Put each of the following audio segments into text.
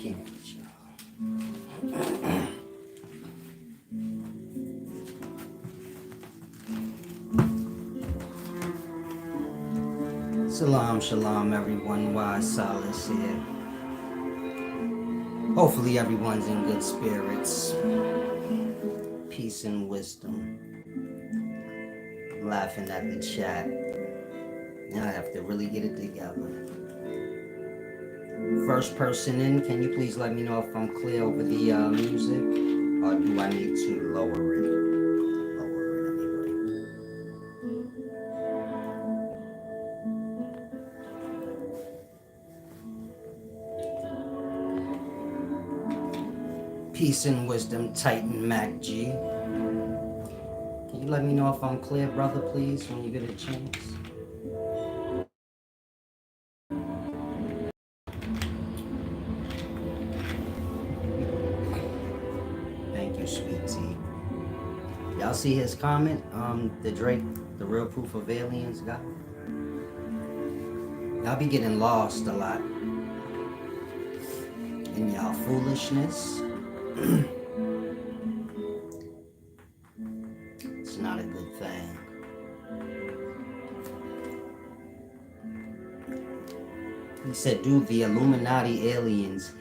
can't with y'all. Salam, shalom, everyone. Wise Solace here. Hopefully, everyone's in good spirits, peace and wisdom. I'm laughing at the chat. Now I have to really get it together. First person in, can you please let me know if I'm clear over the music, or do I need to lower it? Lower it anyway. Peace and wisdom, Titan Mac G. Can you let me know if I'm clear, brother, please, when you get a chance? Thank you, sweet tea. Y'all see his comment? The Drake, the real proof of aliens guy? Y'all be getting lost a lot in y'all foolishness. It's not a good thing. He said, dude, the Illuminati aliens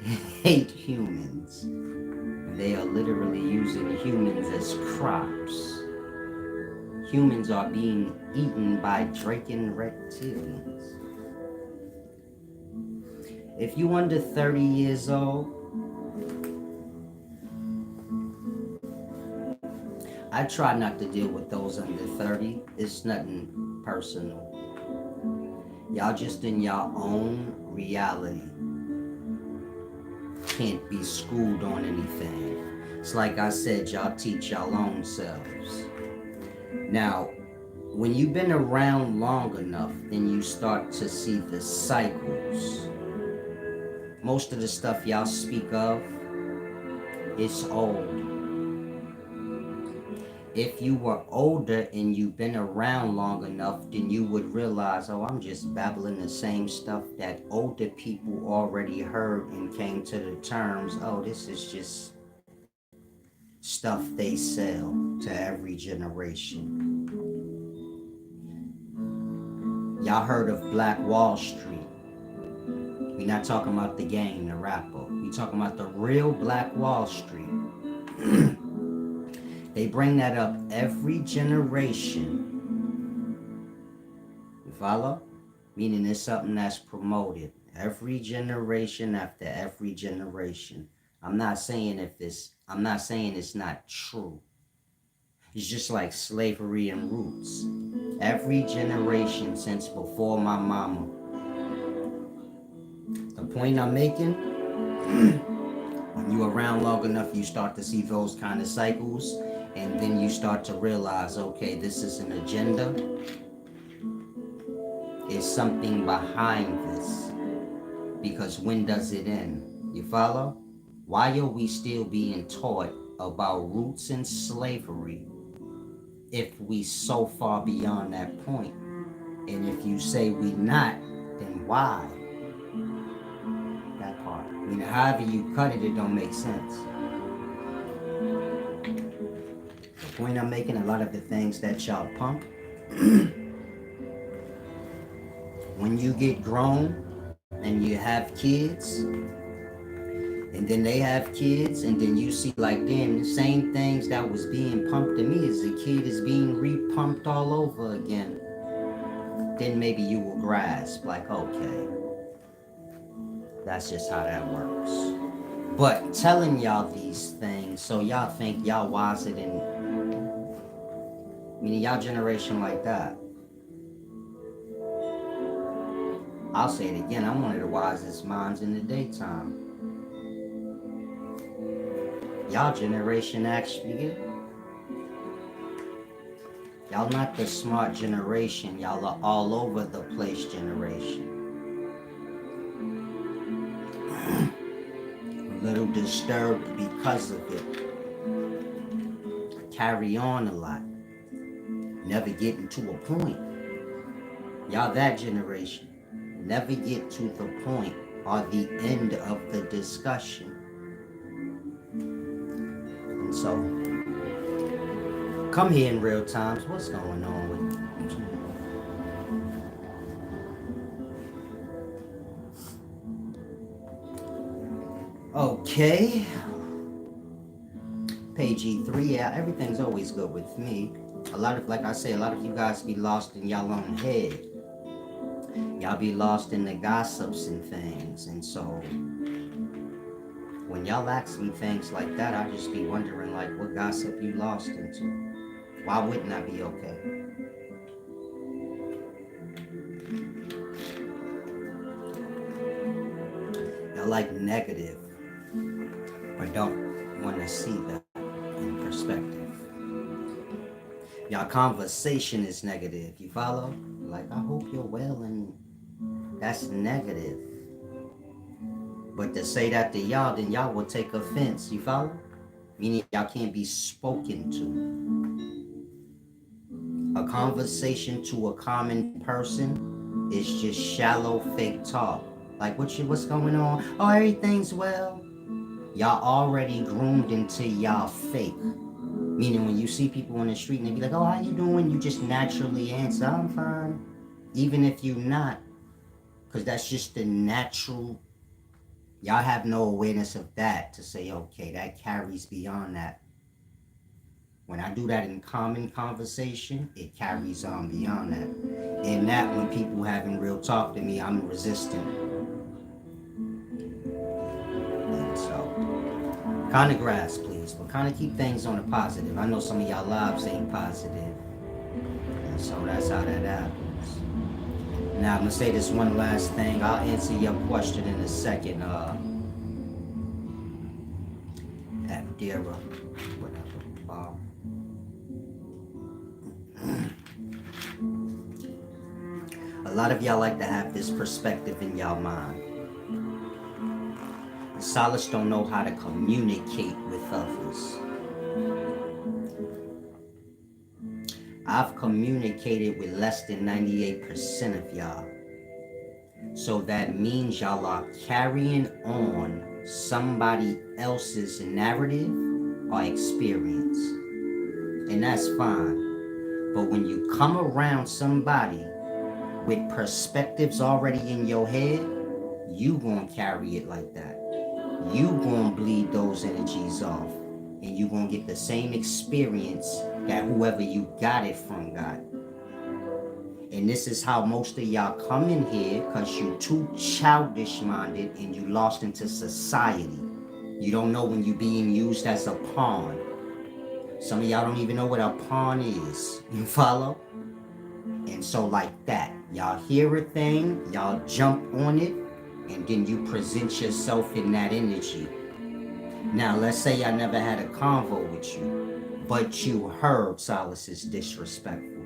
hate humans. They are literally using humans as crops. Humans are being eaten by Draken reptilians. If you under 30 years old, I try not to deal with those under 30. It's nothing personal. Y'all just in y'all own reality. Can't be schooled on anything. It's like I said, y'all teach y'all own selves. Now, when you've been around long enough, then you start to see the cycles. Most of the stuff y'all speak of, it's old. If you were older and you've been around long enough, then you would realize, oh, I'm just babbling the same stuff that older people already heard and came to the terms, oh, this is just stuff they sell to every generation. Y'all heard of Black Wall Street. We're not talking about the game, the rapper. We're talking about the real Black Wall Street. They bring that up every generation. You follow? Meaning it's something that's promoted every generation after every generation. I'm not saying it's not true. It's just like slavery and roots. Every generation since before my mama. The point I'm making, when you're around long enough, you start to see those kind of cycles. And then you start to realize, okay, this is an agenda. There's something behind this. Because when does it end? You follow? Why are we still being taught about roots and slavery if we so far beyond that point? And if you say we not, then why? That part. I mean, however you cut it, it don't make sense. The point I'm making, a lot of the things that y'all pump, when you get grown and you have kids, and then they have kids, and then you see like, damn, the same things that was being pumped to me as a kid is being re-pumped all over again. Then maybe you will grasp, like, okay, that's just how that works. But telling y'all these things, so y'all think y'all wiser than, meaning y'all generation like that. I'll say it again, I'm one of the wisest minds in the daytime. Y'all generation actually, y'all not the smart generation, y'all are all over the place generation. A little disturbed because of it. Carry on a lot. Never getting to a point. Y'all that generation. Never get to the point are the end of the discussion. And so, come here in real times. What's going on with you? Okay. Page E3, yeah, everything's always good with me. A lot of, like I say, a lot of you guys be lost in y'all own head. Y'all be lost in the gossips and things. And so, when y'all ask me things like that, I just be wondering, like, what gossip you lost into? Why wouldn't I be okay? Y'all like negative, but don't want to see that in perspective. Y'all conversation is negative, you follow? Like, I hope you're well, and that's negative. But to say that to y'all, then y'all will take offense, you follow? Meaning y'all can't be spoken to. A conversation to a common person is just shallow fake talk. Like, what's going on? Oh, everything's well. Y'all already groomed into y'all fake. Meaning when you see people on the street and they be like, oh, how you doing? You just naturally answer, I'm fine. Even if you're not. Because that's just the natural. Y'all have no awareness of that to say, okay, that carries beyond that. When I do that in common conversation, it carries on beyond that. And that when people having real talk to me, I'm resistant. And so, kind of grasp, please, but kind of keep things on the positive. I know some of y'all lives ain't positive. And so that's how that happens. Now, I'm going to say this one last thing. I'll answer your question in a second. Abdera, whatever. A lot of y'all like to have this perspective in y'all mind. Solace don't know how to communicate with others. I've communicated with less than 98% of y'all. So that means y'all are carrying on somebody else's narrative or experience. And that's fine. But when you come around somebody with perspectives already in your head, you gonna carry it like that. You gonna bleed those energies off. And you gonna get the same experience that whoever you got it from got. And this is how most of y'all come in here, because you too childish minded and you lost into society. You don't know when you're being used as a pawn. Some of y'all don't even know what a pawn is. You follow? And so like that, y'all hear a thing, y'all jump on it, and then you present yourself in that energy. Now, let's say I never had a convo with you, but you heard Solace is disrespectful.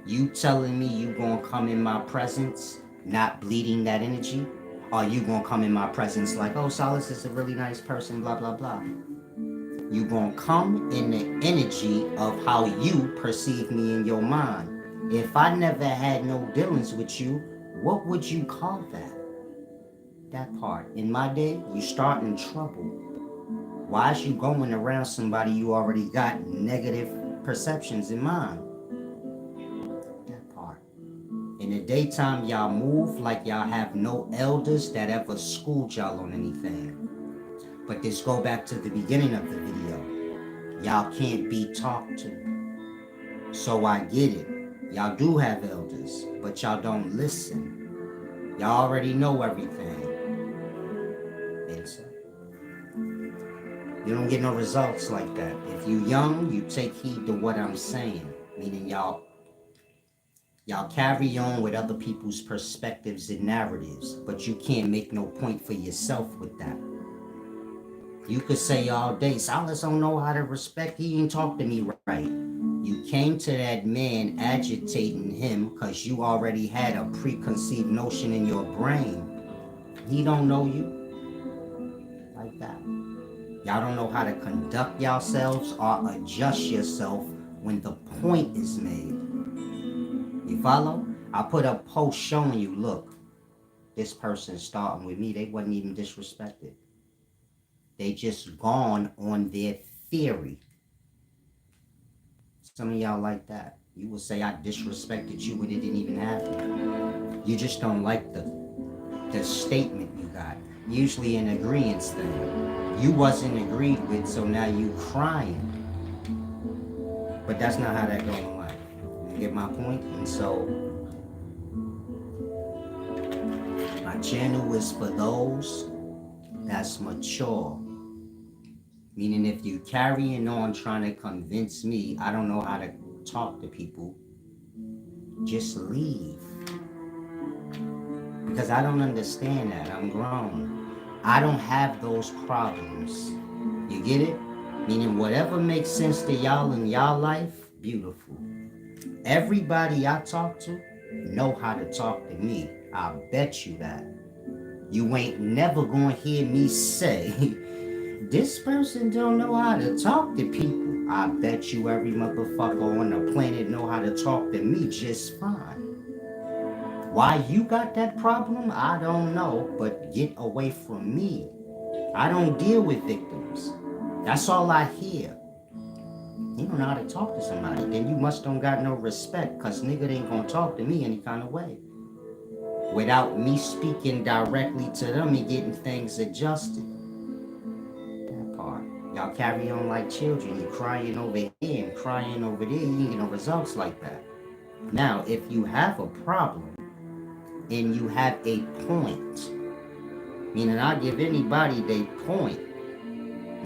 You telling me you gonna come in my presence, not bleeding that energy? Or you gonna come in my presence like, oh, Solace is a really nice person, blah, blah, blah. You gonna come in the energy of how you perceive me in your mind. If I never had no dealings with you, what would you call that? That part. In my day, you start in trouble. Why is you going around somebody you already got negative perceptions in mind? That part. In the daytime, y'all move like y'all have no elders that ever schooled y'all on anything. But this go back to the beginning of the video. Y'all can't be talked to. So I get it. Y'all do have elders, but y'all don't listen. Y'all already know everything. And so you don't get no results like that. If you young, you take heed to what I'm saying. Meaning y'all carry on with other people's perspectives and narratives, but you can't make no point for yourself with that. You could say all day, Silas don't know how to respect, he ain't talk to me right. You came to that man agitating him because you already had a preconceived notion in your brain. He don't know you like that. Y'all don't know how to conduct yourselves or adjust yourself when the point is made. You follow? I put a post showing you, look, this person starting with me, they wasn't even disrespected. They just gone on their theory. Some of y'all like that. You will say I disrespected you when it didn't even happen. You just don't like the statement you got. Usually an agreement thing. You wasn't agreed with, so now you crying. But that's not how that goes in life. You get my point? And so my channel is for those that's mature. Meaning if you carrying on trying to convince me I don't know how to talk to people, just leave. Because I don't understand that. I'm grown. I don't have those problems. You get it? Meaning whatever makes sense to y'all in y'all life, beautiful. Everybody I talk to know how to talk to me. I bet you that. You ain't never gonna hear me say, this person don't know how to talk to people. I bet you every motherfucker on the planet know how to talk to me just fine. Why you got that problem, I don't know, but get away from me. I don't deal with victims. That's all I hear. You don't know how to talk to somebody, then you must don't got no respect, cause nigga ain't gonna talk to me any kind of way. Without me speaking directly to them and getting things adjusted. That part. Y'all carry on like children. You crying over here and crying over there. You ain't get no results like that. Now, if you have a problem and you have a point, meaning I give anybody their point.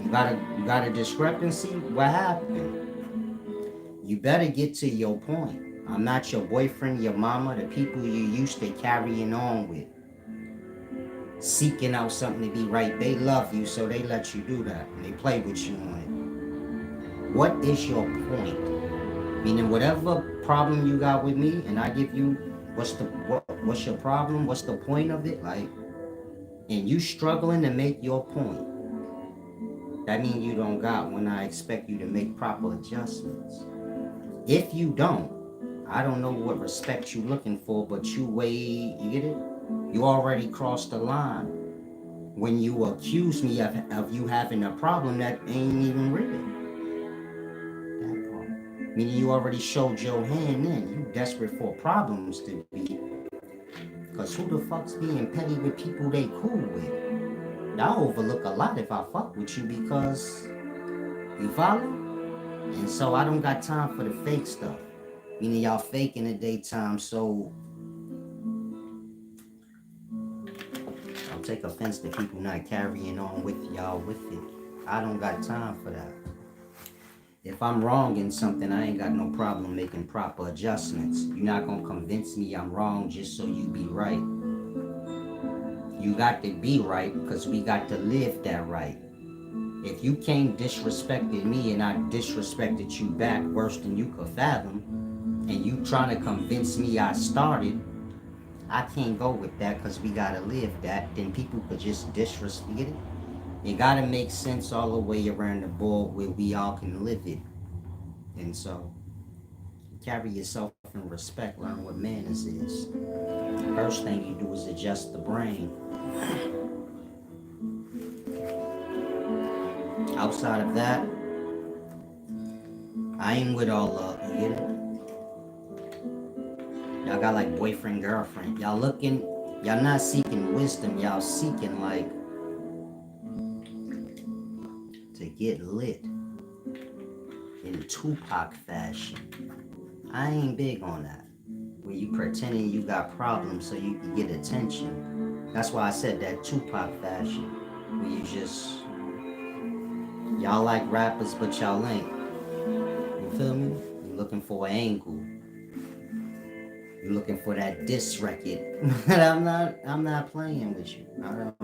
You got a discrepancy? What happened? You better get to your point. I'm not your boyfriend, your mama, the people you used to carrying on with. Seeking out something to be right. They love you, so they let you do that. And they play with you on it. What is your point? Meaning whatever problem you got with me, and I give you what's your problem? What's the point of it? Like, and you struggling to make your point. That means you don't got when I expect you to make proper adjustments. If you don't, I don't know what respect you looking for, but you get it? You already crossed the line when you accuse me of you having a problem that ain't even real. That part. Meaning you already showed your hand in. You desperate for problems to be. Cause who the fuck's being petty with people they cool with? I'll overlook a lot if I fuck with you because you follow? And so I don't got time for the fake stuff. Meaning y'all fake in the daytime, so I'll take offense to people not carrying on with y'all with it. I don't got time for that. If I'm wrong in something, I ain't got no problem making proper adjustments. You're not gonna convince me I'm wrong just so you be right. You got to be right because we got to live that right. If you can't disrespected me and I disrespected you back worse than you could fathom, and you trying to convince me I started, I can't go with that because we gotta live that. Then people could just disrespect it. It gotta make sense all the way around the board where we all can live it. And so, carry yourself in respect, learn what manners is. First thing you do is adjust the brain. Outside of that, I ain't with all you get it? Y'all got like boyfriend, girlfriend. Y'all not seeking wisdom, y'all seeking like to get lit in Tupac fashion. I ain't big on that. Where you pretending you got problems so you can get attention. That's why I said that Tupac fashion. Where you just, y'all like rappers but y'all ain't. You feel me? You looking for an angle. You looking for that diss record. I'm not playing with you. I don't.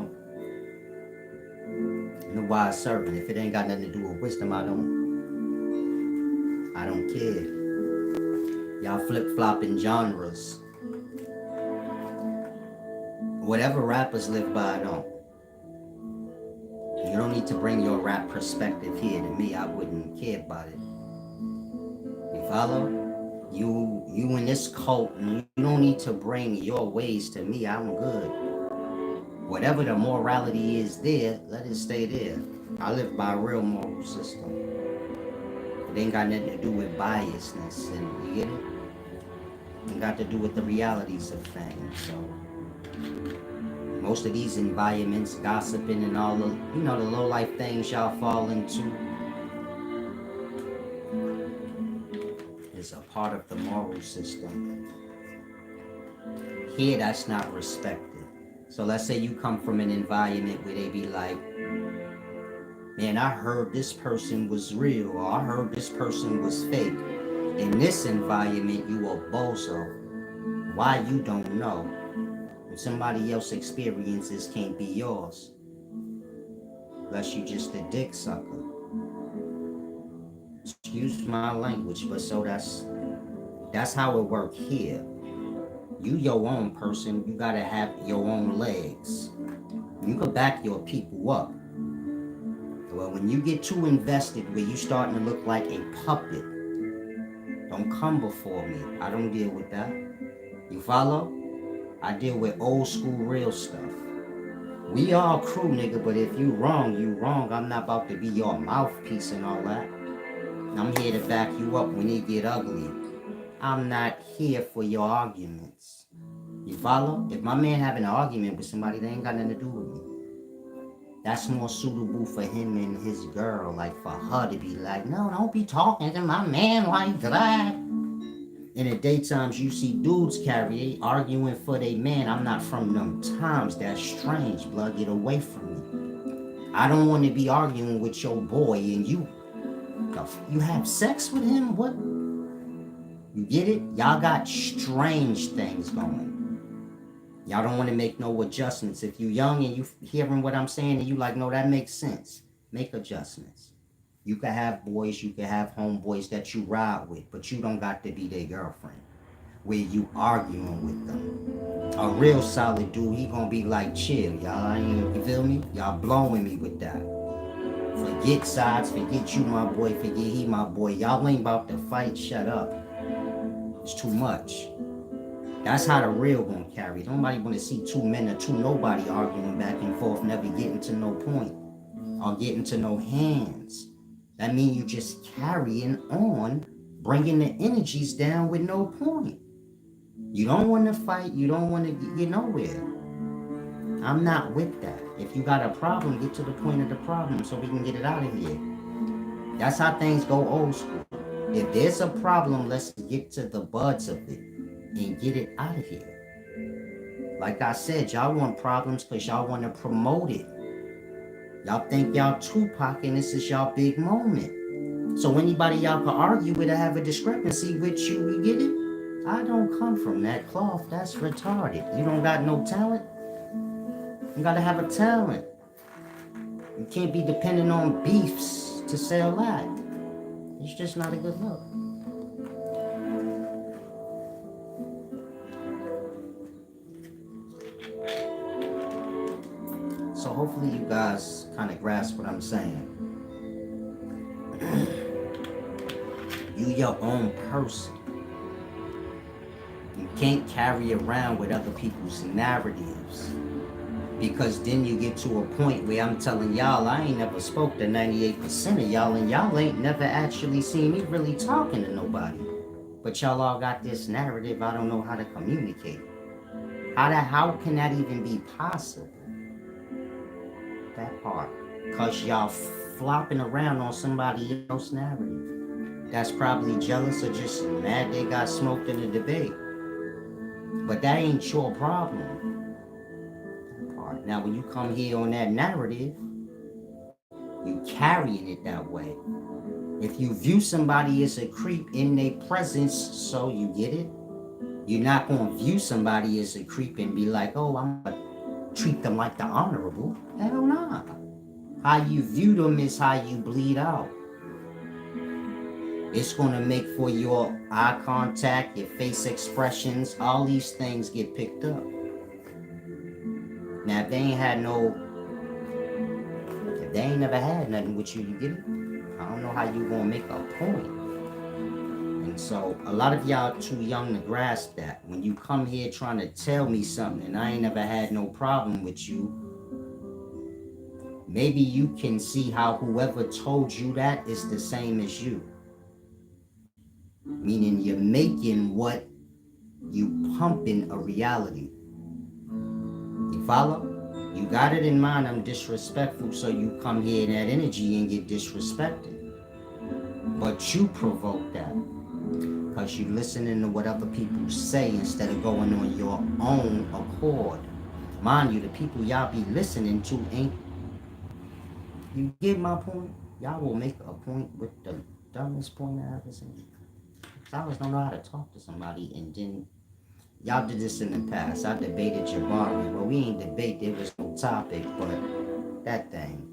I'm a wise servant. If it ain't got nothing to do with wisdom, I don't care. Y'all flip-flopping genres. Whatever rappers live by, I don't. You don't need to bring your rap perspective here to me. I wouldn't care about it. You follow? You in this cult, and you don't need to bring your ways to me. I'm good. Whatever the morality is there, let it stay there. I live by a real moral system. It ain't got nothing to do with biasness, and you get it? It got to do with the realities of things. So most of these environments, gossiping and all the, the low life things y'all fall into is a part of the moral system. Here, that's not respected. So let's say you come from an environment where they be like, man, I heard this person was real, or I heard this person was fake. In this environment, you a bozo. Why you don't know? If somebody else's experiences can't be yours. Unless you just a dick sucker. Excuse my language, but so that's how it work here. You your own person, you gotta have your own legs. You can back your people up. Well, when you get too invested where you starting to look like a puppet, don't come before me. I don't deal with that. You follow? I deal with old school real stuff. We all crew, nigga, but if you wrong, you wrong. I'm not about to be your mouthpiece and all that. I'm here to back you up when it get ugly. I'm not here for your arguments. You follow? If my man having an argument with somebody, they ain't got nothing to do with me. That's more suitable for him and his girl, like for her to be like, no, don't be talking to my man like that. In the daytimes, you see dudes carry arguing for their man. I'm not from them times. That's strange, blood. Get away from me. I don't want to be arguing with your boy and you have sex with him? What? You get it? Y'all got strange things going. Y'all don't want to make no adjustments. If you young and you hearing what I'm saying and you like, no, that makes sense. Make adjustments. You can have boys, you can have homeboys that you ride with, but you don't got to be their girlfriend. Where you arguing with them. A real solid dude, he gonna be like, chill, y'all. You feel me? Y'all blowing me with that. Forget sides, forget you my boy, forget he my boy. Y'all ain't about to fight, shut up. It's too much. That's how the real gonna carry. Nobody wanna see two men or two nobody arguing back and forth, never getting to no point or getting to no hands. That means you just carrying on, bringing the energies down with no point. You don't want to fight. You don't want to get nowhere. I'm not with that. If you got a problem, get to the point of the problem so we can get it out of here. That's how things go old school. If there's a problem, let's get to the buds of it and get it out of here. Like I said, y'all want problems because y'all want to promote it. Y'all think y'all Tupac and this is y'all big moment. So anybody y'all can argue with or have a discrepancy with you get it? I don't come from that cloth. That's retarded. You don't got no talent? You gotta have a talent. You can't be dependent on beefs to sell that. It's just not a good look. So hopefully you guys kind of grasp what I'm saying. You your own person. You can't carry around with other people's narratives. Because then you get to a point where I'm telling y'all I ain't never spoke to 98% of y'all and y'all ain't never actually seen me really talking to nobody. But y'all all got this narrative I don't know how to communicate. How can that even be possible? That part. Because y'all flopping around on somebody else's narrative. That's probably jealous or just mad they got smoked in a debate. But that ain't your problem. That part. Now when you come here on that narrative, you carrying it that way. If you view somebody as a creep in their presence, so you get it, you're not going to view somebody as a creep and be like, oh, I'm going to treat them like the honorable. Hell nah. How you view them is how you bleed out. It's going to make for your eye contact, your face expressions, all these things get picked up. Now, if they ain't never had nothing with you, you get it? I don't know how you going to make a point. And so, a lot of y'all too young to grasp that. When you come here trying to tell me something and I ain't never had no problem with you, maybe you can see how whoever told you that is the same as you. Meaning you're making what you pumping a reality. You follow? You got it in mind, I'm disrespectful, so you come here in that energy and get disrespected. But you provoke that. Because you listening to what other people say instead of going on your own accord. Mind you, the people y'all be listening to ain't. You get my point? Y'all will make a point with the dumbest point I ever seen. I always don't know how to talk to somebody, and then y'all did this in the past. I debated Jabari. Well, we ain't debate, there was no topic, but that thing.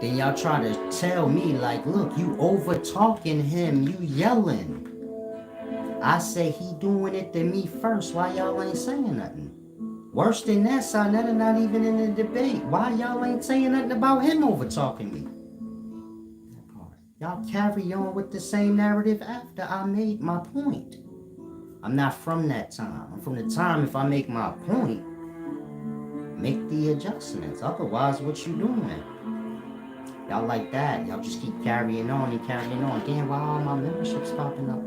Then y'all try to tell me, like, look, you over talking him, you yelling. I say he doing it to me first. Why y'all ain't saying nothing? Worse than that, son, that not even in the debate. Why y'all ain't saying nothing about him over talking me? Y'all carry on with the same narrative after I made my point. I'm not from that time. I'm from the time if I make my point, make the adjustments. Otherwise, what you doing? Y'all like that. Y'all just keep carrying on and carrying on. Damn, why all my memberships popping up?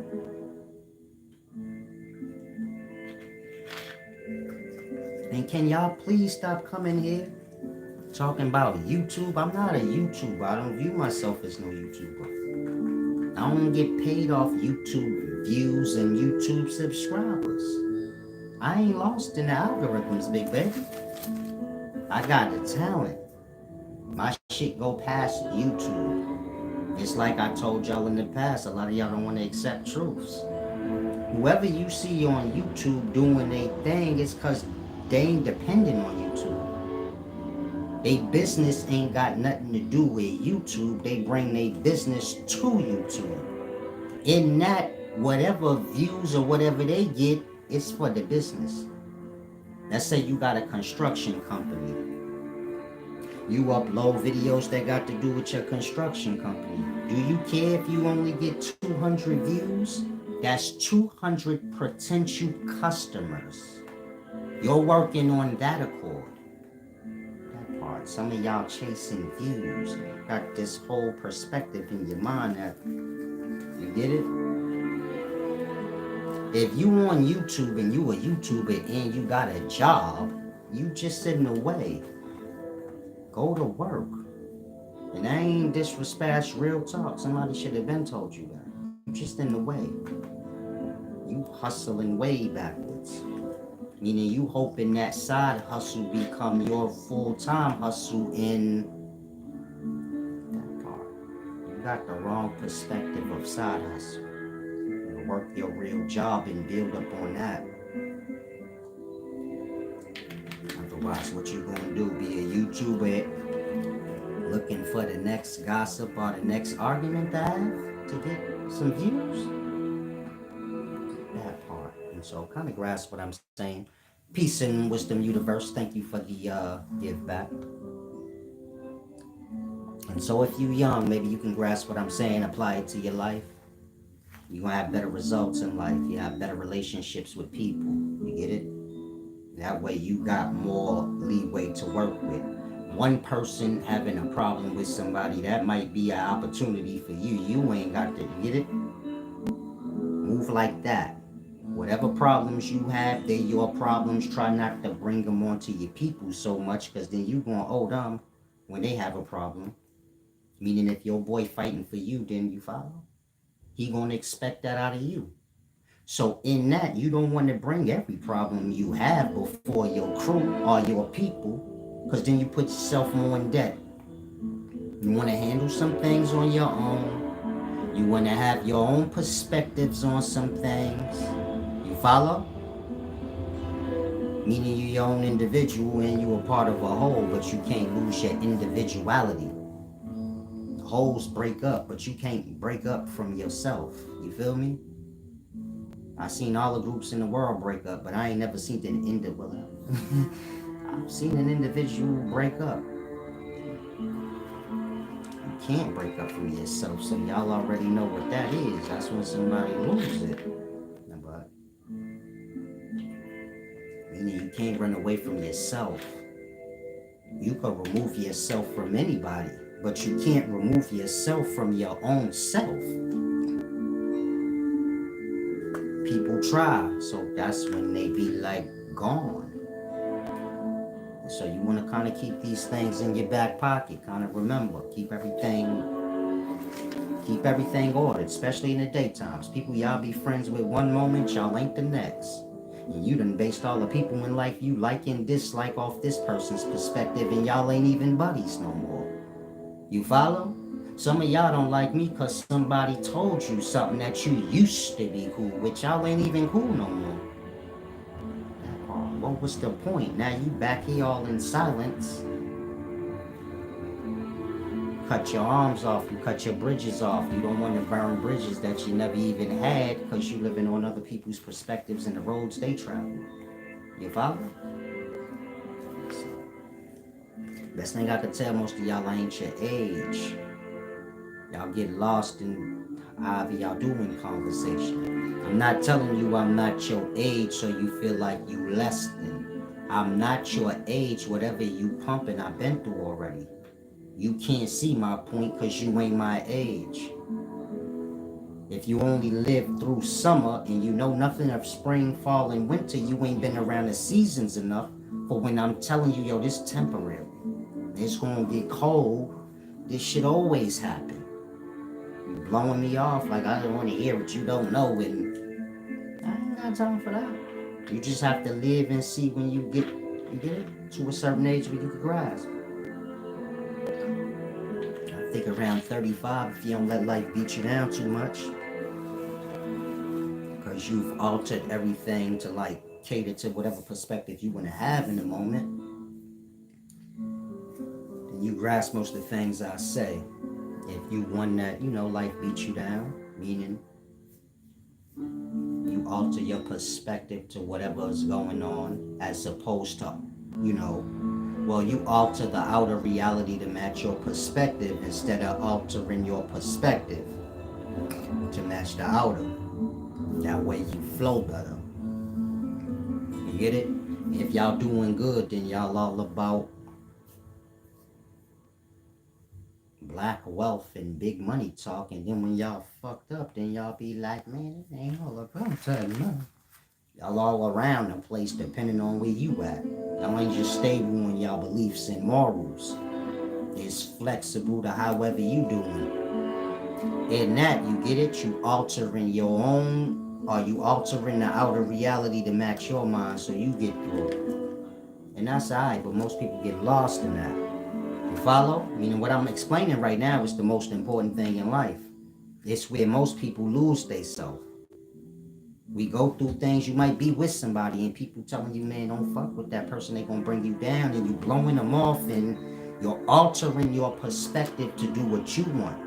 And can y'all please stop coming here talking about YouTube? I'm not a YouTuber. I don't view myself as no YouTuber. I don't get paid off YouTube views and YouTube subscribers. I ain't lost in the algorithms, big baby. I got the talent. My shit go past YouTube. It's like I told y'all in the past, a lot of y'all don't want to accept truths. Whoever you see on YouTube doing their thing is because they ain't dependent on YouTube. They business ain't got nothing to do with YouTube. They bring their business to YouTube. In that, whatever views or whatever they get, it's for the business. Let's say you got a construction company. You upload videos that got to do with your construction company. Do you care if you only get 200 views? That's 200 potential customers. You're working on that accord. That part. Some of y'all chasing views. Got this whole perspective in your mind that, you get it? If you on YouTube and you a YouTuber and you got a job, you just sitting away. Go to work. And I ain't disrespect, real talk. Somebody should have been told you that. You just in the way. You hustling way backwards. Meaning you hoping that side hustle become your full-time hustle in that part. You got the wrong perspective of side hustle. You work your real job and build up on that. Otherwise, what you gonna do? Be a YouTuber looking for the next gossip or the next argument to have to get some views? That part. And so kind of grasp what I'm saying. Peace and wisdom universe. Thank you for the give back. And so if you young, maybe you can grasp what I'm saying, apply it to your life. You're gonna have better results in life. You have better relationships with people. You get it? That way you got more leeway to work with. One person having a problem with somebody, that might be an opportunity for you. You ain't got to get it. Move like that. Whatever problems you have, they're your problems. Try not to bring them onto your people so much, because then you gonna owe them when they have a problem. Meaning if your boy fighting for you, then you follow. He gonna expect that out of you. So in that, you don't want to bring every problem you have before your crew or your people, because then you put yourself more in debt. You want to handle some things on your own. You want to have your own perspectives on some things. You follow? Meaning you're your own individual and you're a part of a whole, but you can't lose your individuality. Wholes break up, but you can't break up from yourself. You feel me? I seen all the groups in the world break up, but I ain't never seen an individual. I've seen an individual break up. You can't break up from yourself, so y'all already know what that is. That's when somebody loses it. But meaning you can't run away from yourself. You can remove yourself from anybody, but you can't remove yourself from your own self. People try, so that's when they be like gone. So you want to kind of keep these things in your back pocket. Kind of remember, keep everything ordered, especially in the daytimes. People y'all be friends with one moment, y'all ain't the next. And you done based all the people in life you like and dislike off this person's perspective, and y'all ain't even buddies no more. You follow? Some of y'all don't like me because somebody told you something that you used to be cool with. Y'all ain't even cool no more. What was the point? Now you back here all in silence. Cut your arms off, you cut your bridges off. You don't want to burn bridges that you never even had because you living on other people's perspectives and the roads they travel. You follow? Best thing I could tell most of y'all ain't your age. Y'all get lost in however y'all doing conversation. I'm not telling you I'm not your age so you feel like you less than. I'm not your age, whatever you pumping, I've been through already. You can't see my point because you ain't my age. If you only lived through summer and you know nothing of spring, fall, and winter, you ain't been around the seasons enough for when I'm telling you, yo, this temporary. It's gonna get cold. This shit always happen. You blowing me off like I don't want to hear what you don't know, and I ain't got time for that. You just have to live and see when you get it to a certain age where you can grasp. I think around 35, if you don't let life beat you down too much, because you've altered everything to like cater to whatever perspective you want to have in the moment, then you grasp most of the things I say. If you one that, life beats you down, meaning you alter your perspective to whatever is going on as opposed to, you alter the outer reality to match your perspective instead of altering your perspective to match the outer. That way you flow better. You get it? If y'all doing good, then y'all all about black wealth and big money talk, and then when y'all fucked up, then y'all be like, man, it ain't all about that, man. Y'all all around the place depending on where you at. Y'all ain't just stable in y'all beliefs and morals. It's flexible to however you doing. In that, you get it? You altering your own, or you altering the outer reality to match your mind so you get through. And that's alright, but most people get lost in that. You follow? Meaning what I'm explaining right now is the most important thing in life. It's where most people lose themselves. We go through things, you might be with somebody and people telling you, man, don't fuck with that person, they gonna bring you down, and you blowing them off and you're altering your perspective to do what you want.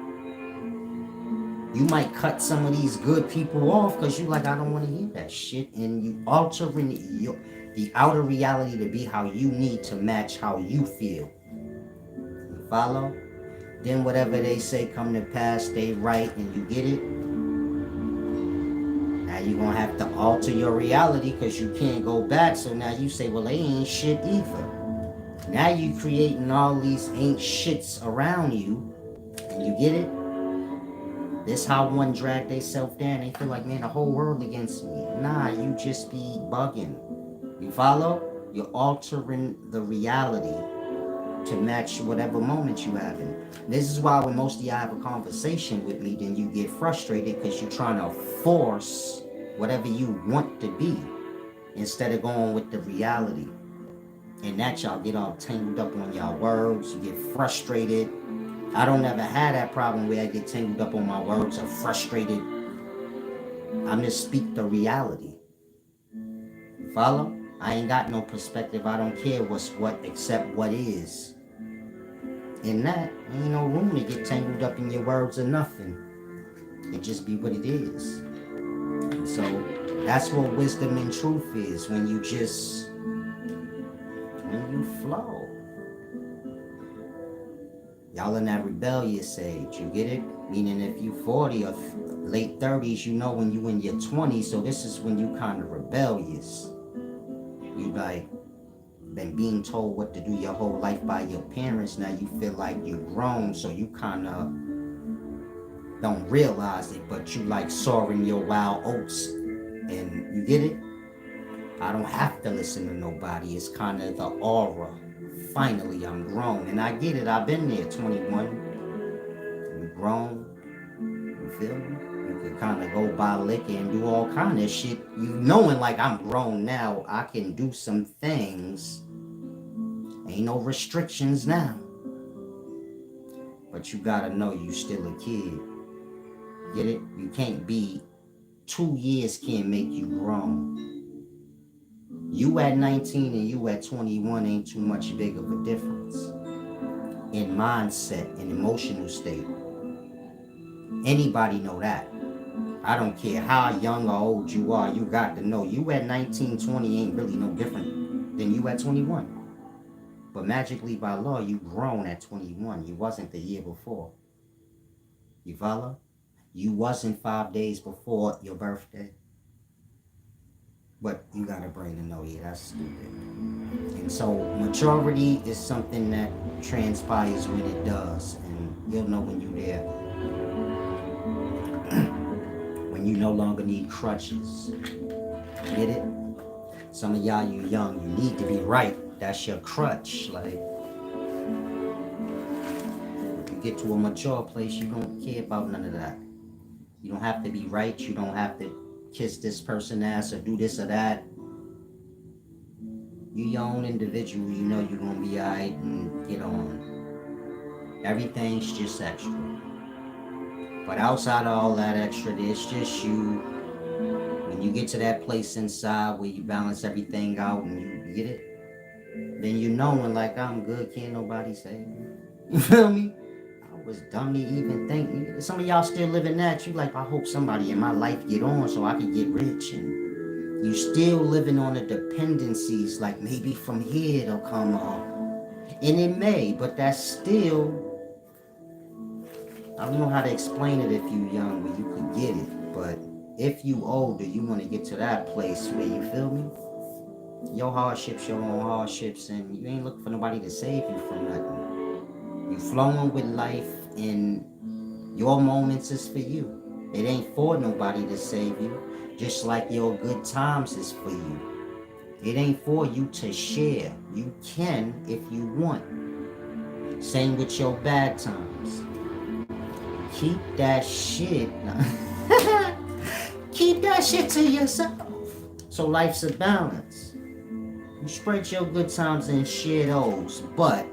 You might cut some of these good people off because you like, I don't want to hear that shit, and you altering the outer reality to be how you need to match how you feel. You follow? Then whatever they say come to pass, they right, and you get it. Now you're gonna have to alter your reality because you can't go back. So now you say, well, they ain't shit either. Now you creating all these ain't shits around you, and you get it. This how one drag theyself down. They feel like, man, the whole world against me. Nah, you just be bugging. You follow? You're altering the reality to match whatever moment you having. This is why when most of y'all have a conversation with me, then you get frustrated because you're trying to force whatever you want to be instead of going with the reality. And that y'all get all tangled up on y'all words, you get frustrated. I don't ever have that problem where I get tangled up on my words or frustrated. I misspeak the reality. Follow? I ain't got no perspective. I don't care what's what except what is. In that, ain't no room to get tangled up in your words or nothing. It just be what it is. So that's what wisdom and truth is, when you flow. Y'all in that rebellious age, you get it? Meaning if you 40 or late 30s, you know when you in your 20s, so this is when you kind of rebellious. You like been being told what to do your whole life by your parents. Now you feel like you're grown, so you kind of don't realize it, but you like soaring your wild oats. And you get it? I don't have to listen to nobody. It's kind of the aura. Finally, I'm grown. And I get it. I've been there, 21. You grown. You feel me? You could kind of go buy liquor and do all kind of shit. You knowing like I'm grown now. I can do some things. Ain't no restrictions now. But you gotta know you still a kid. Get it? You can't be 2 years can't make you grown. You at 19 and you at 21 ain't too much big of a difference. In mindset, in emotional state. Anybody know that. I don't care how young or old you are, you got to know you at 19, 20 ain't really no different than you at 21. But magically by law, you grown at 21. You wasn't the year before. You follow? You wasn't 5 days before your birthday. But you got a brain to know, yeah, that's stupid. And so maturity is something that transpires when it does. And you'll know when you're there. When you no longer need crutches. Get it? Some of y'all, you young, you need to be right. That's your crutch. Like, if you get to a mature place, you don't care about none of that. You don't have to be right. You don't have to kiss this person ass or do this or that. You your own individual. You know you're going to be alright and get on. Everything's just extra. But outside of all that extra, there's just you. When you get to that place inside where you balance everything out and you get it, then you know when like I'm good, can't nobody save me. You feel me? I was dumb to even think. Some of y'all still living that. You like, I hope somebody in my life get on so I can get rich. And you still living on the dependencies, like maybe from here it'll come up. And it may, but that's still, I don't know how to explain it if you young, but you could get it. But if you older, you want to get to that place where you feel me? Your hardships, your own hardships, and you ain't looking for nobody to save you from nothing. You flowing with life, and your moments is for you. It ain't for nobody to save you. Just like your good times is for you. It ain't for you to share. You can if you want. Same with your bad times. Keep that shit. Keep that shit to yourself. So life's a balance. You spread your good times and share those, but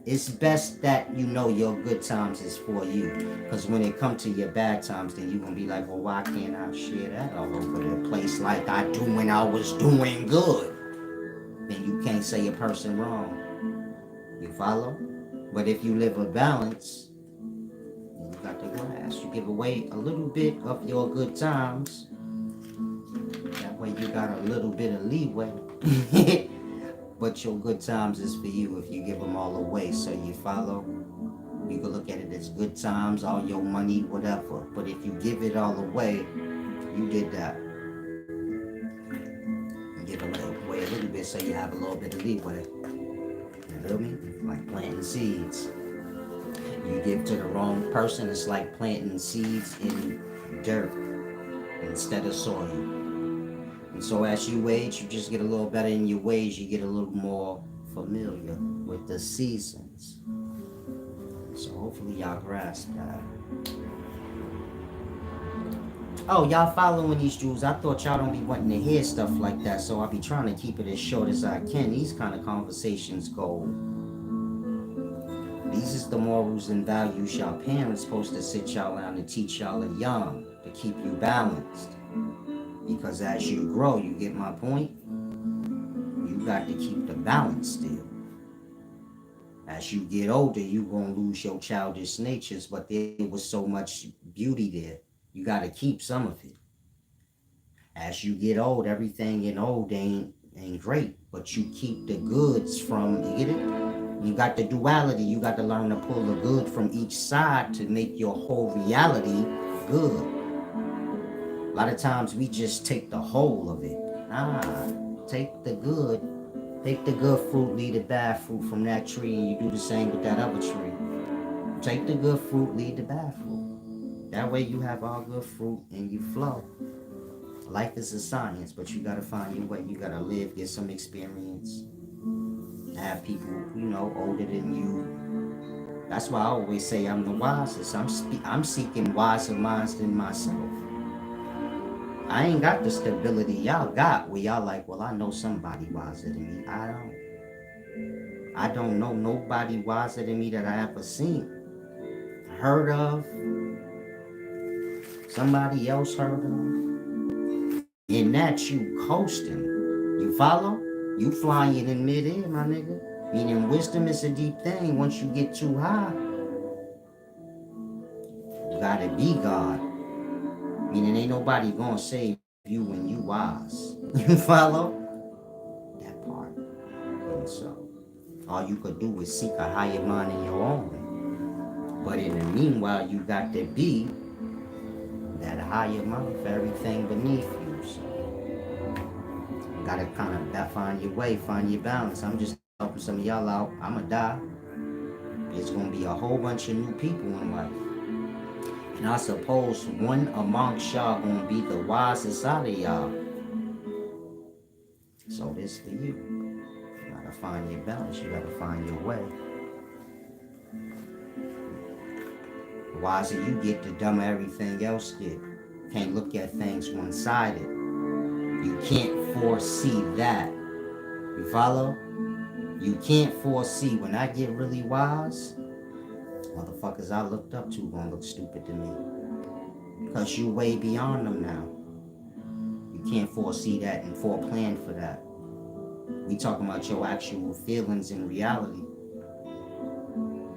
it's best that you know your good times is for you. Because when it comes to your bad times, then you're going to be like, well, why can't I share that all over the place like I do when I was doing good? Then you can't say a person wrong. You follow? But if you live a balance, you got the glass. You give away a little bit of your good times. That way you got a little bit of leeway. But your good times is for you if you give them all away. So you follow? You can look at it as good times, all your money, whatever. But if you give it all away, you did that. You give it away a little bit so you have a little bit of leeway. You feel me? Like planting seeds. You give to the wrong person, it's like planting seeds in dirt instead of soil. And so as you age, you just get a little better in your ways. You get a little more familiar with the seasons. So hopefully y'all grasp that. Oh, y'all following these Jews. I thought y'all don't be wanting to hear stuff like that. So I'll be trying to keep it as short as I can. These kind of conversations go. These is the morals and values y'all parents supposed to sit y'all down and teach y'all young to keep you balanced. Because as you grow, you get my point? You got to keep the balance still. As you get older, you going to lose your childish natures, but there was so much beauty there. You got to keep some of it. As you get old, everything in old ain't great, but you keep the goods from, you get it? You got the duality. You got to learn to pull the good from each side to make your whole reality good. A lot of times we just take the whole of it. Take the good Take the good fruit, leave the bad fruit from that tree, and you do the same with that other tree. Take the good fruit, leave the bad fruit. That way you have all good fruit and you flow. Life is a science, but you gotta find your way. You gotta live, get some experience, have people, older than you. That's why I always say I'm the wisest. I'm seeking wiser minds than myself. I ain't got the stability y'all got where y'all like, well, I know somebody wiser than me. I don't. I don't know nobody wiser than me that I ever seen, heard of, somebody else heard of. And that you coasting. You follow? You flying in midair, my nigga. Meaning wisdom is a deep thing. Once you get too high, you gotta be God. Meaning ain't nobody gonna save you when you wise. You follow? That part. And so all you could do is seek a higher mind in your own. But in the meanwhile, you got to be that higher mind for everything beneath you. So you gotta kind of find your way, find your balance. I'm just helping some of y'all out. I'ma die. There's gonna be a whole bunch of new people in life. And I suppose one amongst y'all gonna be the wisest out of y'all. So this for you. You gotta find your balance. You gotta find your way. The wiser you get, the dumber everything else get. Can't look at things one-sided. You can't foresee that. You follow? You can't foresee when I get really wise, motherfuckers I looked up to gonna look stupid to me. Because you way beyond them now. You can't foresee that and foreplan for that. We talking about your actual feelings in reality.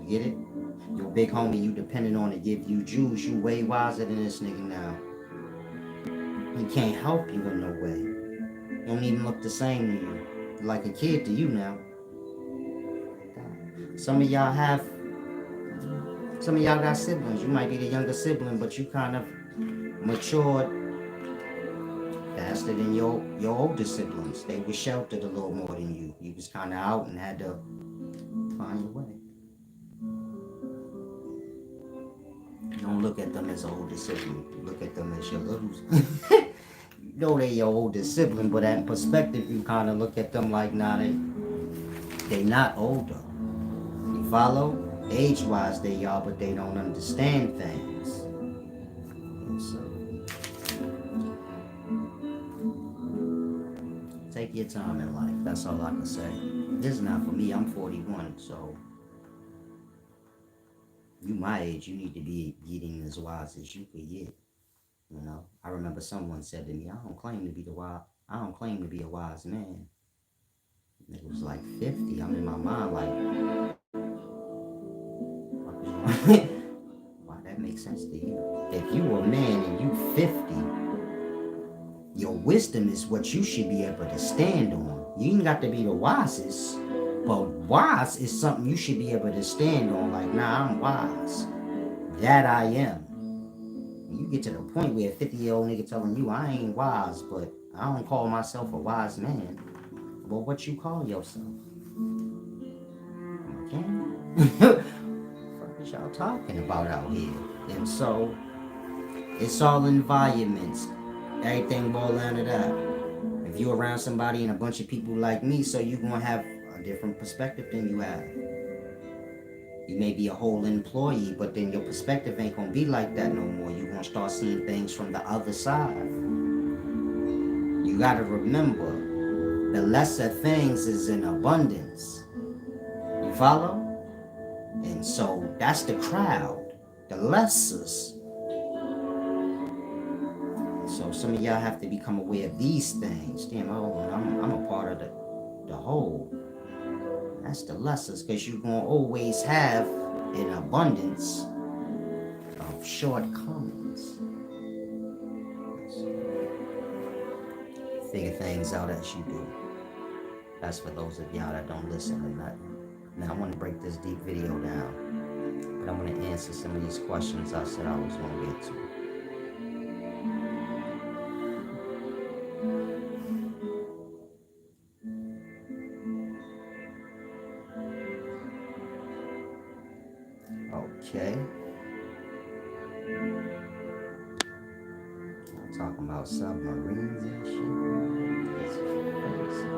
You get it? Your big homie you depending on to give you juice, you way wiser than this nigga now. He can't help you in no way. He don't even look the same to you. Like a kid to you now. Some of y'all got siblings. You might be the younger sibling, but you kind of matured faster than your older siblings. They were sheltered a little more than you. You was kind of out and had to find your way. Don't look at them as an older sibling. Look at them as your little. You know they your older sibling, but in perspective, you kind of look at them like, nah, they not older. You follow? Age-wise, they are, but they don't understand things. So, take your time in life. That's all I can say. This is not for me. I'm 41, so you my age. You need to be getting as wise as you could get. You know. I remember someone said to me, "I don't claim to be the wise. I don't claim to be a wise man." It was like 50. I'm in my mind like, why that makes sense to you? If you a man and you 50, your wisdom is what you should be able to stand on. You ain't got to be the wisest, but wise is something you should be able to stand on. Like, nah, I'm wise. That I am. And you get to the point where a 50-year-old nigga telling you, I ain't wise, but I don't call myself a wise man. Well, what you call yourself? Okay. What is y'all talking about out here? And so, it's all environments. Everything boils down to that. If you're around somebody and a bunch of people like me, so you're going to have a different perspective than you have. You may be a whole employee, but then your perspective ain't going to be like that no more. You're going to start seeing things from the other side. You got to remember, the lesser things is in abundance. You follow? And so that's the crowd, the lessers. So some of y'all have to become aware of these things. Damn, I'm a part of the whole. That's the lessons, because you're going to always have an abundance of shortcomings. Figure things out as you do. That's for those of y'all that don't listen or nothing. Now I want to break this deep video down, but I want to answer some of these questions I said I was going to get to. Okay. I'm talking about submarines and shit. This is crazy.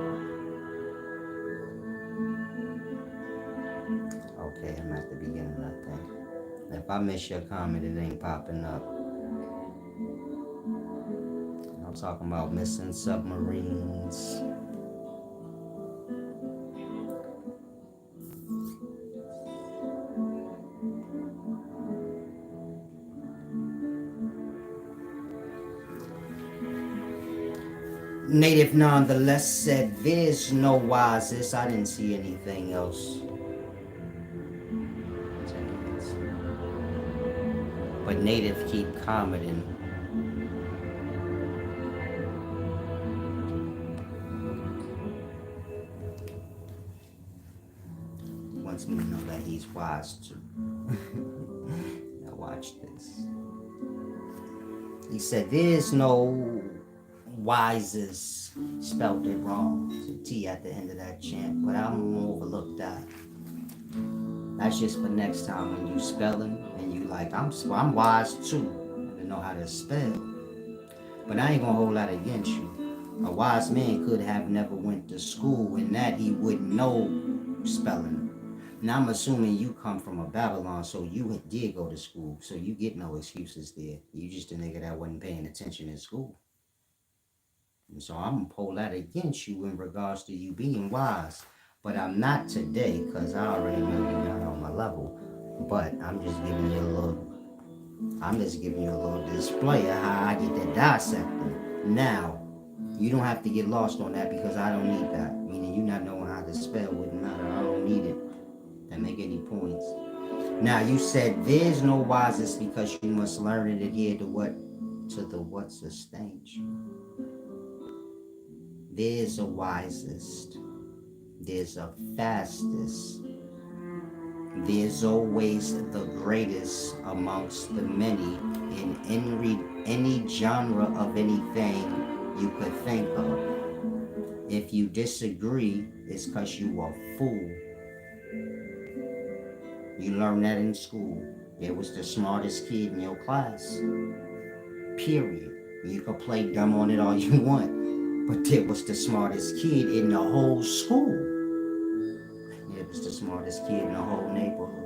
Okay, I'm at the beginning, I think. If I miss your comment, it ain't popping up. I'm talking about missing submarines. Native nonetheless said, there's no wisest. I didn't see anything else. But Native keep commenting. Wants me to know that he's wise too. Now watch this. He said, there's no wisest. Spelled it wrong. It's a T at the end of that chant. But I'm gonna overlook that. That's just for next time when you spelling and you like, I'm wise too. I know how to spell. But I ain't gonna hold that against you. A wise man could have never went to school, and that he wouldn't know spelling. Now I'm assuming you come from a Babylon, so you did go to school, so you get no excuses there. You just a nigga that wasn't paying attention in school. And so I'm gonna pull that against you in regards to you being wise. But I'm not today, because I already know you're not on my level. But I'm just giving you a little display of how I get to dissecting. Now, you don't have to get lost on that because I don't need that. Meaning you not knowing how to spell wouldn't matter. I don't need it to make any points. Now you said there's no wisest because you must learn it adhere to what? To the what sustains you. There's a wisest. There's a fastest. There's always the greatest amongst the many in any genre of anything you could think of. If you disagree, it's because you are a fool. You learned that in school. There was the smartest kid in your class. Period. You could play dumb on it all you want, but there was the smartest kid in the whole school. It was the smartest kid in the whole neighborhood.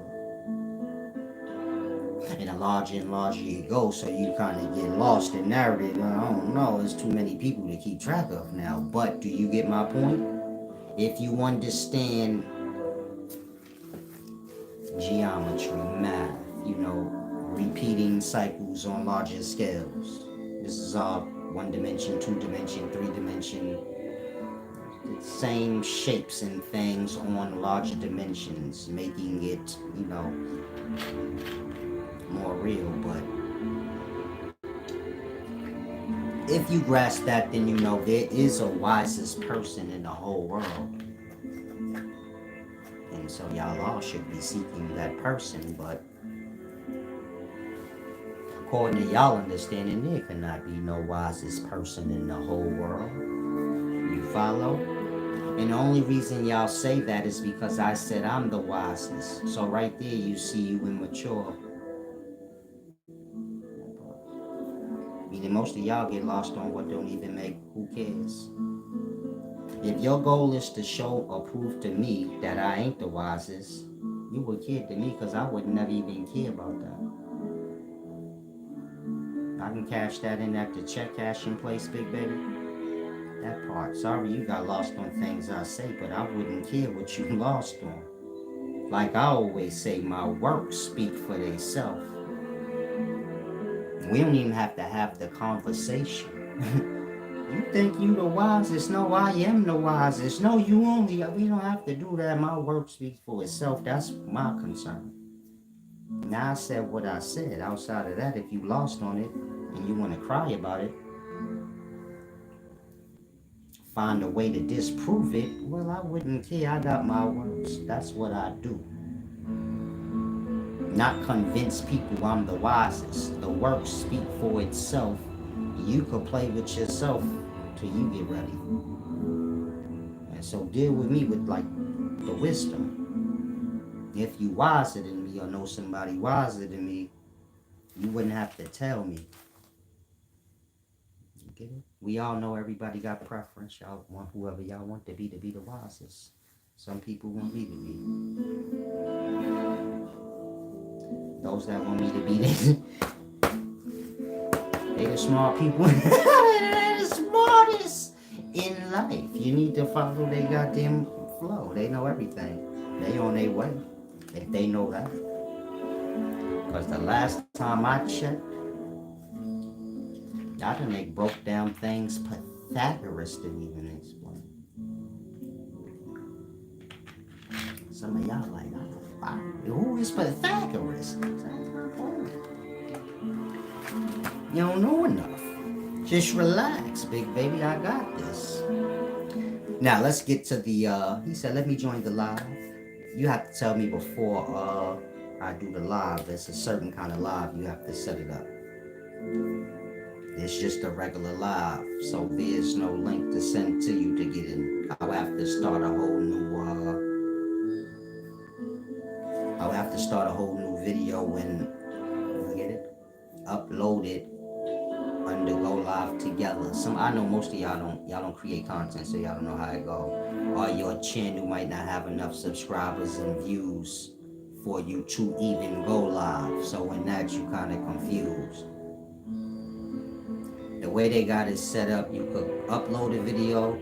And the larger and larger you go, so you kind of get lost in narrative. I don't know, there's too many people to keep track of now. But do you get my point? If you understand geometry, math, repeating cycles on larger scales. This is all 1 dimension, 2 dimension, 3 dimension. Same shapes and things on larger dimensions, making it, more real. But if you grasp that, then there is a wisest person in the whole world. And so y'all all should be seeking that person, but according to y'all understanding, there cannot be no wisest person in the whole world. You follow? And the only reason y'all say that is because I said I'm the wisest. So right there you see you immature. Meaning most of y'all get lost on what don't even make, who cares? If your goal is to show or prove to me that I ain't the wisest, you would kid to me because I would never even care about that. I can cash that in at the check cashing place, big baby. That part. Sorry you got lost on things I say, but I wouldn't care what you lost on. Like I always say, my works speak for themselves. We don't even have to have the conversation. You think you the wisest? No, I am the wisest. No, you only. We don't have to do that. My work speaks for itself. That's my concern. Now I said what I said. Outside of that, if you lost on it and you want to cry about it, find a way to disprove it, well, I wouldn't care. I got my works. That's what I do. Not convince people I'm the wisest. The works speak for itself. You could play with yourself till you get ready. And so deal with me with like the wisdom. If you wiser than me or know somebody wiser than me, you wouldn't have to tell me. You get it? We all know everybody got preference. Y'all want whoever y'all want to be the wisest. Some people want me to be. Those that want me to be, they the smart people. They the smartest in life. You need to follow their goddamn flow. They know everything. They on their way. If they know that. Because the last time I checked, I done they broke down things Pythagoras didn't even explain. Some of y'all like, who is Pythagoras? You don't know enough. Just relax, big baby, I got this. Now let's get to the, he said, let me join the live. You have to tell me before I do the live. It's a certain kind of live, you have to set it up. It's just a regular live, so there's no link to send to you to get in. I'll have to start a whole new, video and get it, upload it, and to go live together. I know most of y'all don't create content, so y'all don't know how it go. Or your channel might not have enough subscribers and views for you to even go live. So in that you kind of confused. The way they got it set up, you could upload a video,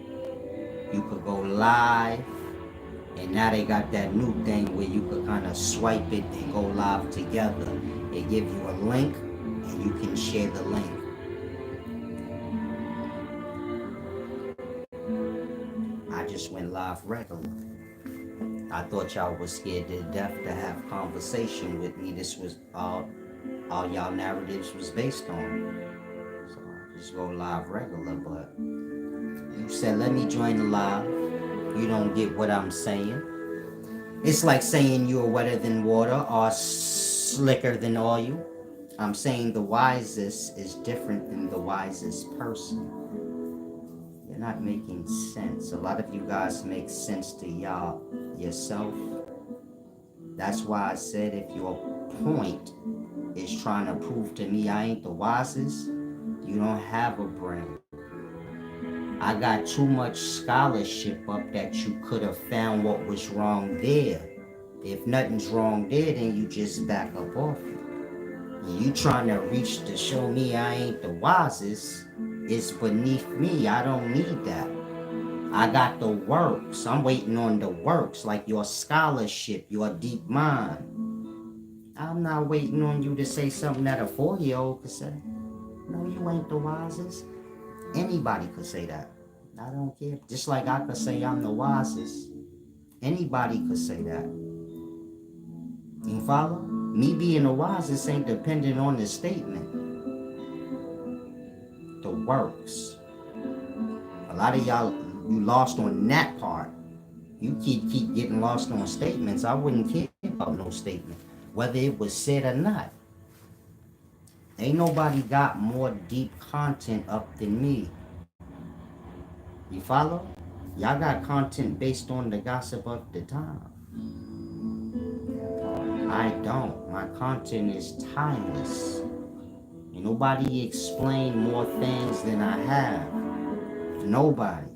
you could go live, and now they got that new thing where you could kind of swipe it and go live together. They give you a link, and you can share the link. I just went live regular. I thought y'all was scared to death to have conversation with me. This was all y'all narratives was based on. So I just go live regular, but you said, let me join the live. You don't get what I'm saying. It's like saying you're wetter than water or slicker than oil. I'm saying the wisest is different than the wisest person. You're not making sense. A lot of you guys make sense to y'all yourself. That's why I said if your point is trying to prove to me I ain't the wisest, you don't have a brain. I got too much scholarship up that you could have found what was wrong there. If nothing's wrong there, then you just back up off it. You trying to reach to show me I ain't the wisest, it's beneath me. I don't need that. I got the works. I'm waiting on the works, like your scholarship, your deep mind. I'm not waiting on you to say something that a 4-year-old could say. No, you ain't the wisest. Anybody could say that. I don't care. Just like I could say I'm the wisest. Anybody could say that. You follow? Me being the wisest ain't dependent on the statement. The works. A lot of y'all, you lost on that part. You keep getting lost on statements. I wouldn't care about no statement, whether it was said or not. Ain't nobody got more deep content up than me. You follow? Y'all got content based on the gossip of the time. I don't. My content is timeless. Ain't nobody explain more things than I have. Nobody.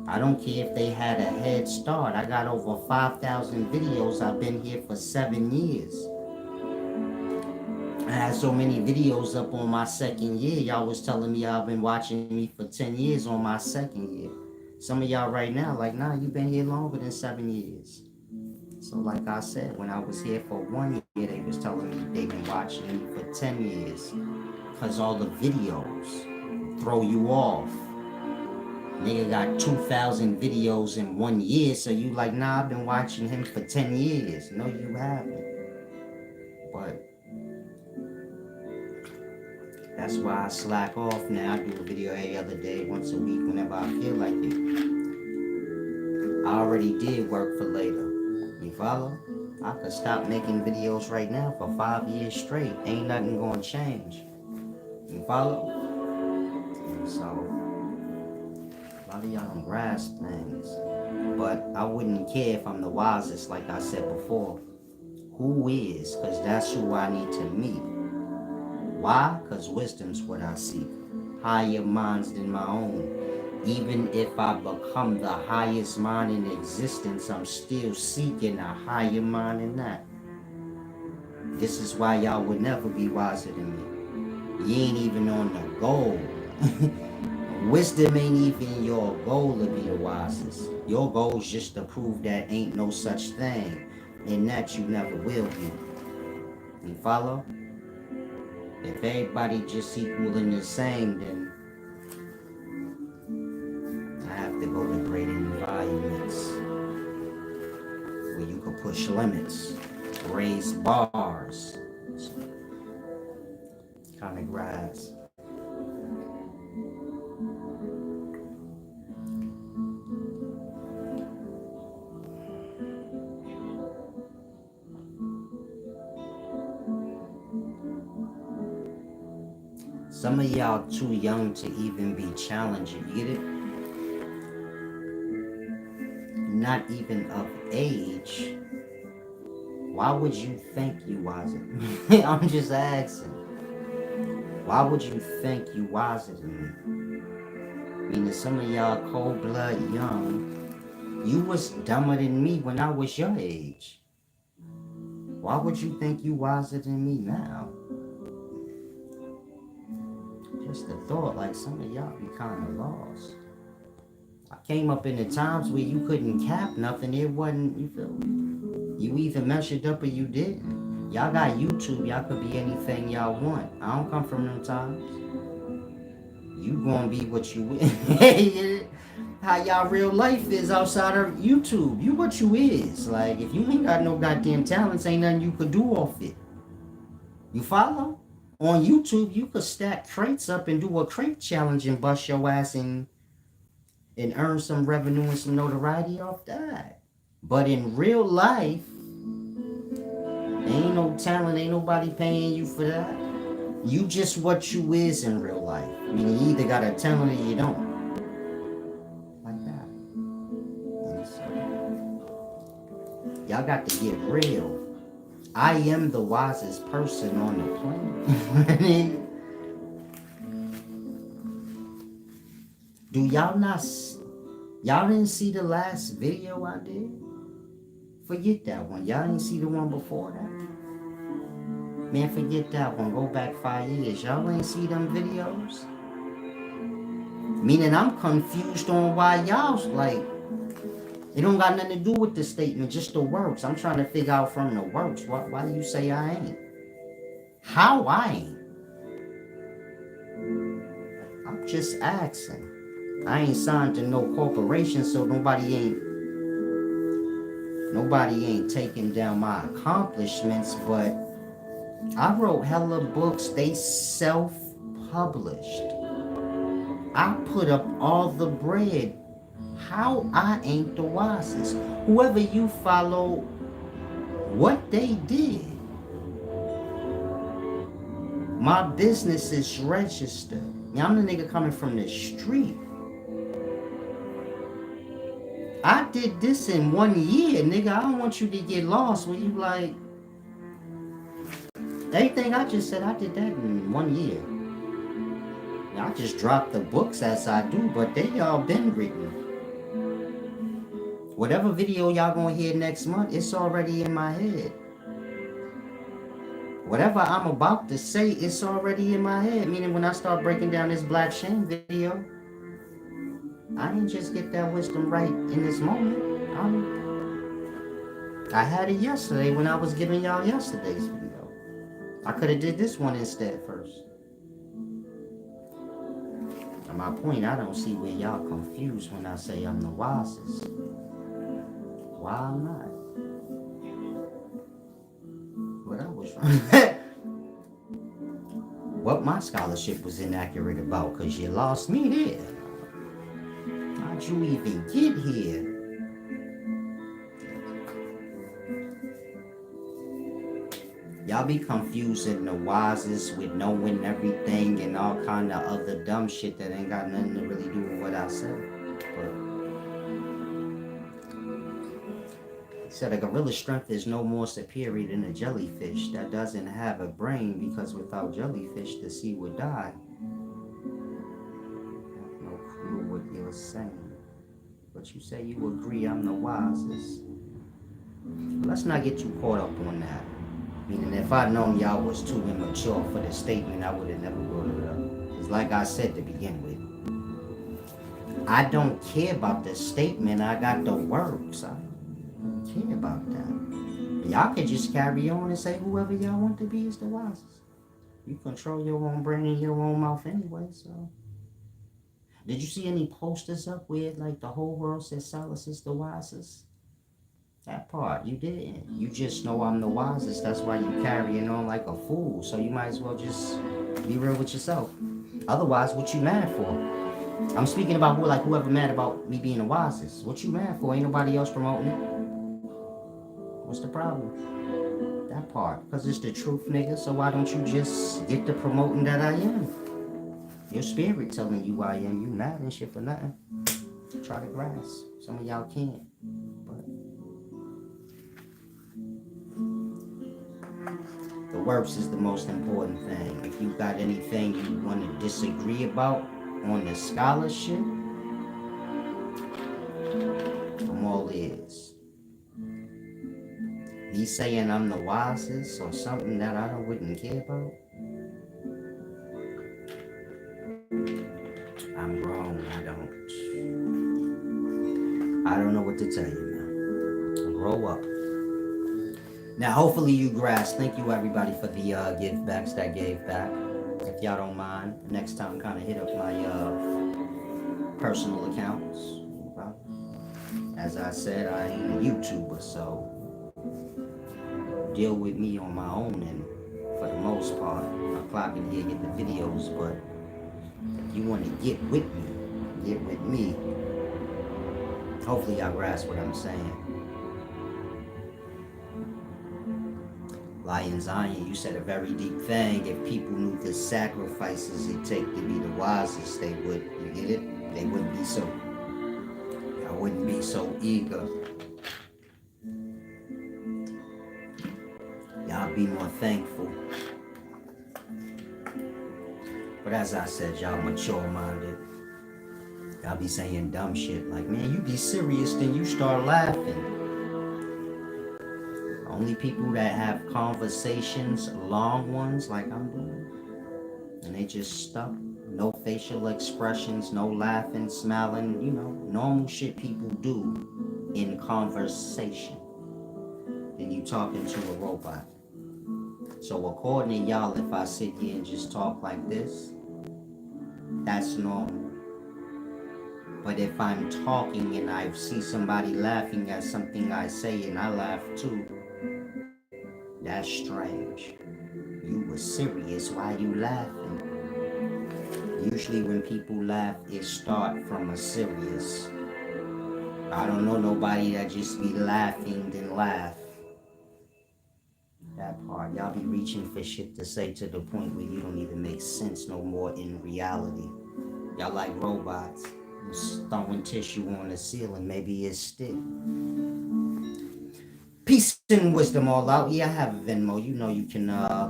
I don't care if they had a head start. I got over 5,000 videos. I've been here for 7 years. I had so many videos up on my second year. Y'all was telling me y'all been watching me for 10 years on my second year. Some of y'all right now like, nah, you been here longer than 7 years. So like I said, when I was here for 1 year, they was telling me they been watching me for 10 years. Because all the videos throw you off. Nigga got 2,000 videos in 1 year, so you like, nah, I've been watching him for 10 years. No, you haven't. But that's why I slack off now. I do a video every other day, once a week, whenever I feel like it. I already did work for later. You follow? I could stop making videos right now for 5 years straight. Ain't nothing gonna change. You follow? And so, a lot of y'all don't grasp things. But I wouldn't care if I'm the wisest, like I said before. Who is? Because that's who I need to meet. Why? Because wisdom's what I seek. Higher minds than my own. Even if I become the highest mind in existence, I'm still seeking a higher mind than that. This is why y'all would never be wiser than me. You ain't even on the goal. Wisdom ain't even your goal to be the wisest. Your goal is just to prove that ain't no such thing, and that you never will be. You follow? If everybody just equal and the same, then I have to go to greater environments where you can push limits, raise bars, kind of grass. Some of y'all too young to even be challenging. You get it? Not even of age. Why would you think you wasn't? I'm just asking. Why would you think you wiser than me? Meaning some of y'all cold blood young. You was dumber than me when I was your age. Why would you think you wiser than me now? Just the thought, like some of y'all be kind of lost. I came up in the times where you couldn't cap nothing. It wasn't, you feel me? You either measured up or you didn't. Y'all got YouTube. Y'all could be anything y'all want. I don't come from them times. You gonna be what you is. How y'all real life is outside of YouTube. You what you is. Like, if you ain't got no goddamn talents, ain't nothing you could do off it. You follow? On YouTube, you could stack crates up and do a crate challenge and bust your ass and earn some revenue and some notoriety off that. But in real life, ain't no talent, ain't nobody paying you for that. You just what you is in real life. I mean, you either got a talent or you don't. Like that. And so, y'all got to get real. I am the wisest person on the planet. Do y'all not... Y'all didn't see the last video I did? Forget that one. Y'all didn't see the one before that? Man, forget that one. Go back 5 years. Y'all ain't see them videos? Meaning I'm confused on why y'all, like, it don't got nothing to do with the statement, just the works. I'm trying to figure out from the works, why you say I ain't? How I ain't? I'm just asking. I ain't signed to no corporation, so nobody ain't taking down my accomplishments, but I wrote hella books. They self-published. I put up all the bread. How I ain't the wisest? Whoever you follow, what they did. My business is registered. I'm the nigga coming from the street. I did this in 1 year, nigga. I don't want you to get lost when you like... Everything I just said, I did that in 1 year. I just dropped the books as I do, but they all been written. Whatever video y'all gonna hear next month, it's already in my head. Whatever I'm about to say, it's already in my head. Meaning when I start breaking down this Black Shame video, I didn't just get that wisdom right in this moment. I had it yesterday when I was giving y'all yesterday's video. I could have did this one instead first. And my point, I don't see where y'all confused when I say I'm the wisest. Why I'm not? What I was wrong. What my scholarship was inaccurate about, because you lost me there. How'd you even get here? Y'all be confusing the wisest with knowing everything and all kind of other dumb shit that ain't got nothing to really do with what I said. But Said a gorilla's strength is no more superior than a jellyfish that doesn't have a brain, because without jellyfish the sea would die. I have no clue what you're saying, but you say you agree I'm the wisest. Let's not get too caught up on that. Meaning, if I'd known y'all was too immature for the statement, I would have never brought it up. It's like I said to begin with. I don't care about the statement, I got the words. I don't care about that. Y'all can just carry on and say whoever y'all want to be is the wisest. You control your own brain and your own mouth anyway, so. Did you see any posters up where like the whole world says Silas is the wisest? That part, you didn't. You just know I'm the wisest. That's why you carrying on like a fool. So you might as well just be real with yourself. Otherwise, what you mad for? I'm speaking about whoever mad about me being the wisest. What you mad for? Ain't nobody else promoting it. What's the problem? That part. Because it's the truth, nigga. So why don't you just get to promoting that I am? Your spirit telling you I am. You mad and shit for nothing. Try to grasp. Some of y'all can't. But the works is the most important thing. If you got anything you want to disagree about on the scholarship, I'm all ears. Me saying I'm the wisest or something that I wouldn't care about, I'm grown. I don't know what to tell you, man. Grow up. Now, hopefully you grasp. Thank you, everybody, for the give backs that gave back. If y'all don't mind, next time kind of hit up my personal accounts. As I said, I ain't a YouTuber, so deal with me on my own, and for the most part, I'm clocking here, get the videos, but if you want to get with me. Hopefully y'all grasp what I'm saying. Lion Zion, you said a very deep thing. If people knew the sacrifices it take to be the wisest, they would, you get it? They wouldn't be so, I wouldn't be so eager. Y'all be more thankful. But as I said, y'all mature-minded. Y'all be saying dumb shit like, man, you be serious, then you start laughing. Only people that have conversations, long ones like I'm doing, and they just stuck, no facial expressions, no laughing, smiling, normal shit people do in conversation. Then you talking to a robot. So according to y'all, if I sit here and just talk like this, that's normal. But if I'm talking and I see somebody laughing at something I say and I laugh too, that's strange. You were serious, why you laughing? Usually when people laugh, it start from a serious. I don't know nobody that just be laughing then laugh. That part, y'all be reaching for shit to say to the point where you don't even make sense no more in reality. Y'all like robots. Throwing tissue on the ceiling, maybe it's stick. Peace and wisdom all out. Yeah, I have a Venmo. You know you can, I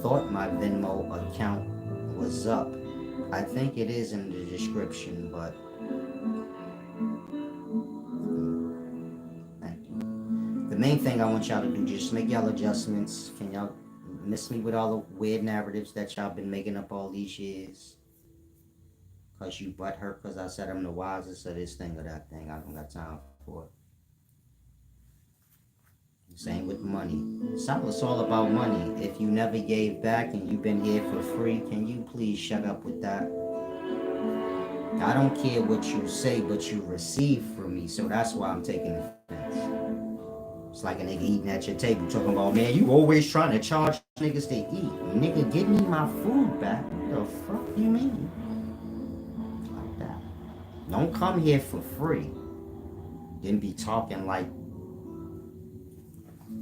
thought my Venmo account was up. I think it is in the description, but thank you. The main thing I want y'all to do, just make y'all adjustments. Can y'all miss me with all the weird narratives that y'all been making up all these years? Cause you butthurt cause I said I'm the wisest of this thing or that thing. I don't got time for it. Same with money. It's all about money. If you never gave back and you've been here for free, can you please shut up with that? I don't care what you say, but you receive from me, so that's why I'm taking offense. It's like a nigga eating at your table talking about, man, you always trying to charge niggas to eat. Nigga, give me my food back. What the fuck you mean? Like that. Don't come here for free. Then be talking like,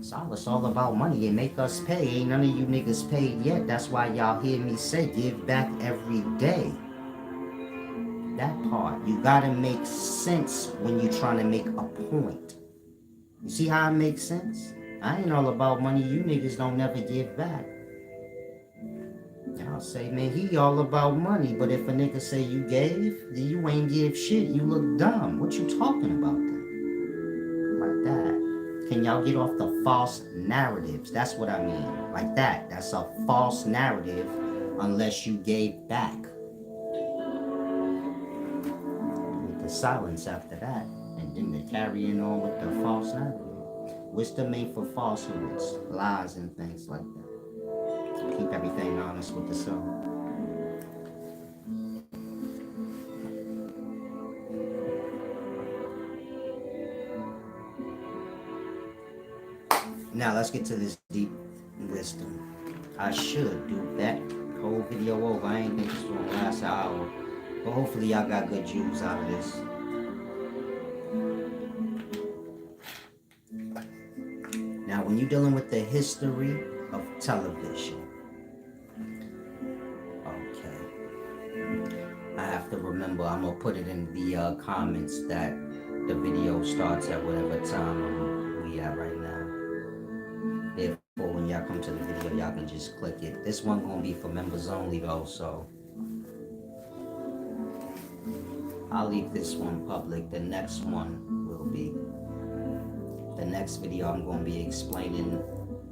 it's all about money. They make us pay. Ain't none of you niggas paid yet. That's why y'all hear me say give back every day. That part. You gotta make sense when you're trying to make a point. You see how it makes sense? I ain't all about money. You niggas don't never give back. Y'all say, man, he all about money. But if a nigga say you gave, then you ain't give shit. You look dumb. What you talking about then? Like that. Can y'all get off the false narratives? That's what I mean. Like that. That's a false narrative unless you gave back. With the silence after that. And then the carrying on with the false narrative. Wisdom ain't for falsehoods, lies, and things like that. Keep everything honest with the soul. Now let's get to this deep wisdom. I should do that whole video over. I ain't think this was gonna last an hour. But hopefully y'all got good views out of this. Now when you're dealing with the history of television, I have to remember, I'm gonna put it in the comments that the video starts at whatever time we at right now. Therefore, when y'all come to the video, y'all can just click it. This one gonna be for members only though, so I'll leave this one public. The next one will be, the next video I'm gonna be explaining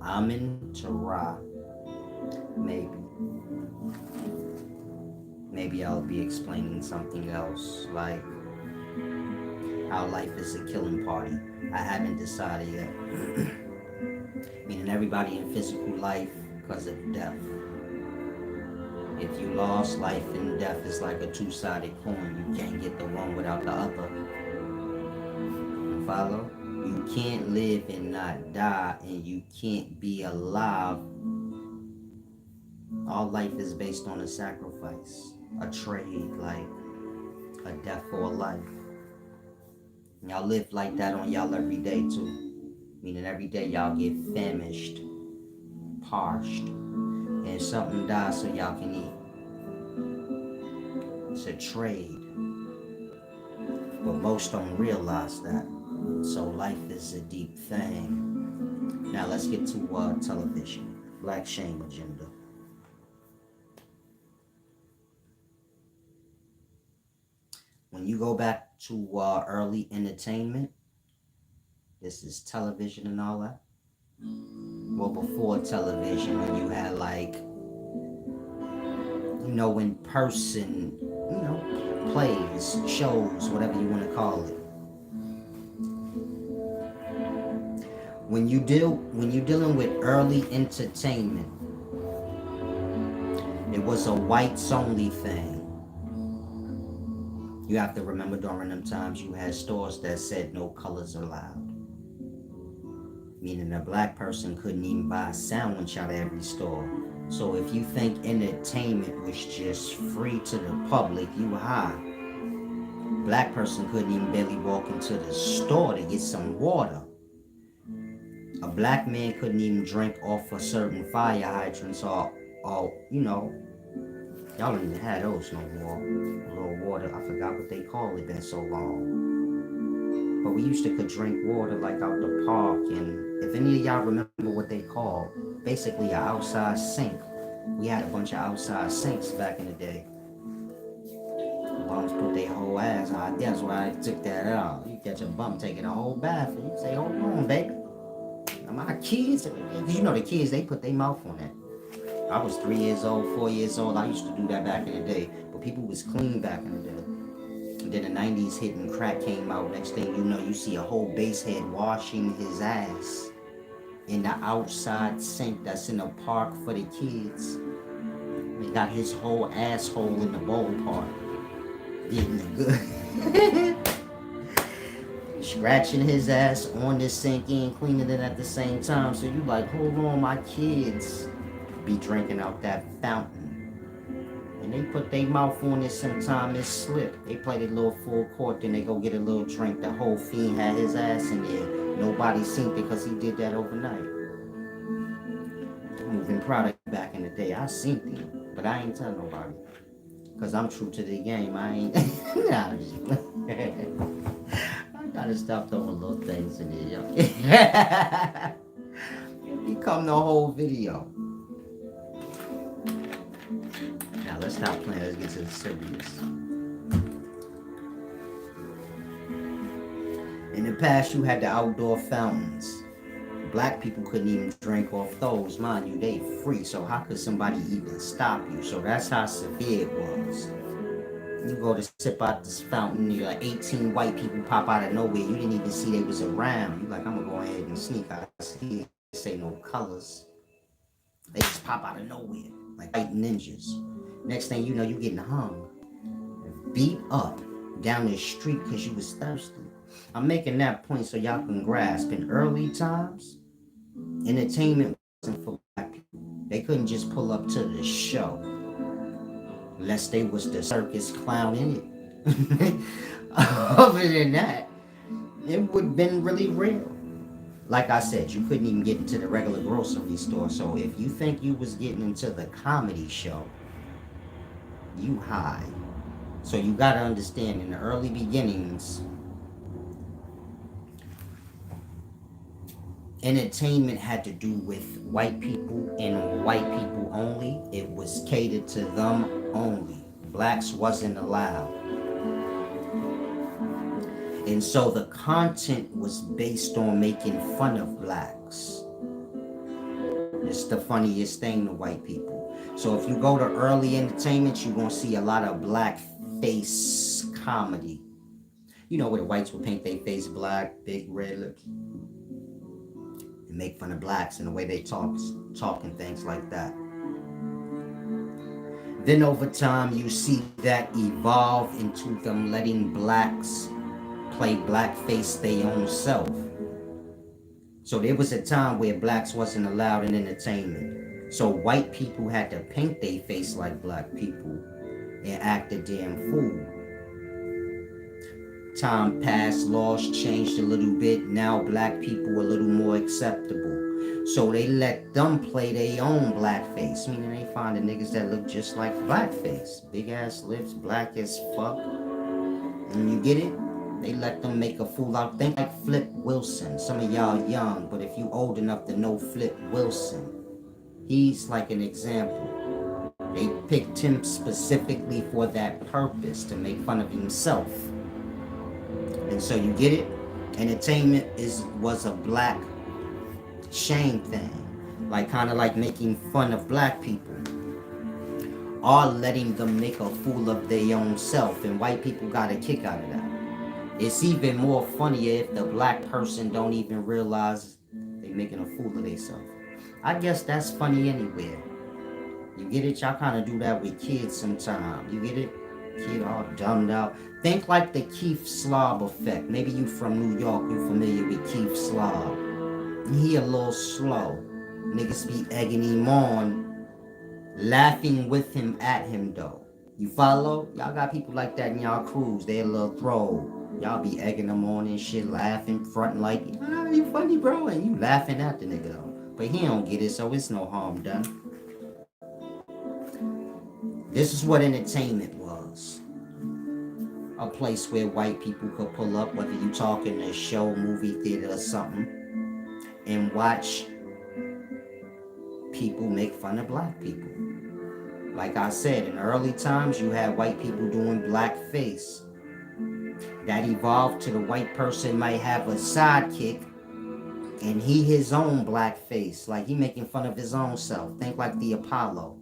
Amin Torah, maybe I'll be explaining something else, like how life is a killing party. I haven't decided yet. Meaning everybody in physical life because of death. If you lost, life and death is like a two-sided coin. You can't get the one without the other. You follow? You can't live and not die, and you can't be alive. All life is based on a sacrifice, a trade, like a death for a life. And y'all live like that on y'all every day too. Meaning every day y'all get famished, parched, and something dies so y'all can eat. It's a trade. But most don't realize that. So life is a deep thing. Now let's get to television. Black shame agenda. When you go back to early entertainment, this is television and all that. Well, before television, when you had like, in person, plays, shows, whatever you want to call it. When you're dealing with early entertainment, it was a whites only thing. You have to remember during them times you had stores that said no colors allowed. Meaning a black person couldn't even buy a sandwich out of every store. So if you think entertainment was just free to the public, you high. Black person couldn't even barely walk into the store to get some water. A black man couldn't even drink off of certain fire hydrants or y'all don't even have those no more. A little water, I forgot what they call it, been so long. But we used to could drink water like out the park, and if any of y'all remember what they called, basically an outside sink. We had a bunch of outside sinks back in the day. Bums put their whole ass out. That's why I took that out. You catch a bum taking a whole bath, and you say, hold on, baby. Now my kids, the kids, they put their mouth on that. I was 3 years old, 4 years old. I used to do that back in the day. But people was clean back in the day. And then the 90s hit and crack came out. Next thing you know, you see a whole basehead washing his ass in the outside sink that's in the park for the kids. He got his whole asshole in the bowl part. Getting it good. Scratching his ass on the sink and cleaning it at the same time. So you like, hold on, my kids be drinking out that fountain. And they put their mouth on it sometime, it slipped. They played a little full court, then they go get a little drink. The whole fiend had his ass in there. Nobody seen it because he did that overnight. Moving product back in the day, I seen it, but I ain't tell nobody. Because I'm true to the game, I ain't. Nah, Gotta stop throwing little things in there, yo. It become the whole video. Now let's stop playing. Let's get to the serious. In the past, you had the outdoor fountains. Black people couldn't even drink off those. Mind you, they free. So how could somebody even stop you? So that's how severe it was. You go to sip out this fountain, you're like 18 white people pop out of nowhere. You didn't even see they was around. You like, I'm gonna go ahead and sneak out. See, say no colors. They just pop out of nowhere, like white ninjas. Next thing you know, you getting hung, beat up down the street because you was thirsty. I'm making that point so y'all can grasp. In early times, entertainment wasn't for black people. They couldn't just pull up to the show unless they was the circus clown in it. Other than that, it would have been really real. Like I said, you couldn't even get into the regular grocery store. So if you think you was getting into the comedy show, you high. So you gotta understand, in the early beginnings, entertainment had to do with white people and white people only. It was catered to them only. Blacks wasn't allowed. And so the content was based on making fun of blacks. It's the funniest thing to white people. So if you go to early entertainment, you're going to see a lot of black face comedy. You know where the whites will paint their face black, big red lips, and make fun of blacks and the way they talk and things like that. Then over time, you see that evolve into them letting blacks play blackface their own self. So there was a time where blacks wasn't allowed in entertainment. So white people had to paint their face like black people and act a damn fool. Time passed, laws changed a little bit. Now black people are a little more acceptable. So they let them play their own blackface. Meaning they find the niggas that look just like blackface. Big ass lips, black as fuck. And you get it? They let them make a fool out. Think like Flip Wilson. Some of y'all young, but if you old enough to know Flip Wilson, he's like an example. They picked him specifically for that purpose, to make fun of himself. And so you get it? Entertainment was a black shame thing. Like kind of like making fun of black people. Or letting them make a fool of their own self. And white people got a kick out of that. It's even more funnier if the black person don't even realize they making a fool of themselves. I guess that's funny anywhere. You get it? Y'all kind of do that with kids sometimes. You get it? Kid all dumbed out. Think like the Keith Slob effect. Maybe you from New York, you familiar with Keith Slob. He a little slow. Niggas be egging him on, laughing with him at him though. You follow? Y'all got people like that in y'all crews. They a little throw. Y'all be egging them on and shit, laughing, fronting like, you funny, bro, and you laughing at the nigga though. But he don't get it, so it's no harm done. This is what entertainment was. A place where white people could pull up, whether you talk in a show, movie theater, or something, and watch people make fun of black people. Like I said, in early times, you had white people doing blackface. That evolved to the white person might have a sidekick and he his own blackface, like he making fun of his own self. Think like the Apollo.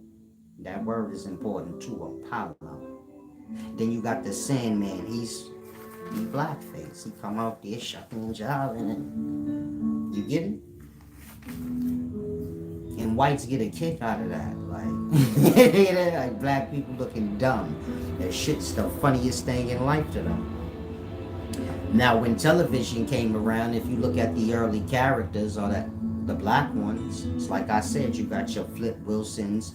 That word is important too, Apollo. Then you got the Sandman. He's blackface. He come out there shucking and jiving, and you get it? And whites get a kick out of that. Like black people looking dumb. That shit's the funniest thing in life to them. Now, when television came around, if you look at the early characters, or the black ones, it's like I said, you got your Flip Wilsons.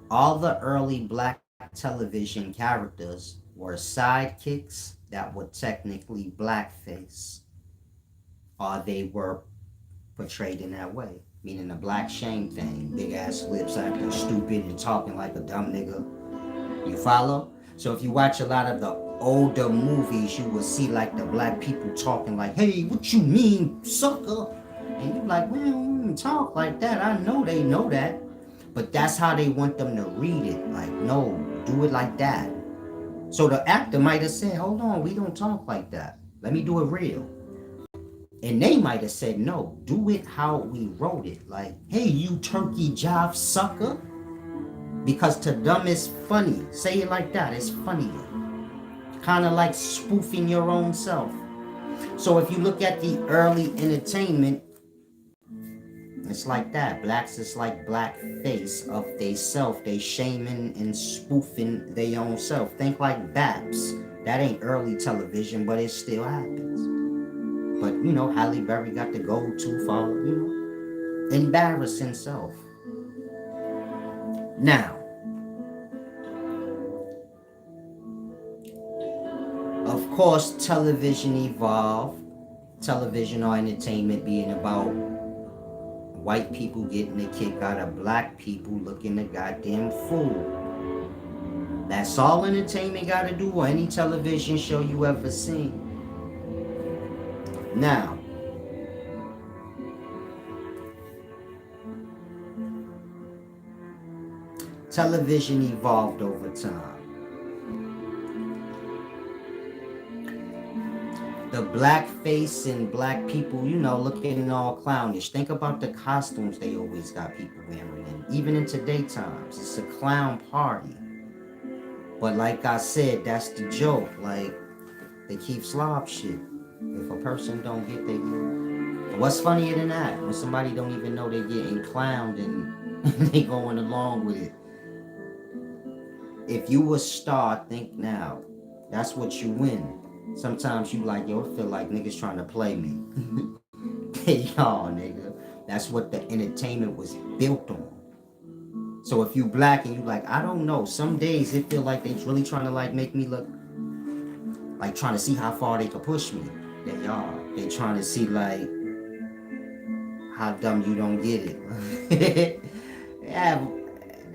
All the early black television characters were sidekicks that were technically blackface, or they were portrayed in that way, meaning the black shame thing, big ass lips, acting stupid and talking like a dumb nigga. You follow? So if you watch a lot of the older movies, you will see like the black people talking like, hey, what you mean, sucker? And you like, we don't talk like that. I know they know that. But that's how they want them to read it. Like, no, do it like that. So the actor might have said, hold on, we don't talk like that. Let me do it real. And they might have said, no, do it how we wrote it. Like, hey, you turkey jive sucker. Because to them it's funny. Say it like that, it's funnier. Kind of like spoofing your own self. So if you look at the early entertainment, it's like that. Blacks is like black face of they self. They shaming and spoofing their own self. Think like Babs. That ain't early television, but it still happens. But you know, Halle Berry got the gold tooth all, you know, embarrassing self. Now, of course, television evolved. Television or entertainment being about white people getting a kick out of black people looking a goddamn fool. That's all entertainment got to do, or any television show you ever seen. Now, television evolved over time. The black face and black people, you know, looking all clownish. Think about the costumes they always got people wearing. And even in today's times, it's a clown party. But like I said, that's the joke. Like, they keep slob shit. If a person don't get they... What's funnier than that? When somebody don't even know they're getting clowned and they going along with it. If you a star, think now. That's what you win. Sometimes you like, yo, it feel like niggas trying to play me. Hey, y'all, nigga. That's what the entertainment was built on. So if you black and you like, I don't know, some days it feel like they really trying to like make me look, like trying to see how far they could push me. They are. They trying to see like how dumb you don't get it.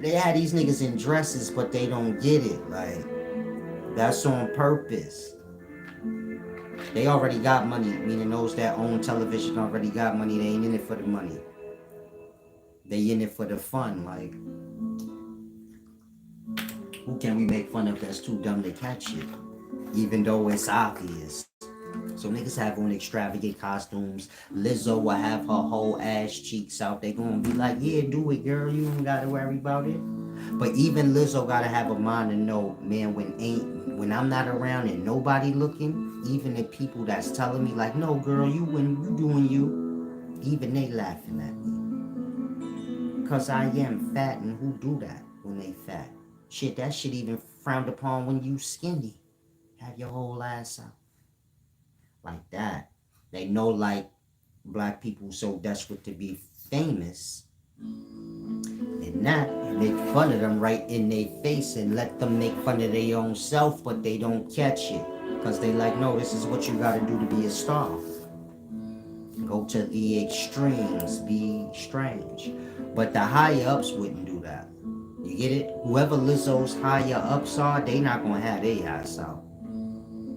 They had these niggas in dresses, but they don't get it. Like, that's on purpose. They already got money, meaning those that own television already got money. They ain't in it for the money. They in it for the fun. Like, who can we make fun of that's too dumb to catch it? Even though it's obvious. So niggas have on extravagant costumes. Lizzo will have her whole ass cheeks out. They gonna be like, yeah, do it, girl. You don't gotta worry about it. But even Lizzo gotta have a mind to know, man, when I'm not around and nobody looking, even the people that's telling me like, no, girl, you doing you, even they laughing at me. Cause I am fat, and who do that when they fat? Shit, that shit even frowned upon when you skinny. Have your whole ass out. Like that. They know like black people so desperate to be famous and not make fun of them right in their face and let them make fun of their own self, but they don't catch it because they like, no, this is what you got to do to be a star. Go to the extremes, be strange. But the higher ups wouldn't do that. You get it? Whoever Lizzo's higher ups are, they not gonna have their ass out.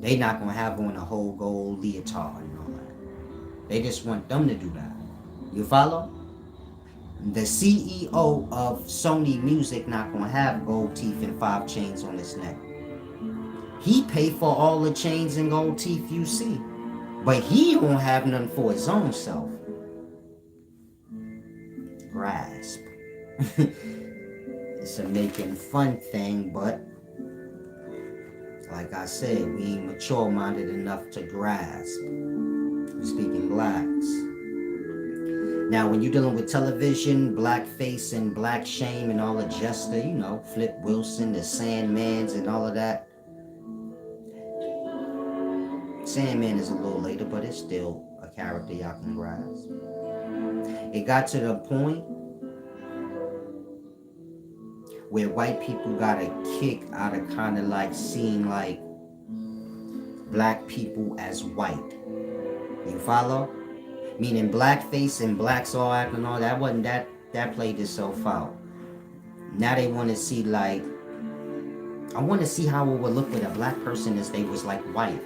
They not gonna have on a whole gold leotard and all that. They just want them to do that. You follow? The CEO of Sony Music not gonna have gold teeth and 5 chains on his neck. He paid for all the chains and gold teeth you see. But he won't have none for his own self. Grasp. It's a making fun thing, but like I said, we ain't mature-minded enough to grasp. We're speaking blacks. Now, when you're dealing with television, blackface and black shame and all the jester, you know, Flip Wilson, the Sandmans and all of that. Sandman is a little later, but it's still a character y'all can grasp. It got to the point where white people got a kick out of kind of like seeing like black people as white. You follow? Meaning blackface and blacks all acting all that wasn't that played itself out. Now they want to see like I want to see how it would look with a black person if they was like white.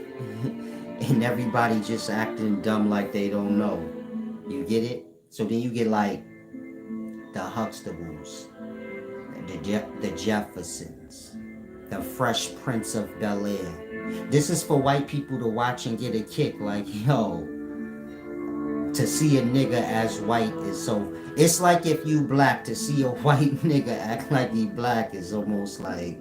And everybody just acting dumb like they don't know. You get it? So then you get like the Huxtables, the Jeffersons, the Fresh Prince of Bel-Air. This is for white people to watch and get a kick. Like, yo, to see a nigga as white is so... It's like if you black, to see a white nigga act like he black is almost like...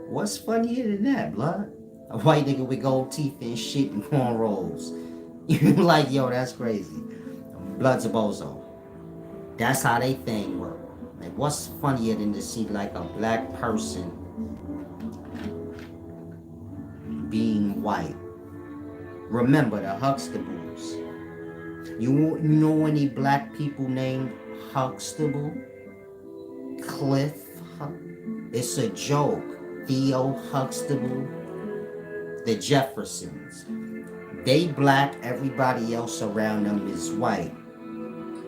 What's funnier than that, blood? A white nigga with gold teeth and shit and cornrows. You like, yo, that's crazy. Blood's a bozo. That's how they thing work. Like, what's funnier than to see like a black person being white? Remember the Huxtables. You know any black people named Huxtable? Cliff? It's a joke. Theo Huxtable. The Jeffersons. They black, everybody else around them is white.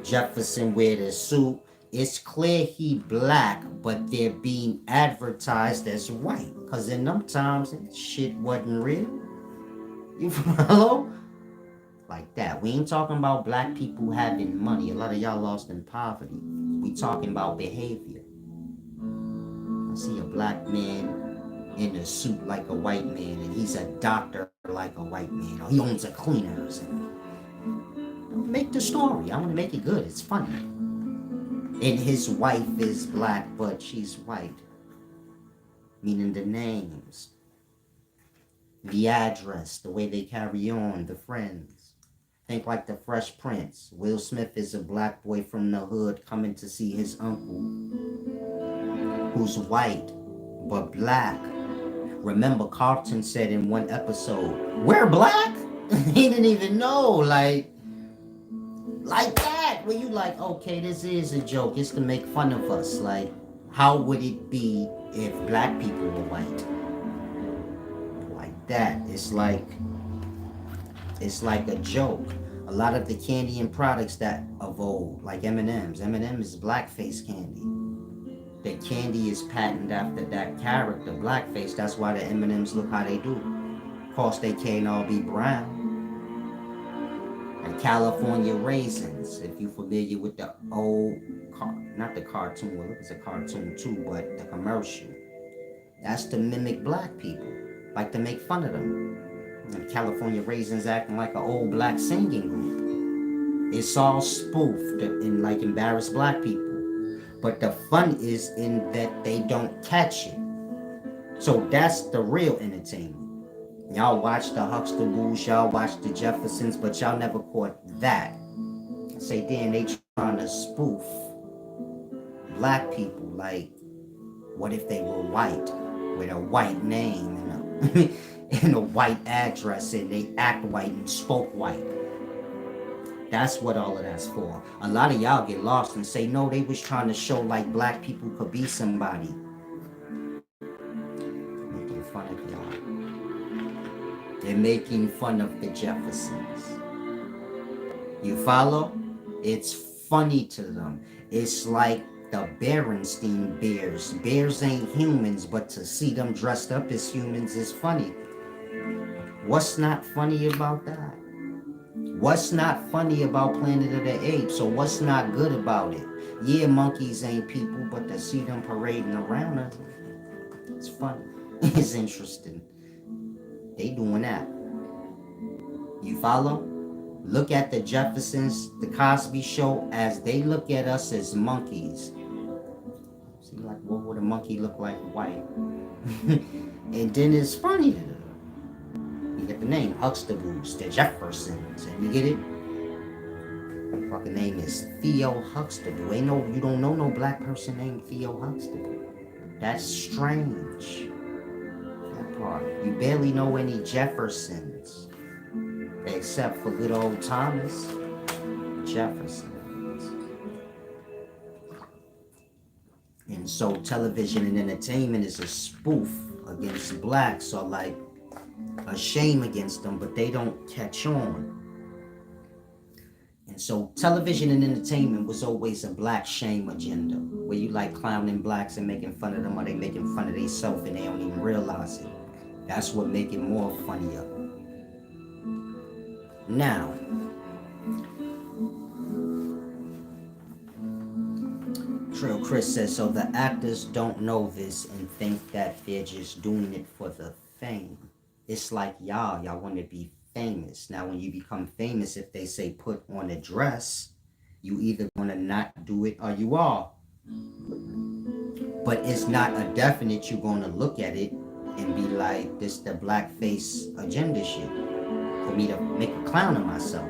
Jefferson wear the suit. It's clear he black, but they're being advertised as white. Cause in them times, shit wasn't real. You follow? Like that. We ain't talking about black people having money. A lot of y'all lost in poverty. We talking about behavior. I see a black man in a suit like a white man, and he's a doctor like a white man, or he owns a cleaners. Make the story. I want to make it good. It's funny. And his wife is black, but she's white. Meaning the names, the address, the way they carry on, the friends. Think like the Fresh Prince. Will Smith is a black boy from the hood coming to see his uncle, who's white, but black. Remember, Carlton said in one episode, "We're black?" He didn't even know, like that. Where you like, okay, this is a joke. It's to make fun of us. Like, how would it be if black people were white? Like that. It's like a joke. A lot of the candy and products that of old, like M&M's. M&M is blackface candy. The candy is patented after that character, blackface. That's why the M&M's look how they do. Of course, they can't all be brown. And California raisins, if you're familiar with the old, not the cartoon, well, it was a cartoon too, but the commercial. That's to mimic black people, like to make fun of them. And California raisins acting like an old black singing group. It's all spoofed and like embarrass black people. But the fun is in that they don't catch it. So that's the real entertainment. Y'all watch the Huxtables, y'all watch the Jeffersons, but y'all never caught that. Say, then they trying to spoof black people. Like, what if they were white with a white name and a white address, and they act white and spoke white? That's what all of that's for. A lot of y'all get lost and say, no, they was trying to show like black people could be somebody. Making fun of y'all. They're making fun of the Jeffersons. You follow? It's funny to them. It's like the Berenstein Bears. Bears ain't humans, but to see them dressed up as humans is funny. What's not funny about that? What's not funny about Planet of the Apes? So what's not good about it? Yeah, monkeys ain't people, but to see them parading around us, it's funny. It's interesting. They doing that. You follow? Look at the Jeffersons, the Cosby Show, as they look at us as monkeys. See, like, what would a monkey look like white? And then it's funny to them. You get the name, Huxtables, the Jeffersons, and you get it? The fucking name is Theo Huxtable. You don't know no black person named Theo Huxtable. That's strange. That part. You barely know any Jeffersons, except for good old Thomas Jefferson. And so television and entertainment is a spoof against blacks, or like a shame against them, but they don't catch on. And so television and entertainment was always a black shame agenda, where you like clowning blacks and making fun of them, or they making fun of themselves and they don't even realize it. That's what make it more funnier. Now, Trill Chris says, so the actors don't know this and think that they're just doing it for the fame. It's like y'all want to be famous. Now, when you become famous, if they say put on a dress, you either gonna not do it or you are. But it's not a definite you're gonna look at it and be like, this the blackface agenda shit. For me to make a clown of myself.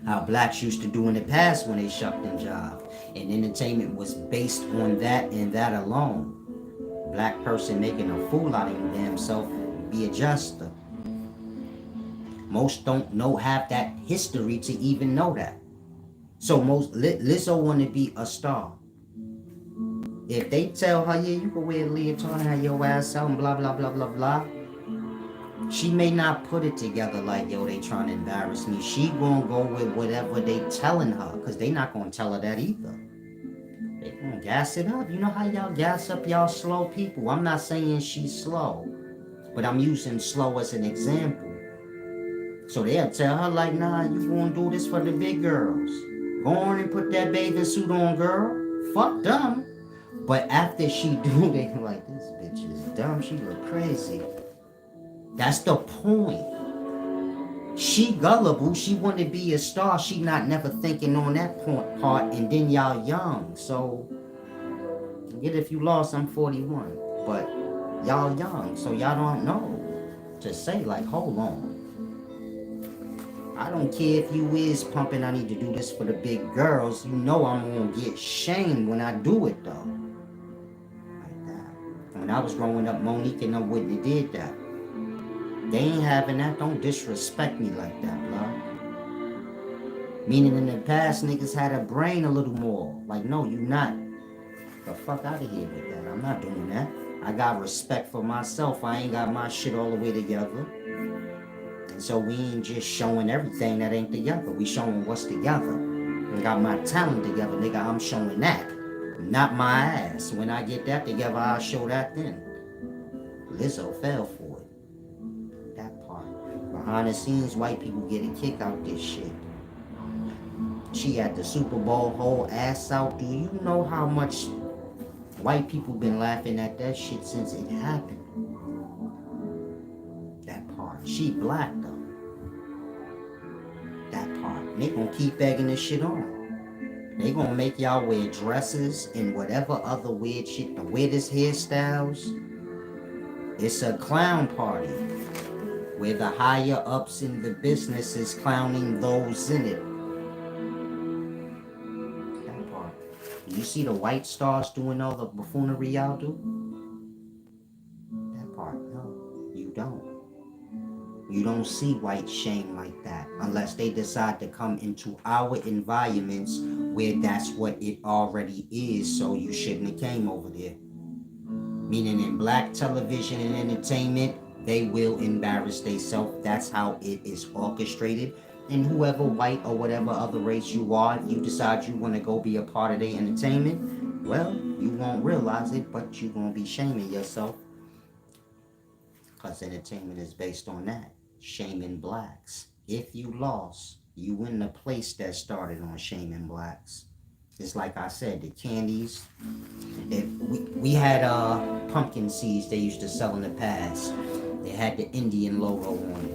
How blacks used to do in the past when they shucked and jived. And entertainment was based on that and that alone. Black person making a fool out of him damn self, be a jester. Most don't have that history to even know that. So most Lizzo want to be a star. If they tell her, yeah, you can wear a leotard and have your ass out and blah blah blah blah blah, she may not put it together like, yo, they trying to embarrass me. She gonna go with whatever they telling her, because they not gonna tell her that either. They gonna gas it up. You know how y'all gas up y'all slow people. I'm not saying she's slow, but I'm using slow as an example. So they'll tell her like, nah, you gonna do this for the big girls. Go on and put that bathing suit on, girl. Fuck them. But after she do, they like, this bitch is dumb. She look crazy. That's the point. She gullible. She want to be a star. She not never thinking on that part. And then y'all young. So, get if you lost, I'm 41. But y'all young. So y'all don't know to say like, hold on. I don't care if you is pumping, I need to do this for the big girls. You know I'm going to get shamed when I do it though. Like that. When I was growing up, Monique and them wouldn't have did that. They ain't having that. Don't disrespect me like that, bro. Meaning in the past, niggas had a brain a little more. Like, no, you not. The fuck out of here with that. I'm not doing that. I got respect for myself. I ain't got my shit all the way together. And so we ain't just showing everything that ain't together. We showing what's together. I got my talent together, nigga. I'm showing that. Not my ass. When I get that together, I'll show that then. Lizzo fell for it. Behind the scenes, white people get a kick out this shit. She had the Super Bowl whole ass out. Do you know how much white people been laughing at that shit since it happened? That part. She black though. That part. And they gonna keep begging this shit on. They gonna make y'all wear dresses and whatever other weird shit. The weirdest hairstyles. It's a clown party. Where the higher ups in the business is clowning those in it. That part. You see the white stars doing all the buffoonery y'all do? That part, no, you don't. You don't see white shame like that unless they decide to come into our environments where that's what it already is, so you shouldn't have came over there. Meaning in black television and entertainment, they will embarrass themselves. That's how it is orchestrated. And whoever white or whatever other race you are, if you decide you want to go be a part of their entertainment, well, you won't realize it, but you're going to be shaming yourself. Because entertainment is based on that. Shaming blacks. If you lost, you in the place that started on shaming blacks. It's like I said, the candies. We had pumpkin seeds they used to sell in the past. They had the Indian logo on it.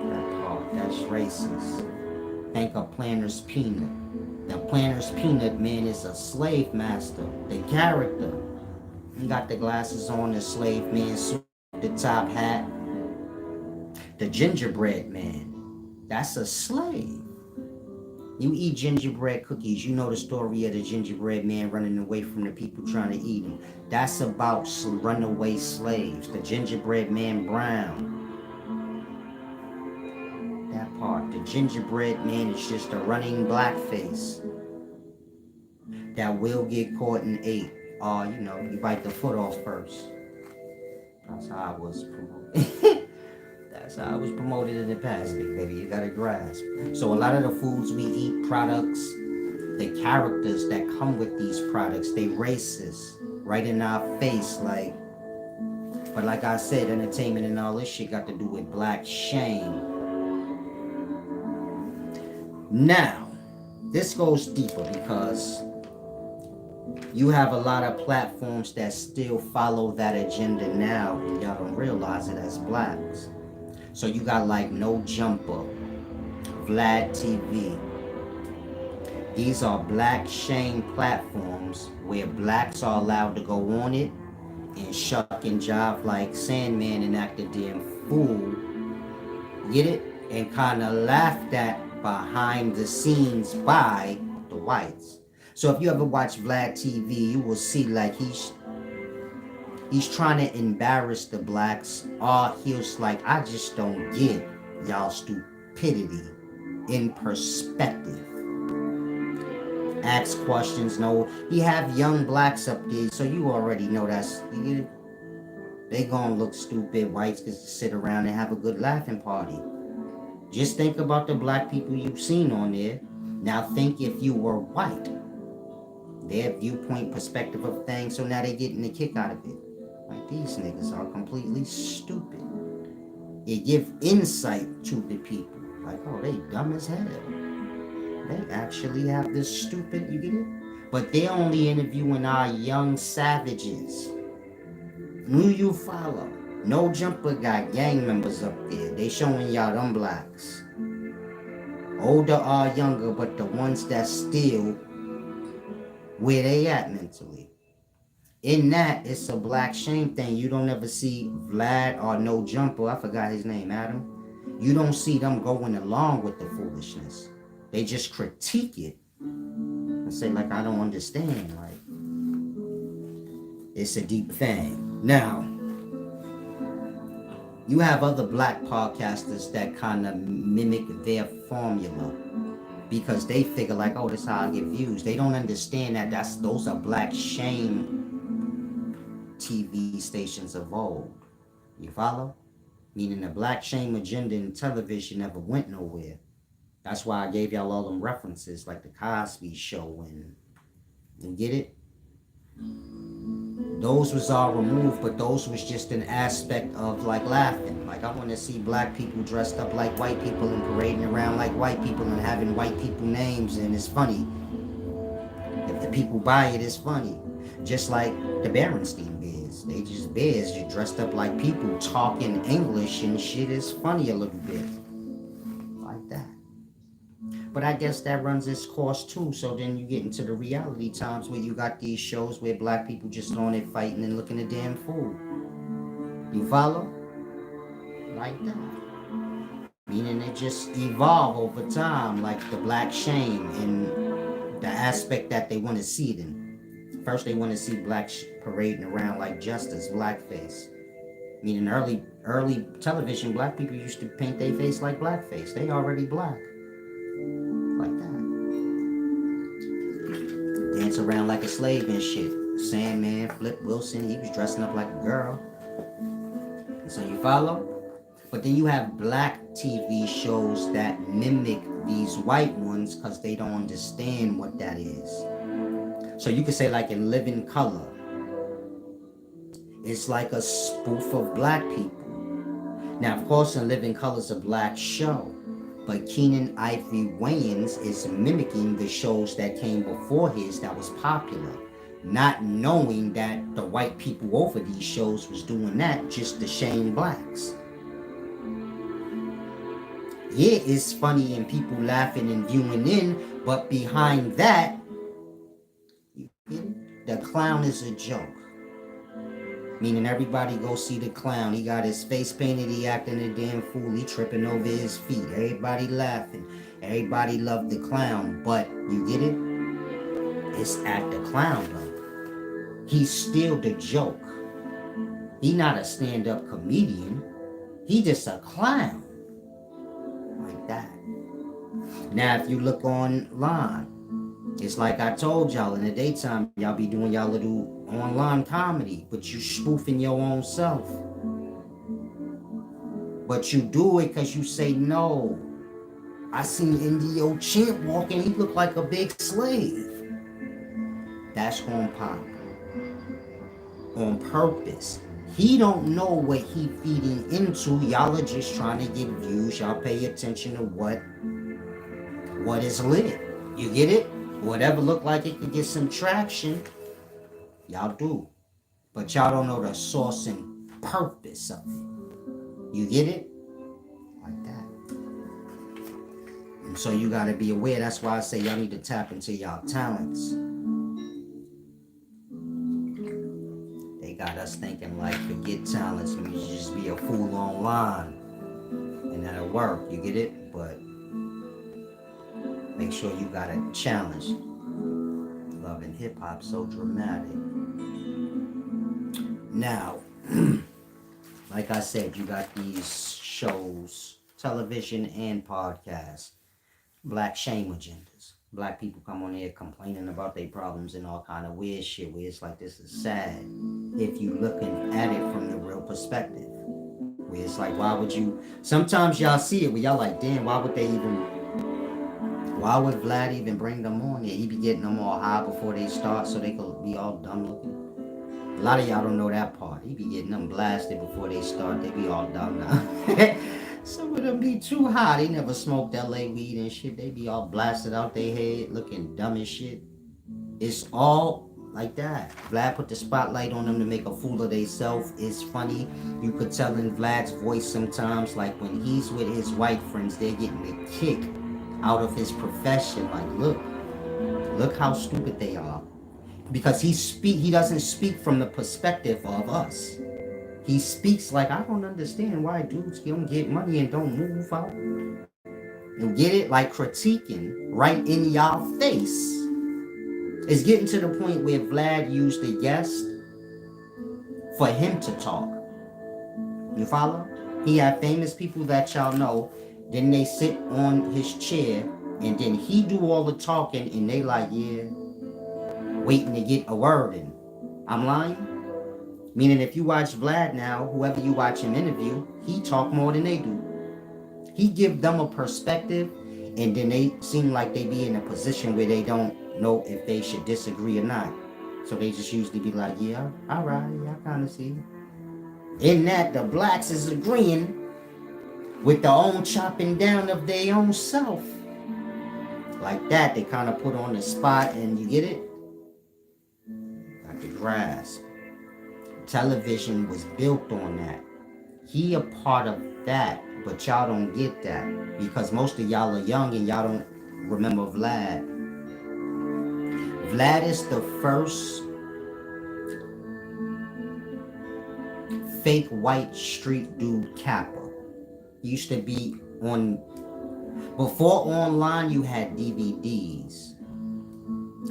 That part, that's racist. Think of Planter's Peanut. Now Planter's Peanut, man, is a slave master. The character. He got the glasses on, the slave man suit, the top hat. The gingerbread man. That's a slave. You eat gingerbread cookies, you know the story of the gingerbread man running away from the people trying to eat him. That's about runaway slaves. The gingerbread man brown. That part. The gingerbread man is just a running blackface that will get caught and ate. You bite the foot off first. That's how I was promoted. That's how it was promoted in the past, big baby. You gotta grasp. So a lot of the foods we eat, products, the characters that come with these products, they racist right in our face, like. But like I said, entertainment and all this shit got to do with black shame. Now, this goes deeper because you have a lot of platforms that still follow that agenda now, and y'all don't realize it as blacks. So you got like No Jumper, Vlad TV. These are black shame platforms where blacks are allowed to go on it and shuck and jive like Sandman and act a damn fool. Get it? And kind of laughed at behind the scenes by the whites. So if you ever watch Vlad TV, you will see like he's trying to embarrass the blacks. Or he's like, I just don't get y'all stupidity in perspective. Ask questions. No, he have young blacks up there, so you already know they gonna look stupid. Whites can sit around and have a good laughing party. Just think about the black people you've seen on there. Now think if you were white. Their viewpoint, perspective of things, so now they getting a kick out of it. Like, these niggas are completely stupid. It give insight to the people. Like, oh, they dumb as hell. They actually have this stupid, you get it? But they're only interviewing our young savages. Who you follow? No Jumper got gang members up there. They showing y'all them blacks. Older or younger, but the ones that still where they at mentally. In that, it's a black shame thing. You don't ever see Vlad or No Jumper, I forgot his name, Adam. You don't see them going along with the foolishness. They just critique it and say, like, I don't understand. Like, it's a deep thing. Now, you have other black podcasters that kind of mimic their formula because they figure like, oh, this is how I get views. They don't understand that those are black shame TV stations of old. You follow? Meaning the black shame agenda in television never went nowhere. That's why I gave y'all all them references like the Cosby Show and you get it? Those was all removed, but those was just an aspect of like laughing. Like I want to see black people dressed up like white people and parading around like white people and having white people names, and it's funny. If the people buy it, it's funny. Just like the Berenstein Bears. They just bears, you dressed up like people talking English and shit is funny a little bit. Like that. But I guess that runs its course too. So then you get into the reality times where you got these shows where black people just on it fighting and looking a damn fool. You follow? Like that. Meaning it just evolve over time, like the black shame and the aspect that they want to see it in. First they want to see blacks parading around like justice, blackface. Meaning early television, black people used to paint their face like blackface. They already black. Like that. Dance around like a slave and shit. Sandman, Flip Wilson, he was dressing up like a girl. So you follow? But then you have black TV shows that mimic these white ones because they don't understand what that is. So you could say like in Living Color, it's like a spoof of black people. Now, of course, in Living Color is a black show. But Keenan Ivory Wayans is mimicking the shows that came before his that was popular, not knowing that the white people over these shows was doing that just to shame blacks. Yeah, it's funny and people laughing and viewing in, but behind that, you get it? The clown is a joke. Meaning everybody go see the clown. He got his face painted, he acting a damn fool, he tripping over his feet. Everybody laughing. Everybody loved the clown. But, you get it? It's at the clown though. He's still the joke. He not a stand-up comedian. He just a clown. Like that. Now if you look online, it's like I told y'all in the daytime, y'all be doing y'all little online comedy, but you spoofing your own self. But you do it because you say, no, I seen Indio Champ walking, he looked like a big slave. That's gonna pop on purpose. He don't know what he feeding into. Y'all are just trying to get views. Y'all pay attention to what is lit. You get it? Whatever look like it could get some traction, y'all do. But y'all don't know the source and purpose of it. You get it? Like that. And so you gotta be aware. That's why I say y'all need to tap into y'all talents. They got us thinking like forget talents and you just be a fool online. And that'll work. You get it? But make sure you got a challenge. Loving hip hop so dramatic. Now, like I said, you got these shows, television and podcasts, black shame agendas. Black people come on here complaining about their problems and all kind of weird shit where it's like this is sad if you looking at it from the real perspective. Where it's like, why would you, sometimes y'all see it where y'all like, damn, why would Vlad even bring them on there? He be getting them all high before they start so they could be all dumb looking. A lot of y'all don't know that part. He be getting them blasted before they start. They be all dumb now. Some of them be too high. They never smoked LA weed and shit. They be all blasted out their head, looking dumb as shit. It's all like that. Vlad put the spotlight on them to make a fool of theyself. It's funny. You could tell in Vlad's voice sometimes, like when he's with his white friends, they're getting a kick out of his profession. Like, look how stupid they are. Because he doesn't speak from the perspective of us. He speaks like, I don't understand why dudes don't get money and don't move out. And get it? Like critiquing right in y'all face. It's getting to the point where Vlad used a guest for him to talk. You follow? He had famous people that y'all know. Then they sit on his chair and then he do all the talking and they like, yeah, waiting to get a word in. I'm lying? Meaning if you watch Vlad now, whoever you watch him interview, he talk more than they do. He give them a perspective and then they seem like they be in a position where they don't know if they should disagree or not. So they just usually be like, yeah, all right, yeah, I kind of see. In that, the blacks is agreeing with their own chopping down of their own self. Like that, they kind of put on the spot and you get it? Got the grasp. Television was built on that. He a part of that, but y'all don't get that because most of y'all are young and y'all don't remember Vlad. Vlad is the first fake white street dude capper. He used to be on, before online you had DVDs.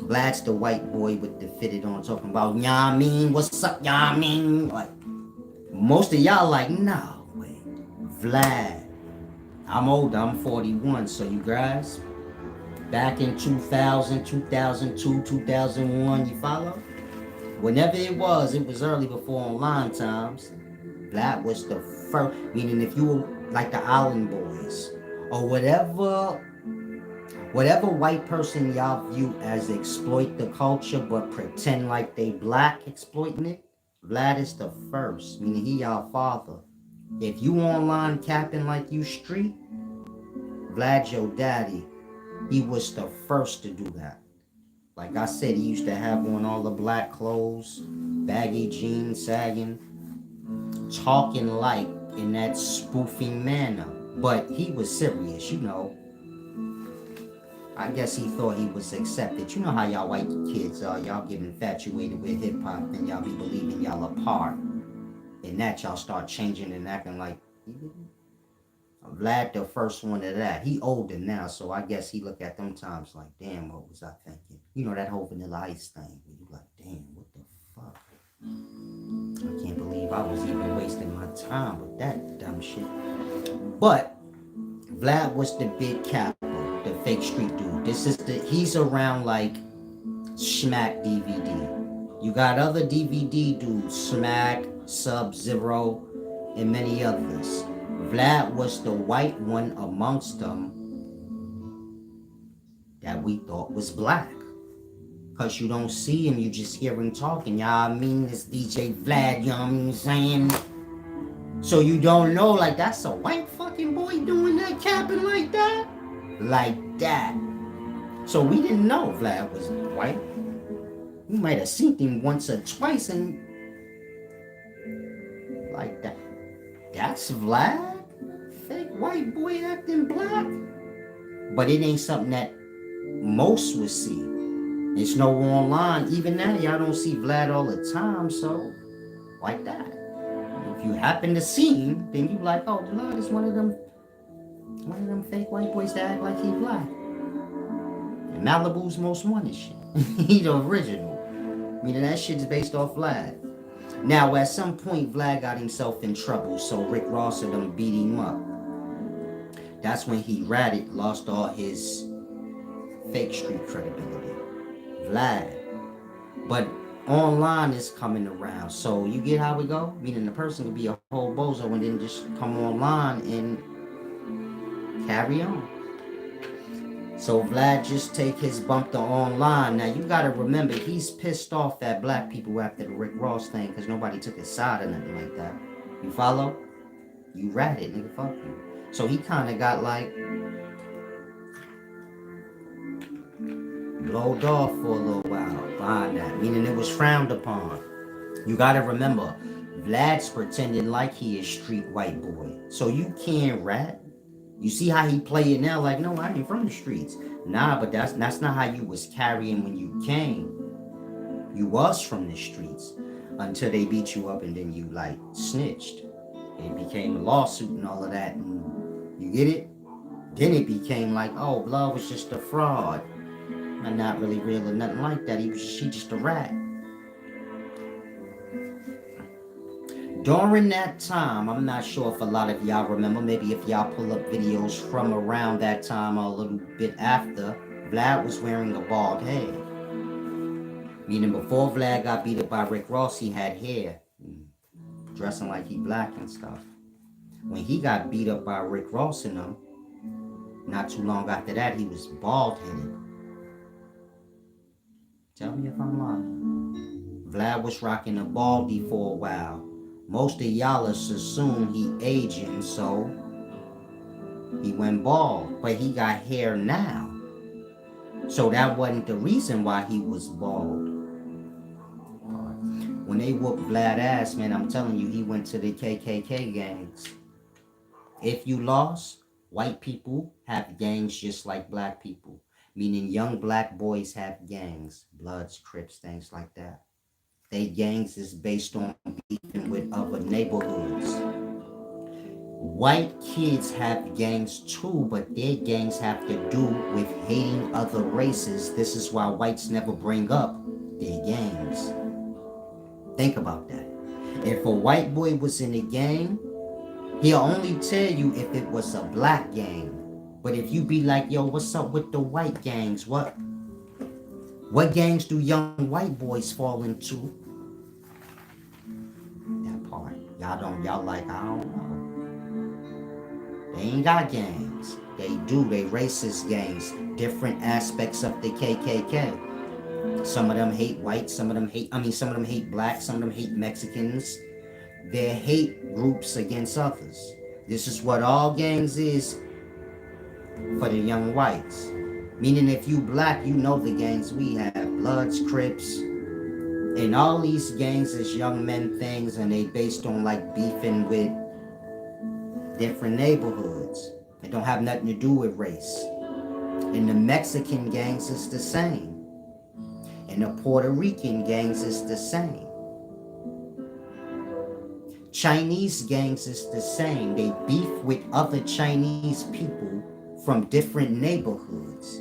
Vlad's the white boy with the fitted on talking about, y'all mean, what's up, y'all mean? Like, most of y'all like, no, wait, Vlad. I'm older, I'm 41, so you guys, back in 2000, 2002, 2001, you follow? Whenever it was early before online times. Vlad was the first, meaning if you were like the Island Boys, or whatever white person y'all view as exploit the culture but pretend like they black exploiting it, Vlad is the first, meaning he y'all father. If you online capping like you street, Vlad your daddy. He was the first to do that. Like I said, he used to have on all the black clothes, baggy jeans sagging, talking like in that spoofing manner. But he was serious, you know. I guess he thought he was accepted. You know how y'all white kids are. Y'all get infatuated with hip-hop and y'all be believing y'all apart. And that y'all start changing and acting like, Vlad the first one of that. He older now, so I guess he look at them times like, damn, what was I thinking? You know that whole Vanilla Ice thing. Where you like, damn, what the fuck? I can't believe I was even wasting my time with that dumb shit. But Vlad was the big capper, the fake street dude. He's around like Smack DVD. You got other DVD dudes, Smack, Sub-Zero, and many others. Vlad was the white one amongst them that we thought was black. Cause you don't see him, you just hear him talking. Y'all, I mean, this DJ Vlad, you know what I'm saying? So you don't know, like, that's a white fucking boy doing that, capping like that? Like that. So we didn't know Vlad was white. We might have seen him once or twice and like that. That's Vlad? Fake white boy acting black? But it ain't something that most would see. It's no online. Even now, y'all don't see Vlad all the time, so like that. If you happen to see him, then you like, oh, Vlad is one of them fake white boys that act like he black. And Malibu's Most Wanted shit. He the original. Meaning that shit's based off Vlad. Now, at some point, Vlad got himself in trouble, so Rick Ross and them beat him up. That's when he ratted, lost all his fake street credibility. Vlad. But online is coming around, so you get how we go? Meaning the person could be a whole bozo and then just come online and carry on. So Vlad just take his bump to online. Now you gotta remember, he's pissed off at black people after the Rick Ross thing because nobody took his side or nothing like that. You follow? You ratted, nigga, fuck you. So he kind of got like blowed off for a little while behind that, meaning it was frowned upon. You gotta remember, Vlad's pretending like he is street white boy, so you can't rat. You see how he play it now, like, no, I ain't from the streets. Nah, but that's not how you was carrying when you came. You was from the streets until they beat you up and then you like snitched. It became a lawsuit and all of that, and you get it? Then it became like, oh, Blood was just a fraud. And not really real or nothing like that. She just a rat. During that time, I'm not sure if a lot of y'all remember, maybe if y'all pull up videos from around that time or a little bit after, Vlad was wearing a bald head. Meaning before Vlad got beat up by Rick Ross, he had hair. Dressing like he black and stuff. When he got beat up by Rick Ross and them, not too long after that, he was bald-headed. Tell me if I'm lying. Vlad was rocking a baldy for a while. Most of y'all assume he aging, so he went bald. But he got hair now. So that wasn't the reason why he was bald. When they whooped Vlad ass, man, I'm telling you, he went to the KKK gangs. If you lost, white people have gangs just like black people. Meaning young black boys have gangs, Bloods, Crips, things like that. They gangs is based on beefing with other neighborhoods. White kids have gangs too, but their gangs have to do with hating other races. This is why whites never bring up their gangs. Think about that. If a white boy was in a gang, he'll only tell you if it was a black gang. But if you be like, yo, what's up with the white gangs? What gangs do young white boys fall into? That part. Y'all like, I don't know. They ain't got gangs. They do. They racist gangs. Different aspects of the KKK. Some of them hate white. Some of them hate black. Some of them hate Mexicans. They're hate groups against others. This is what all gangs is for the young whites. Meaning if you black, you know the gangs we have. Bloods, Crips. And all these gangs is young men things, and they based on like beefing with different neighborhoods. It don't have nothing to do with race. And the Mexican gangs is the same. And the Puerto Rican gangs is the same. Chinese gangs is the same. They beef with other Chinese people from different neighborhoods.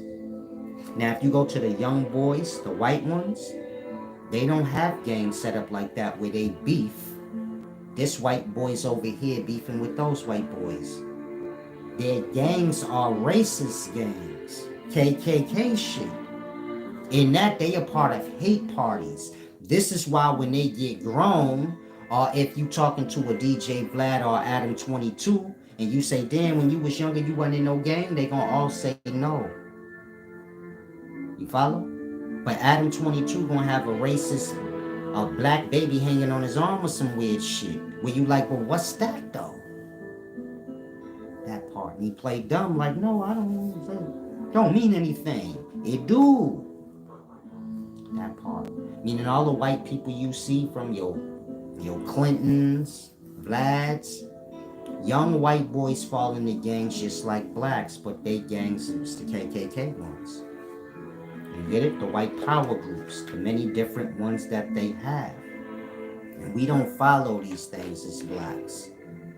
Now, if you go to the young boys, the white ones, they don't have gangs set up like that where they beef. This white boy's over here beefing with those white boys. Their gangs are racist gangs. KKK shit. In that, they are part of hate parties. This is why when they get grown, or if you talking to a DJ Vlad or Adam 22, and you say, damn, when you was younger, you wasn't in no gang, they gonna all say no. You follow? But Adam 22 gonna have a racist, a black baby hanging on his arm or some weird shit. Where you like, well, what's that though? That part. And he played dumb, like, no, I don't mean anything. It do. That part. Meaning all the white people you see from your Clintons, Vlads, young white boys fall into gangs just like blacks, but they gangs is the KKK ones. You get it? The white power groups, the many different ones that they have. And we don't follow these things as blacks,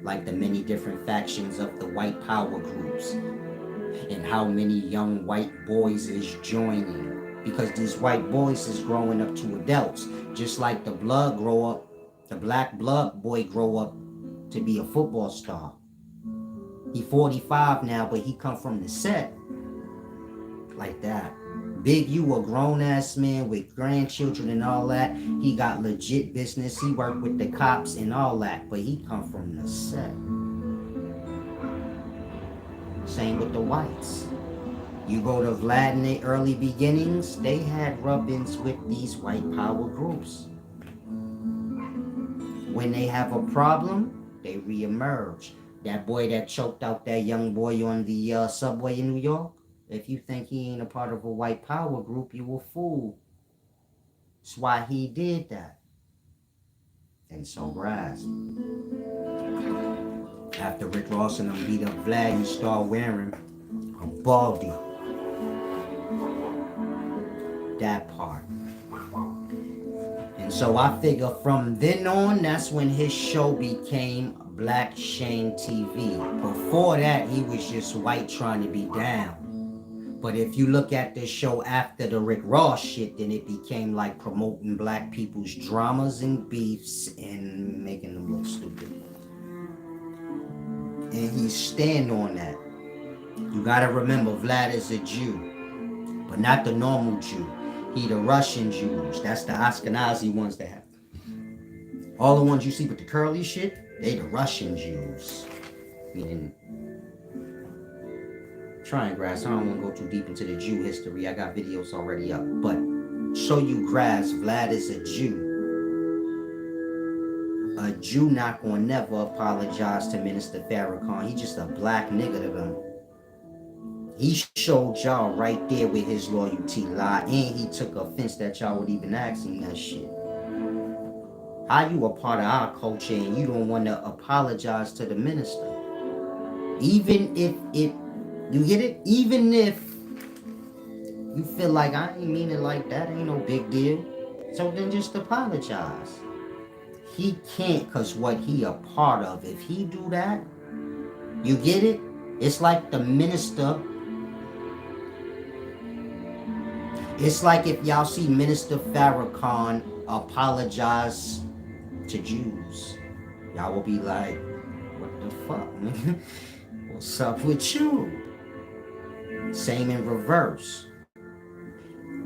like the many different factions of the white power groups and how many young white boys is joining. Because these white boys is growing up to adults, just like the black blood boy grow up to be a football star. He 45 now, but he come from the set like that. Big U, a grown-ass man with grandchildren and all that. He got legit business. He worked with the cops and all that, but he come from the set. Same with the whites. You go to Vlad in the early beginnings, they had rub-ins with these white power groups. When they have a problem, they re-emerge. That boy that choked out that young boy on the subway in New York, if you think he ain't a part of a white power group, you a fool. That's why he did that. And so grass. After Rick Ross and them beat up Vlad, he started wearing a baldy. That part. And so I figure from then on, that's when his show became Black Shane TV. Before that, he was just white trying to be down. But if you look at this show after the Rick Ross shit, then it became like promoting black people's dramas and beefs and making them look stupid. And he's stand on that. You gotta remember, Vlad is a Jew, but not the normal Jew. He the Russian Jews. That's the Ashkenazi ones that have. All the ones you see with the curly shit, they the Russian Jews. Meaning, trying grass. I don't want to go too deep into the Jew history. I got videos already up. But show you grass, Vlad is a Jew. A Jew not gonna never apologize to Minister Farrakhan. He just a black nigga to them. He showed y'all right there with his loyalty lie, and he took offense that y'all would even ask him that shit. How you a part of our culture and you don't want to apologize to the minister? Even if you get it? Even if you feel like I ain't mean it like that, ain't no big deal. So then just apologize. He can't, because what he a part of. If he do that, you get it? It's like the minister. It's like if y'all see Minister Farrakhan apologize to Jews. Y'all will be like, what the fuck, man? What's up with you? Same in reverse.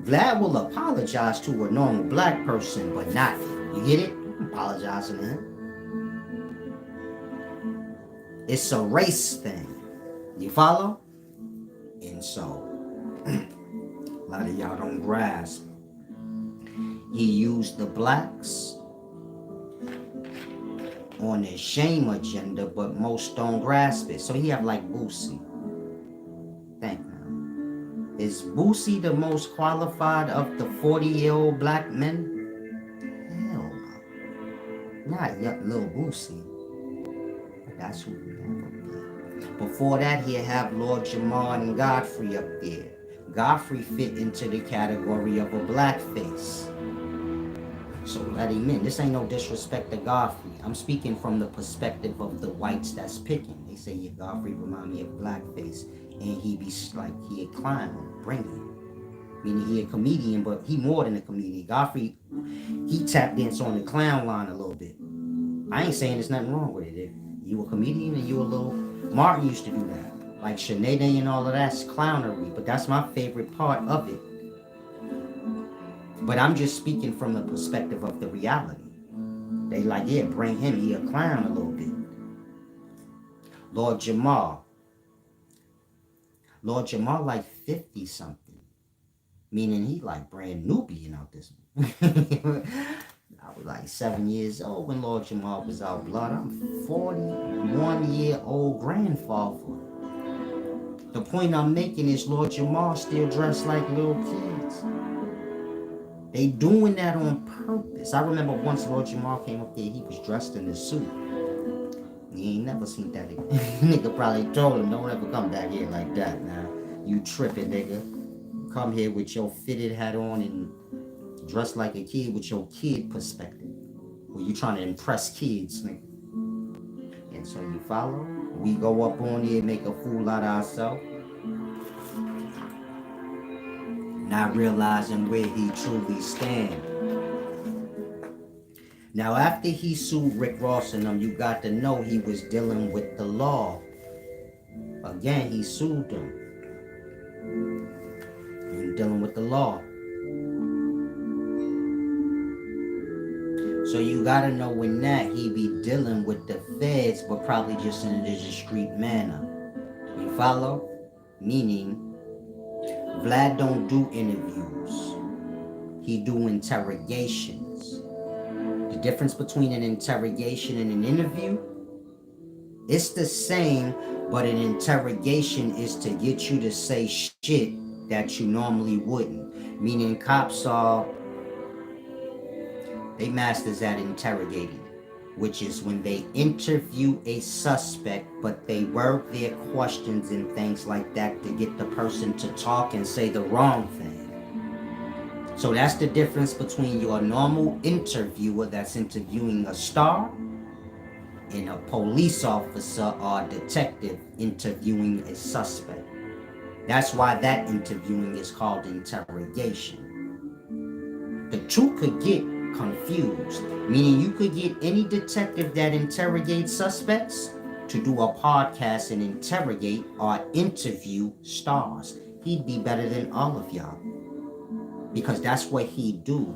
Vlad will apologize to a normal black person, but not, you get it? Apologizing to him. It's a race thing. You follow? And so, a lot of y'all don't grasp. He used the blacks on his shame agenda, but most don't grasp it. So he have like Boosie. Thank you. Is Boosie the most qualified of the 40-year-old black men? Hell no. Not little Boosie. But that's who we have up there. Before that, he'll have Lord Jamar and Godfrey up there. Godfrey fit into the category of a blackface. So let him in. This ain't no disrespect to Godfrey. I'm speaking from the perspective of the whites that's picking. They say, yeah, Godfrey remind me of blackface. And he be like, he a clown, bring him. Meaning he a comedian, but he more than a comedian. Godfrey, he tap dance on the clown line a little bit. I ain't saying there's nothing wrong with it. If you a comedian and you a little... Martin used to do that. Like Sinead and all of that's clownery. But that's my favorite part of it. But I'm just speaking from the perspective of the reality. They like, yeah, bring him, he a clown a little bit. Lord Jamal. Lord Jamal like 50 something. Meaning he like brand new being out this. I was like 7 years old when Lord Jamal was out. Blood, I'm 41-year-old grandfather. The point I'm making is Lord Jamal still dressed like little kids. They doing that on purpose. I remember once Lord Jamal came up there, he was dressed in a suit. He ain't never seen that again. Nigga probably told him, don't ever come back here like that, man. You tripping, nigga. Come here with your fitted hat on and dressed like a kid with your kid perspective. Well, you trying to impress kids, nigga. And so you follow? We go up on here and make a fool out of ourselves. Not realizing where he truly stands. Now, after he sued Rick Ross and them, you got to know he was dealing with the law. Again, he sued them. And dealing with the law. So you got to know in that he be dealing with the feds, but probably just in a discreet manner. You follow? Meaning, Vlad don't do interviews. He do interrogations. The difference between an interrogation and an interview, it's the same, but an interrogation is to get you to say shit that you normally wouldn't. Meaning cops are, they masters at interrogating, which is when they interview a suspect, but they work their questions and things like that to get the person to talk and say the wrong thing. So that's the difference between your normal interviewer that's interviewing a star and a police officer or a detective interviewing a suspect. That's why that interviewing is called interrogation. The two could get confused, meaning you could get any detective that interrogates suspects to do a podcast and interrogate or interview stars. He'd be better than all of y'all because that's what he do,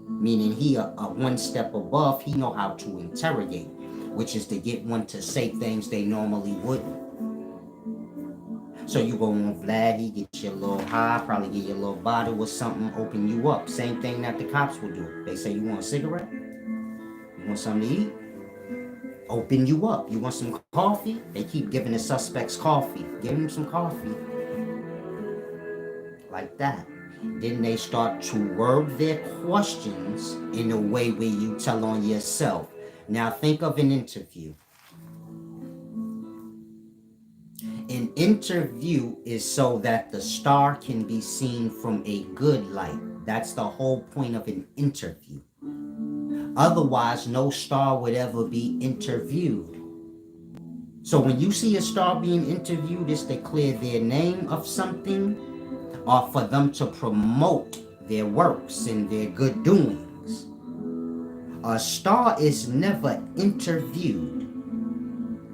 meaning he a one step above. He know how to interrogate, which is to get one to say things they normally wouldn't. So you go on Vlad, he gets you a little high, probably get you a little bottle or something, open you up. Same thing that the cops would do. They say, you want a cigarette? You want something to eat? Open you up. You want some coffee? They keep giving the suspects coffee. Give them some coffee. Like that. Then they start to word their questions in a way where you tell on yourself. Now think of an interview. An interview is so that the star can be seen from a good light. That's the whole point of an interview. Otherwise, no star would ever be interviewed. So when you see a star being interviewed, it's to clear their name of something or for them to promote their works and their good doings. A star is never interviewed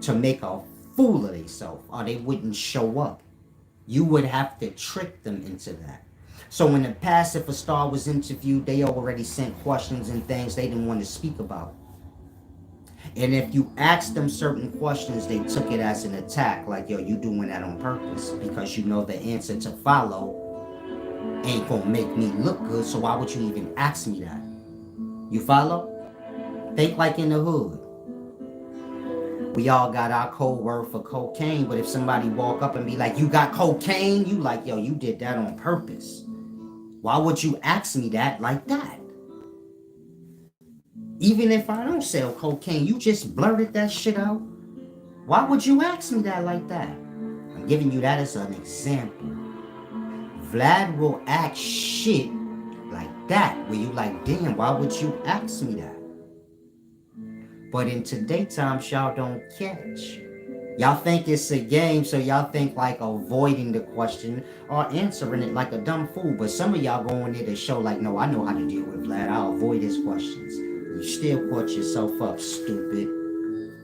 to make a fool of themselves or they wouldn't show up. You would have to trick them into that. So in the past, if a star was interviewed, they already sent questions and things they didn't want to speak about. And if you asked them certain questions, they took it as an attack, like, yo, you doing that on purpose because you know the answer to follow ain't gonna make me look good, so why would you even ask me that? You follow? Think like in the hood. We all got our code word for cocaine, but if somebody walk up and be like, you got cocaine? You like, yo, you did that on purpose. Why would you ask me that like that? Even if I don't sell cocaine, you just blurted that shit out. Why would you ask me that like that? I'm giving you that as an example. Vlad will act shit like that, where you like, damn, why would you ask me that? But in today's time, y'all don't catch. Y'all think it's a game, so y'all think like avoiding the question or answering it like a dumb fool. But some of y'all go in there to show like, no, I know how to deal with Vlad. I'll avoid his questions. You still caught yourself up, stupid.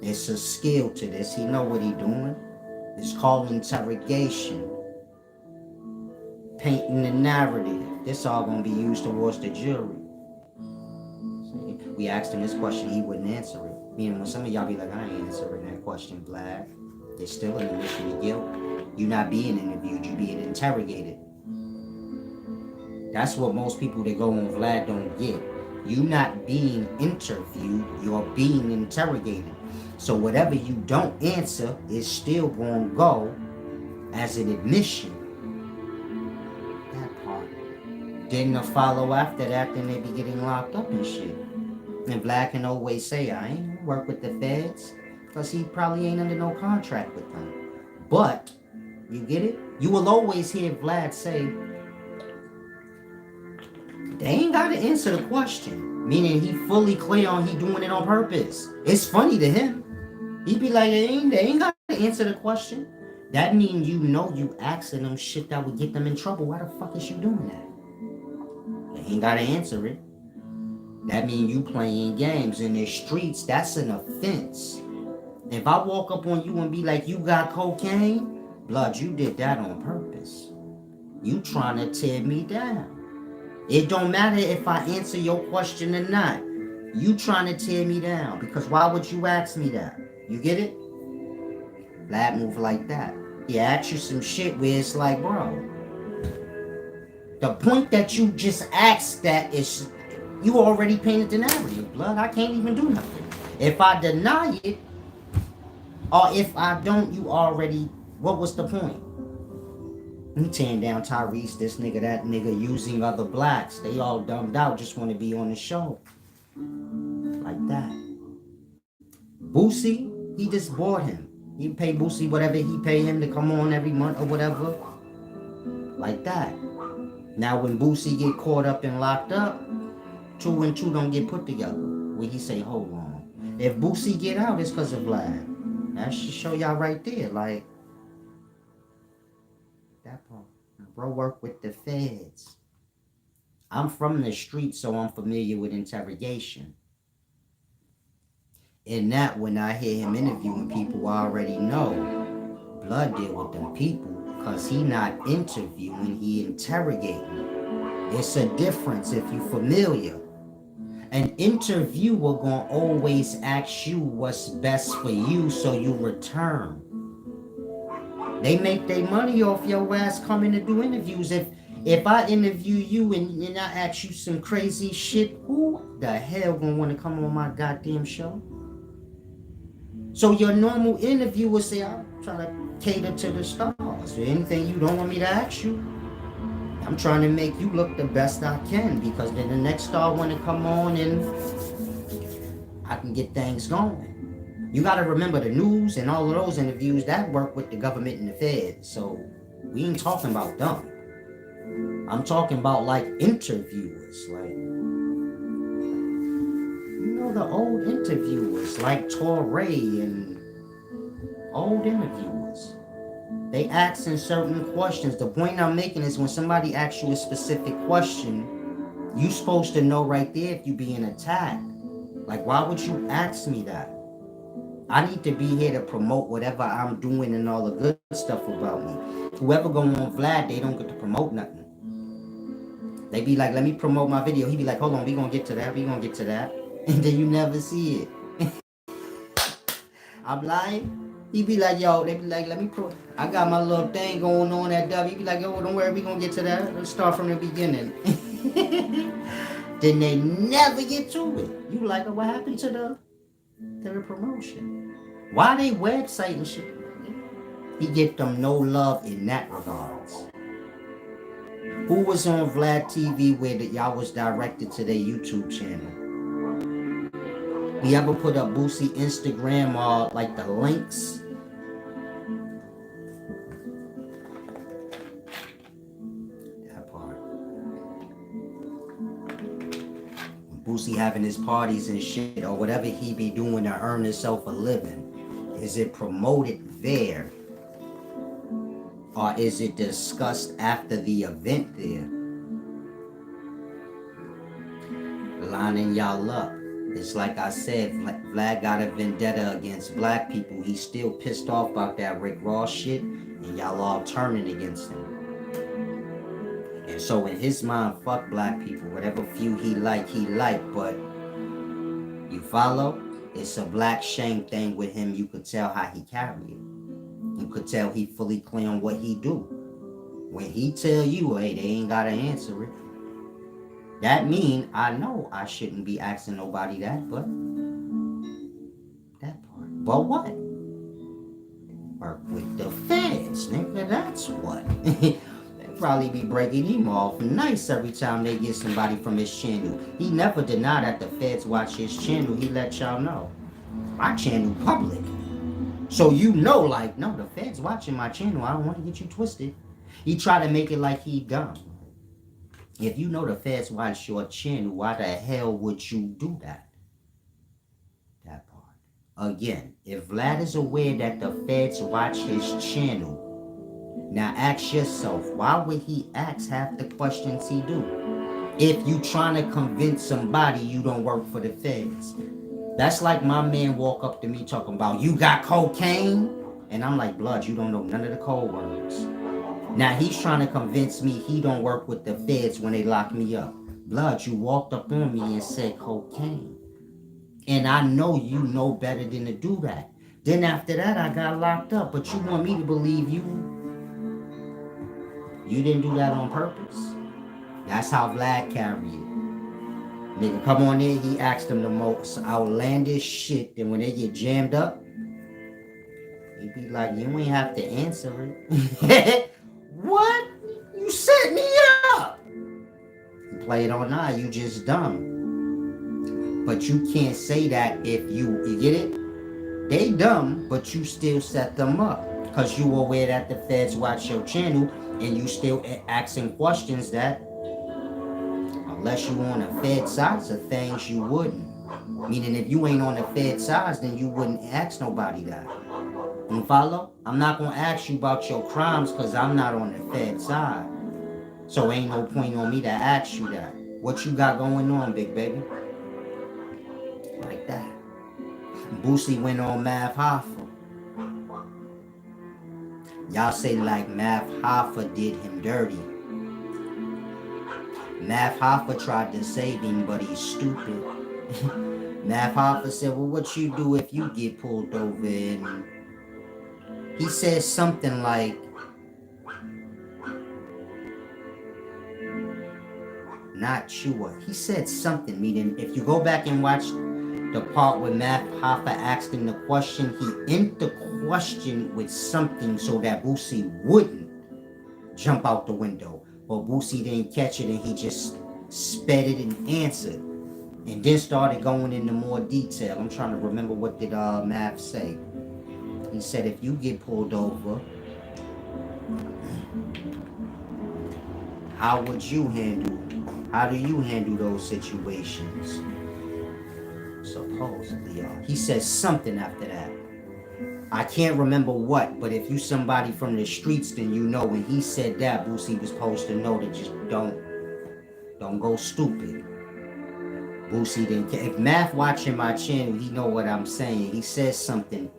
It's a skill to this. He know what he doing. It's called interrogation. Painting the narrative. This all gonna be used towards the jury. We asked him this question, he wouldn't answer it. Meaning when some of y'all be like, I ain't answering that question, Vlad. It's still an admission of guilt. You're not being interviewed, you're being interrogated. That's what most people that go on Vlad don't get. You're not being interviewed, you're being interrogated. So whatever you don't answer is still going to go as an admission. That part. Then the follow after that, then they be getting locked up and shit. And Vlad can always say, I ain't work with the feds, because he probably ain't under no contract with them. But, you get it? You will always hear Vlad say, they ain't got to answer the question. Meaning he fully clear on he doing it on purpose. It's funny to him. He be like, they ain't got to answer the question. That means you know you asking them shit that would get them in trouble. Why the fuck is you doing that? They ain't got to answer it. That means you playing games in the streets. That's an offense. If I walk up on you and be like, you got cocaine? Blood, you did that on purpose. You trying to tear me down. It don't matter if I answer your question or not. You trying to tear me down. Because why would you ask me that? You get it? Vlad move like that. He asks you some shit where it's like, bro, the point that you just asked that is, you already painted the narrative, blood. I can't even do nothing. If I deny it, or if I don't, you already, what was the point? You tearing down Tyrese, this nigga, that nigga, using other blacks. They all dumbed out, just want to be on the show. Like that. Boosie, he just bought him. He pay Boosie whatever he pay him to come on every month or whatever. Like that. Now when Boosie get caught up and locked up, 2 and 2 don't get put together. Where he say, hold on. If Boosie get out, it's because of Vlad. That should show y'all right there. Like, that part. Bro work with the feds. I'm from the street, so I'm familiar with interrogation. In that, when I hear him interviewing people, I already know Blood deal with them people, because he not interviewing, he interrogating. It's a difference if you familiar. An interviewer gonna always ask you what's best for you, so you return. They make their money off your ass coming to do interviews. If I interview you and I ask you some crazy shit, who the hell gonna want to come on my goddamn show? So your normal interviewer say, I'm trying to cater to the stars. Anything you don't want me to ask you, I'm trying to make you look the best I can, because then the next star want to come on and I can get things going. You got to remember the news and all of those interviews, that work with the government and the feds. So we ain't talking about them. I'm talking about like interviewers, like, you know, the old interviewers like Torrey and old interviewers. They asking certain questions. The point I'm making is when somebody asks you a specific question, you supposed to know right there if you being attacked. Like, why would you ask me that? I need to be here to promote whatever I'm doing and all the good stuff about me. Whoever go on Vlad, they don't get to promote nothing. They be like, let me promote my video. He be like, hold on, we gonna get to that, we gonna get to that. And then you never see it. I'm lying. He be like, yo, they be like, I got my little thing going on at W. He be like, yo, don't worry, we gonna get to that. Let's start from the beginning. Then they never get to it. You like, oh, what happened to the promotion? Why they website and shit? He get them no love in that regards. Who was on Vlad TV where y'all was directed to their YouTube channel? We ever put up Boosie Instagram or like the links? That part. Boosie having his parties and shit or whatever he be doing to earn himself a living. Is it promoted there? Or is it discussed after the event there? Lining y'all up. It's like I said, Vlad got a vendetta against black people. He's still pissed off about that Rick Ross shit, and y'all all turning against him. And so in his mind, fuck black people. Whatever few he like, but you follow? It's a black shame thing with him. You could tell how he carried it. You could tell he fully clear on what he do. When he tell you, hey, they ain't gotta answer it. That mean I know I shouldn't be asking nobody that, but that part. But what? Work with the feds, nigga. That's what. They probably be breaking him off nice every time they get somebody from his channel. He never denied that the feds watch his channel. He let y'all know. My channel public. So you know, like, no, the feds watching my channel. I don't want to get you twisted. He try to make it like he dumb. If you know the feds watch your channel, why the hell would you do that? That part. Again, if Vlad is aware that the feds watch his channel, now ask yourself, why would he ask half the questions he do? If you trying to convince somebody you don't work for the feds. That's like my man walk up to me talking about, you got cocaine? And I'm like, blood, you don't know none of the code words. Now he's trying to convince me he don't work with the feds when they lock me up. Blood, you walked up on me and said cocaine. And I know you know better than to do that. Then after that, I got locked up. But you want me to believe you? You didn't do that on purpose. That's how Vlad carried it. Nigga, come on in. He asked them the most outlandish shit. Then when they get jammed up, he be like, you ain't have to answer it. What? You set me up. You play it on now, you just dumb. But you can't say that if you get it? They dumb, but you still set them up. Because you aware that the feds watch your channel and you still asking questions that, unless you on the fed sides of things, you wouldn't. Meaning if you ain't on the fed sides, then you wouldn't ask nobody that. You follow? I'm not going to ask you about your crimes because I'm not on the fed side. So ain't no point on me to ask you that. What you got going on, big baby? Like that. Boosie went on Mav Hoffa. Y'all say like Mav Hoffa did him dirty. Mav Hoffa tried to save him, but he's stupid. Mav Hoffa said, well, what you do if you get pulled over? And he said something like, not sure. He said something, meaning if you go back and watch the part where Mav Hoffa asked him the question, he ended the question with something so that Boosie wouldn't jump out the window. But Boosie didn't catch it and he just sped it and answered. And then started going into more detail. I'm trying to remember what did Mav say. He said if you get pulled over, how do you handle those situations? Supposedly, y'all. He said something after that. I can't remember what, but if you somebody from the streets, then you know when he said that, Boosie was supposed to know to just don't go stupid. Boosie didn't care. If Math watching my channel, he know what I'm saying. He says something.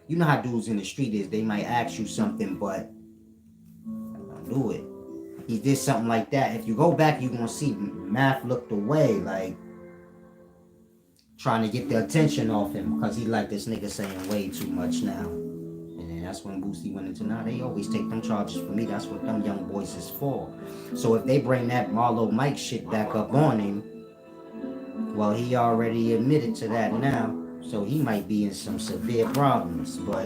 You know how dudes in the street is. They might ask you something, but don't do it. He did something like that. If you go back, you're going to see Math looked away, like trying to get the attention off him because he like this nigga saying way too much now. And then that's when Boosie went into, now they always take them charges for me. That's what them young boys is for. So if they bring that Marlo Mike shit back up on him, well, he already admitted to that now. So he might be in some severe problems. But,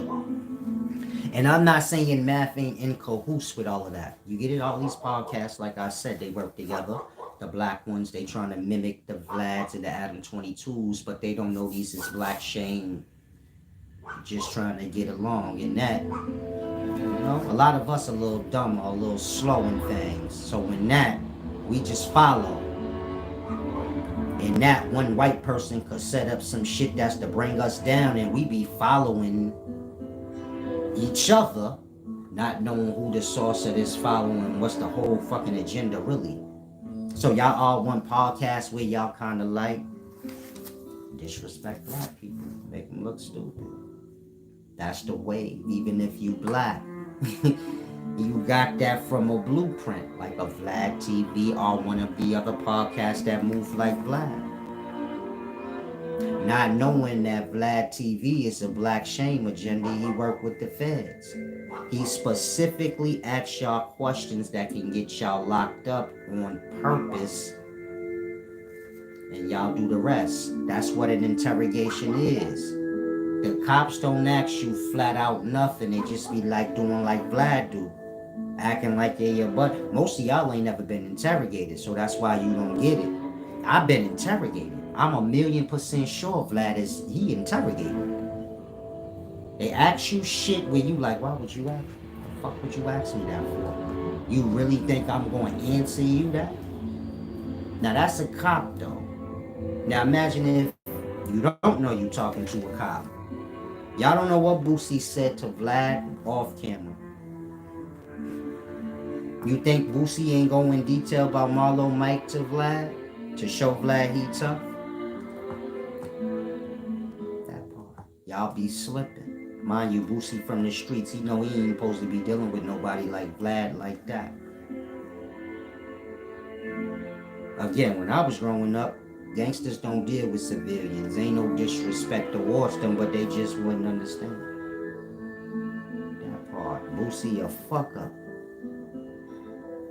and I'm not saying Math ain't in cahoots with all of that. You get it? All these podcasts, like I said, they work together. The black ones, they trying to mimic the Vlads and the Adam 22s, but they don't know these is Black Shane just trying to get along. And that, you know, a lot of us a little dumb or a little slow in things. So in that, we just follow. And that one white person could set up some shit that's to bring us down, and we be following each other, not knowing who the source of this following, what's the whole fucking agenda really. So y'all all one podcast where y'all kind of like disrespect black people, make them look stupid. That's the way, even if you black. You got that from a blueprint, like a Vlad Tv or one of the other podcasts that move like Vlad. not knowing that Vlad TV is a black shame agenda. He worked with the feds. He specifically asks y'all questions that can get y'all locked up on purpose, and y'all do the rest. That's what an interrogation is. The cops don't ask you flat out nothing. They just be like doing like Vlad do, acting like they're your butt. Most of y'all ain't never been interrogated, so that's why you don't get it. I've been interrogated. I'm 1,000,000% sure Vlad he interrogated. They ask you shit where you like, why would you ask? The fuck would you ask me that for? You really think I'm going to answer you that? Now that's a cop though. Now imagine if you don't know you talking to a cop. Y'all don't know what Boosie said to Vlad off camera. You think Boosie ain't going in detail about Marlo Mike to Vlad? To show Vlad he tough? That part. Y'all be slipping. Mind you, Boosie from the streets, he know he ain't supposed to be dealing with nobody like Vlad like that. Again, when I was growing up, gangsters don't deal with civilians. Ain't no disrespect towards them, but they just wouldn't understand. That part. Boosie a fuck up.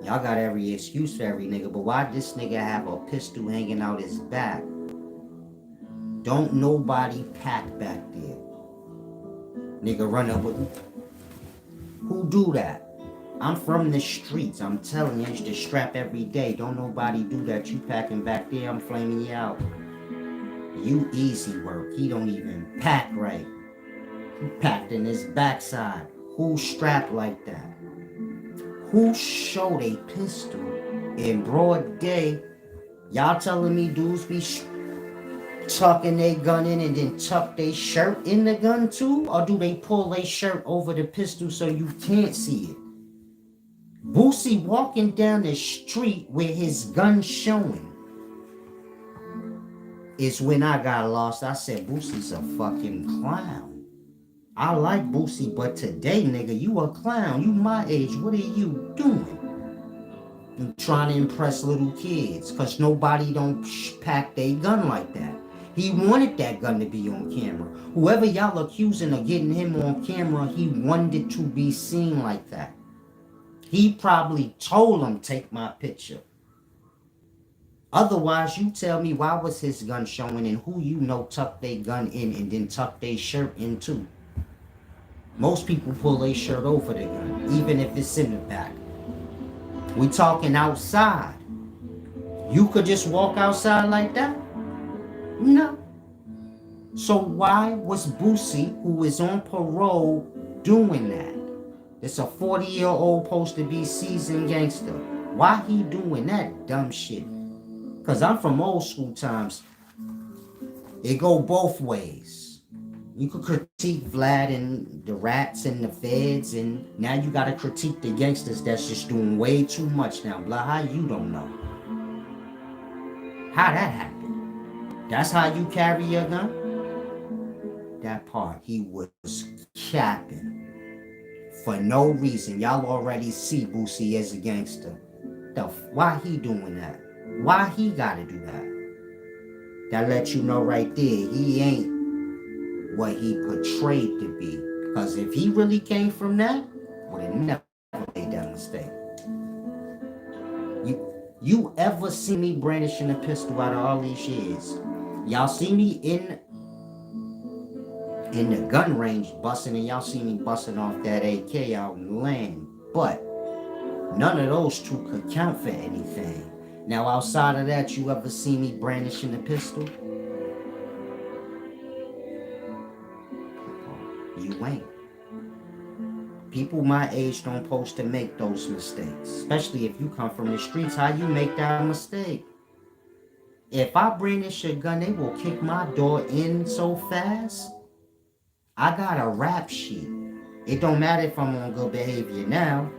Y'all got every excuse for every nigga, but why this nigga have a pistol hanging out his back? Don't nobody pack back there. Nigga run up with me. Who do that? I'm from the streets. I'm telling you, it's the strap every day. Don't nobody do that. You packing back there, I'm flaming you out. You easy work. He don't even pack right. He packed in his backside. Who strapped like that? Who showed a pistol in broad day? Y'all telling me dudes be tucking their gun in and then tuck their shirt in the gun too? Or do they pull their shirt over the pistol so you can't see it? Boosie walking down the street with his gun showing is when I got lost. I said, Boosie's a fucking clown. I like Boosie, but today, nigga, you a clown. You my age. What are you doing? You trying to impress little kids because nobody don't pack their gun like that. He wanted that gun to be on camera. Whoever y'all accusing of getting him on camera, he wanted to be seen like that. He probably told him, take my picture. Otherwise, you tell me why was his gun showing and who you know tucked their gun in and then tucked their shirt in too. Most people pull their shirt over the gun, even if it's in the back. We talking outside. You could just walk outside like that? No. So why was Boosie, who is on parole, doing that? It's a 40-year-old supposed to be seasoned gangster. Why he doing that dumb shit? Because I'm from old school times. It go both ways. You could critique Vlad and the rats and the feds, and now you got to critique the gangsters that's just doing way too much now. Blah, how you don't know? How that happened? That's how you carry your gun? That part, he was capping. For no reason. Y'all already see Boosie as a gangster. Why he doing that? Why he gotta do that? That lets you know right there, he ain't what he portrayed to be. Because if he really came from that, would have never made that mistake. You ever see me brandishing a pistol out of all these years? Y'all see me in the gun range busting, and y'all see me busting off that AK out in the land. But none of those two could count for anything. Now outside of that, you ever see me brandishing a pistol? You ain't. People my age don't supposed to make those mistakes. Especially if you come from the streets, how you make that mistake? If I brandish a gun, they will kick my door in so fast. I got a rap sheet. It don't matter if I'm on good behavior now.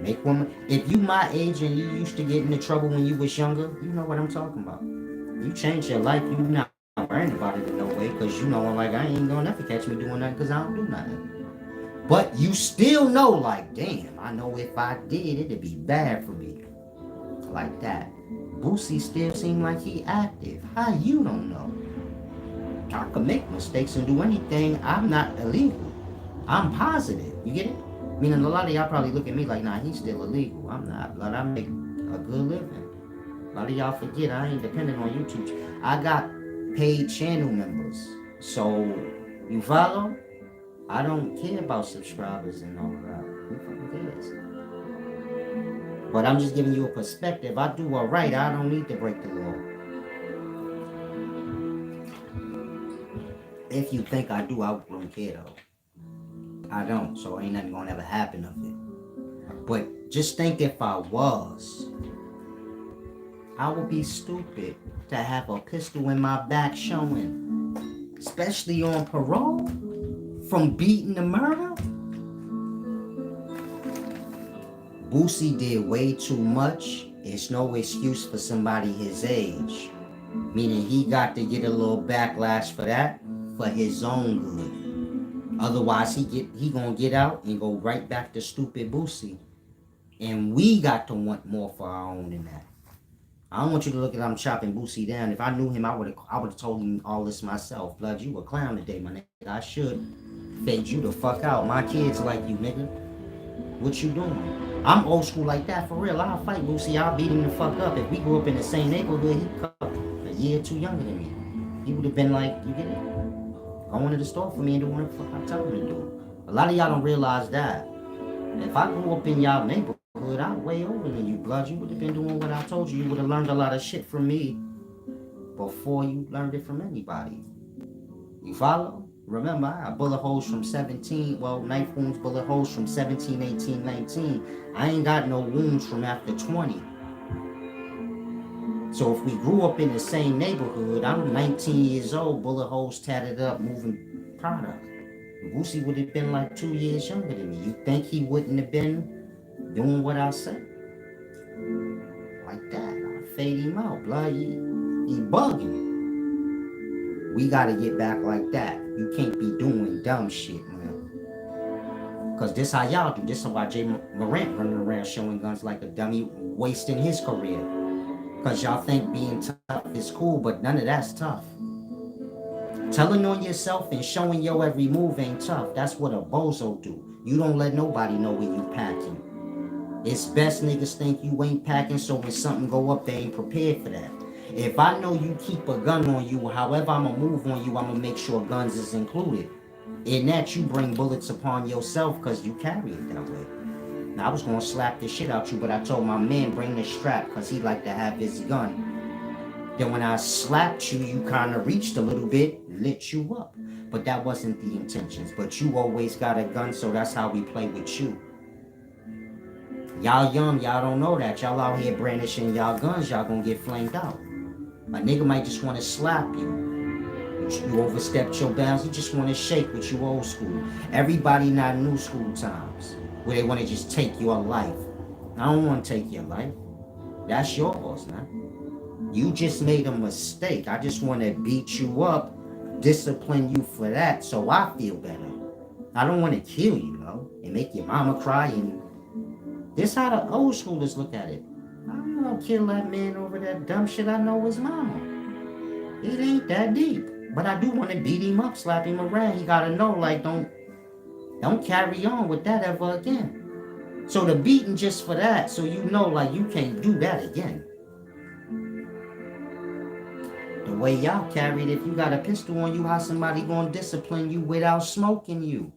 If you my age and you used to get into trouble when you was younger, you know what I'm talking about. You change your life, you not worrying about it in no way, because you know, like, I ain't gonna never catch me doing nothing because I don't do nothing. But you still know, like, damn, I know if I did, it'd be bad for me. Like that. Boosie still seem like he active. How you don't know? I can make mistakes and do anything. I'm not illegal. I'm positive. You get it? Meaning a lot of y'all probably look at me like, nah, he's still illegal. I'm not. But I make a good living. A lot of y'all forget I ain't dependent on YouTube. I got paid channel members. So, you follow? I don't care about subscribers and all of that. Who fucking cares? But I'm just giving you a perspective. I do alright. I don't need to break the law. If you think I do, I wouldn't care though. I don't, so ain't nothing gonna ever happen of it. But just think if I was, I would be stupid to have a pistol in my back showing, especially on parole, from beating the murder. Boosie did way too much. It's no excuse for somebody his age. Meaning he got to get a little backlash for that, for his own good. Otherwise, he gonna get out and go right back to stupid Boosie. And we got to want more for our own than that. I don't want you to look at I'm chopping Boosie down. If I knew him, I would have told him all this myself. Blood, you a clown today, my nigga. I should fade you the fuck out. My kids like you, nigga. What you doing? I'm old school like that, for real. I'll fight Boosie. I'll beat him the fuck up. If we grew up in the same neighborhood, he'd come a year or two younger than me. He would have been like, you get it? Going to the store for me and doing what the fuck I tell him to do. A lot of y'all don't realize that. If I grew up in y'all neighborhood, I'm way older than you, blood. You would have been doing what I told you. You would have learned a lot of shit from me before you learned it from anybody. You follow? Remember, I got bullet holes from 17, knife wounds, bullet holes from 17, 18, 19. I ain't got no wounds from after 20. So if we grew up in the same neighborhood, I'm 19 years old, bullet holes tatted up, moving product. Boosie would have been like 2 years younger than me. You think he wouldn't have been doing what I said? Like that. I fade him out, blood. He bugging. We gotta get back like that. You can't be doing dumb shit, man. Cause this how y'all do. This is why Jay Morant running around showing guns like a dummy, wasting his career. Cause y'all think being tough is cool, but none of that's tough. Telling on yourself and showing your every move ain't tough. That's what a bozo do. You don't let nobody know when you packing. It's best niggas think you ain't packing, so when something go up, they ain't prepared for that. If I know you keep a gun on you, however I'ma move on you, I'ma make sure guns is included. In that, you bring bullets upon yourself because you carry it that way. Now, I was gonna slap the shit out you, but I told my man bring the strap because he like to have his gun. Then when I slapped you, you kind of reached a little bit, lit you up. But that wasn't the intentions. But you always got a gun, so that's how we play with you. Y'all young, y'all don't know that. Y'all out here brandishing y'all guns, y'all gonna get flamed out. A nigga might just want to slap you. You overstepped your bounds, he just want to shake with you old school. Everybody not new school times, where they want to just take your life. I don't want to take your life. That's yours, man. You just made a mistake. I just want to beat you up, discipline you for that, so I feel better. I don't want to kill you, though, and make your mama cry. And this how the old schoolers look at it. I'm gonna kill that man over that dumb shit I know his mama. It ain't that deep. But I do want to beat him up, slap him around. He gotta know, like, don't carry on with that ever again. So the beating just for that, so you know, like, you can't do that again. The way y'all carried, if you got a pistol on you, how somebody gonna discipline you without smoking you?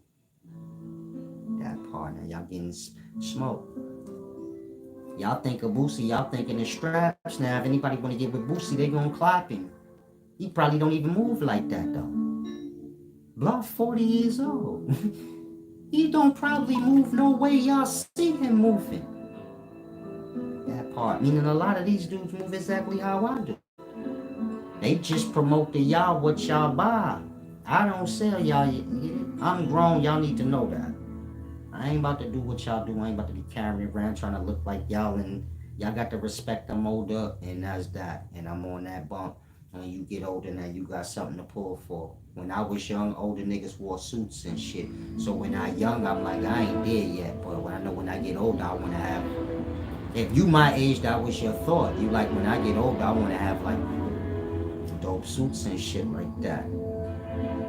That part, now y'all getting smoked. Y'all think of Boosie, y'all thinking the straps. Now, if anybody want to get with Boosie, they gonna clap him. He probably don't even move like that, though. Blood 40 years old. He don't probably move no way y'all see him moving. That part, meaning a lot of these dudes move exactly how I do. They just promote to y'all what y'all buy. I don't sell y'all. I'm grown, y'all need to know that. I ain't about to do what y'all do. I ain't about to be carrying around trying to look like y'all, and y'all got to respect I'm older, and that's that. And I'm on that bump. When you get older now, you got something to pull for. When I was young, older niggas wore suits and shit. So when I young, I'm like, I ain't there yet. But when I know when I get older, I want to have If you my age, that was your thought. You like, when I get older, I want to have like dope suits and shit like that.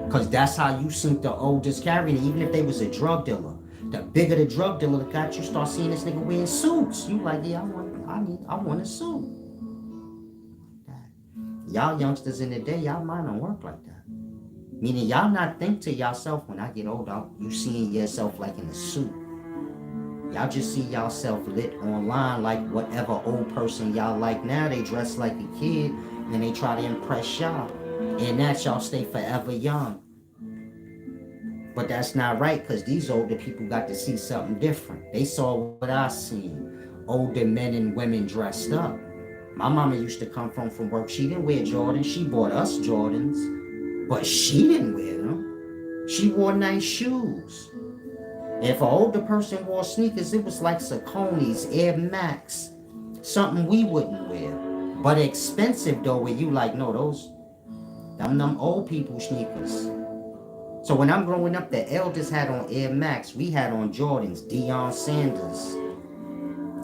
Cause that's how you seen the oldest carrying it. Even if they was a drug dealer, the bigger the drug dealer, the got you start seeing this nigga wearing suits. You like, yeah, I want a suit. Y'all youngsters in the day, y'all mind don't work like that. Meaning y'all not think to yourself, when I get older, you seeing yourself like in a suit. Y'all just see y'allself lit online like whatever old person y'all like now. They dress like a kid and they try to impress y'all. And that y'all stay forever young. But that's not right, because these older people got to see something different. They saw what I seen. Older men and women dressed up. My mama used to come from work. She didn't wear Jordans. She bought us Jordans. But she didn't wear them. She wore nice shoes. If an older person wore sneakers, it was like Saucony's, Air Max. Something we wouldn't wear. But expensive though, where you like, no, them old people sneakers. So when I'm growing up, the elders had on Air Max. We had on Jordans, Deion Sanders.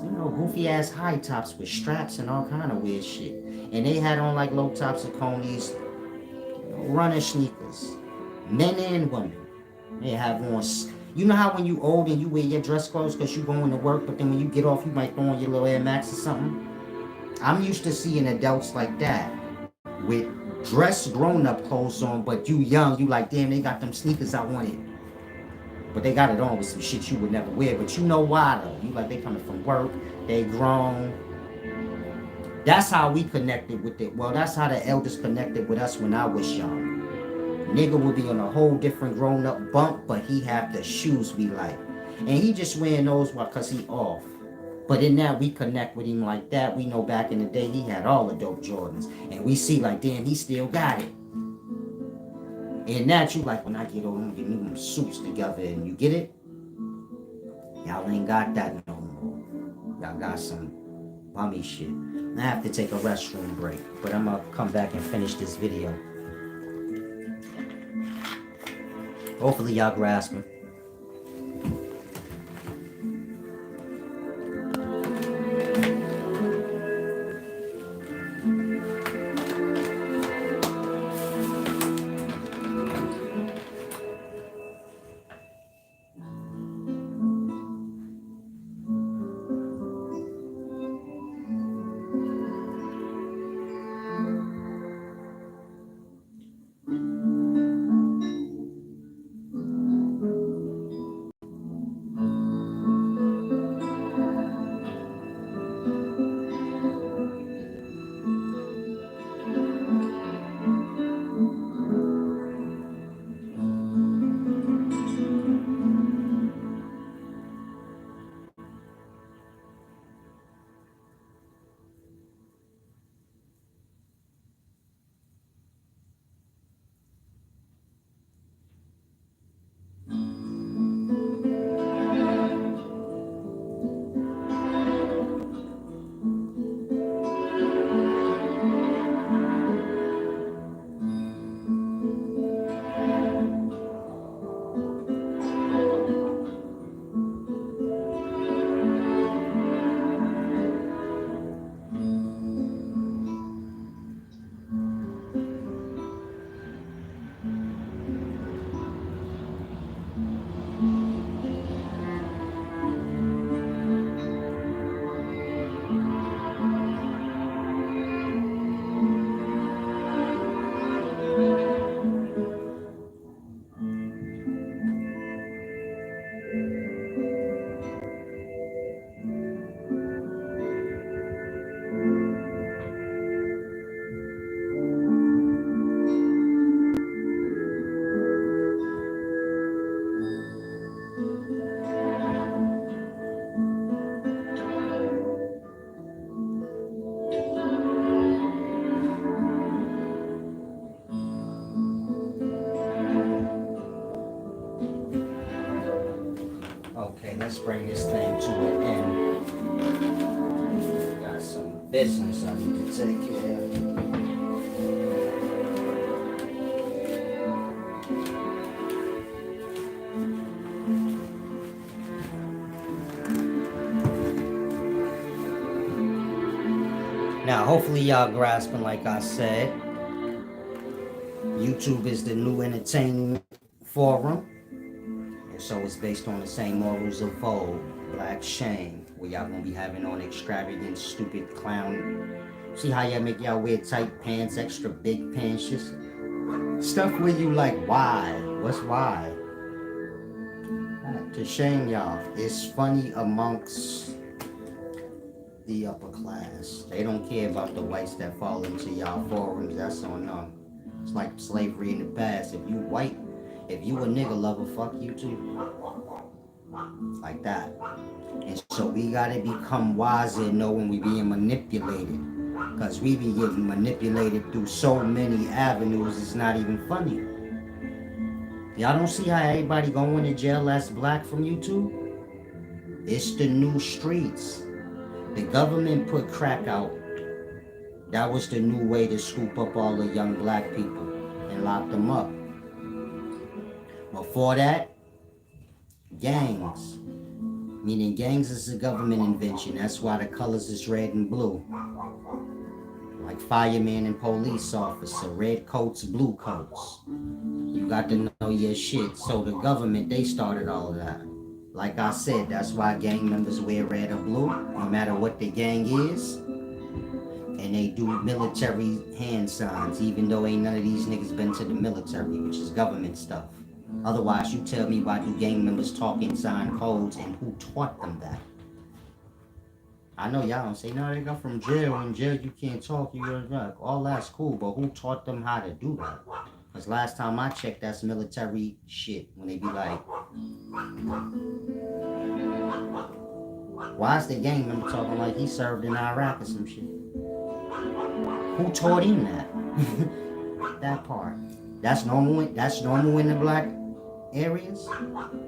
You know, goofy ass high tops with straps and all kind of weird shit. And they had on like low tops of conies, running sneakers. Men and women. They have on, you know how when you old and you wear your dress clothes because you going to work, but then when you get off, you might throw on your little Air Max or something? I'm used to seeing adults like that with dress grown-up clothes on, but you young, you like, damn, they got them sneakers I wanted. But they got it on with some shit you would never wear. But you know why though? You like, they coming from work, they grown. That's how we connected with it. Well, that's how the elders connected with us when I was young. Nigga would be on a whole different grown-up bunk, but he have the shoes we like. And he just wearing those because he off. But in that, we connect with him like that. We know back in the day, he had all the dope Jordans. And we see like, damn, he still got it. And that, you like, when I get old, I'm gonna get me some suits together. And you get it? Y'all ain't got that no more. Y'all got some bummy shit. I have to take a restroom break. But I'm gonna come back and finish this video. Hopefully y'all grasping. Okay, let's bring this thing to an end. Got some business I need to take care of. hopefully y'all grasping, like I said. YouTube is the new entertainment forum. And so it's based on the same morals of old. Black shame. Where y'all gonna be having on extravagant, stupid clown. See how y'all make y'all wear tight pants, extra big pants, just stuff where you like, why? What's why? To shame y'all. It's funny amongst the upper class. They don't care about the whites that fall into y'all forums. That's on them. It's like slavery in the past. If you white, if you a nigga lover, fuck you too. Like that. And so we gotta become wiser and know when we being manipulated. Cause we be getting manipulated through so many avenues, it's not even funny. Y'all don't see how everybody going to jail that's black from YouTube? It's the new streets. The government put crack out. That was the new way to scoop up all the young black people and lock them up. Before that, gangs. Meaning gangs is a government invention. That's why the colors is red and blue. Like fireman and police officer, red coats, blue coats. You got to know your shit. So the government, they started all of that. Like I said, that's why gang members wear red or blue, no matter what the gang is. And they do military hand signs, even though ain't none of these niggas been to the military, which is government stuff. Otherwise, you tell me why do gang members talk in sign codes and who taught them that? I know y'all don't say, no, they got from jail. In jail, you can't talk. You like, all that's cool, but who taught them how to do that? Because last time I checked, that's military shit. When they be like, why is the gang member talking like he served in Iraq or some shit? Who taught him that? That part. That's normal. That's normal in the black areas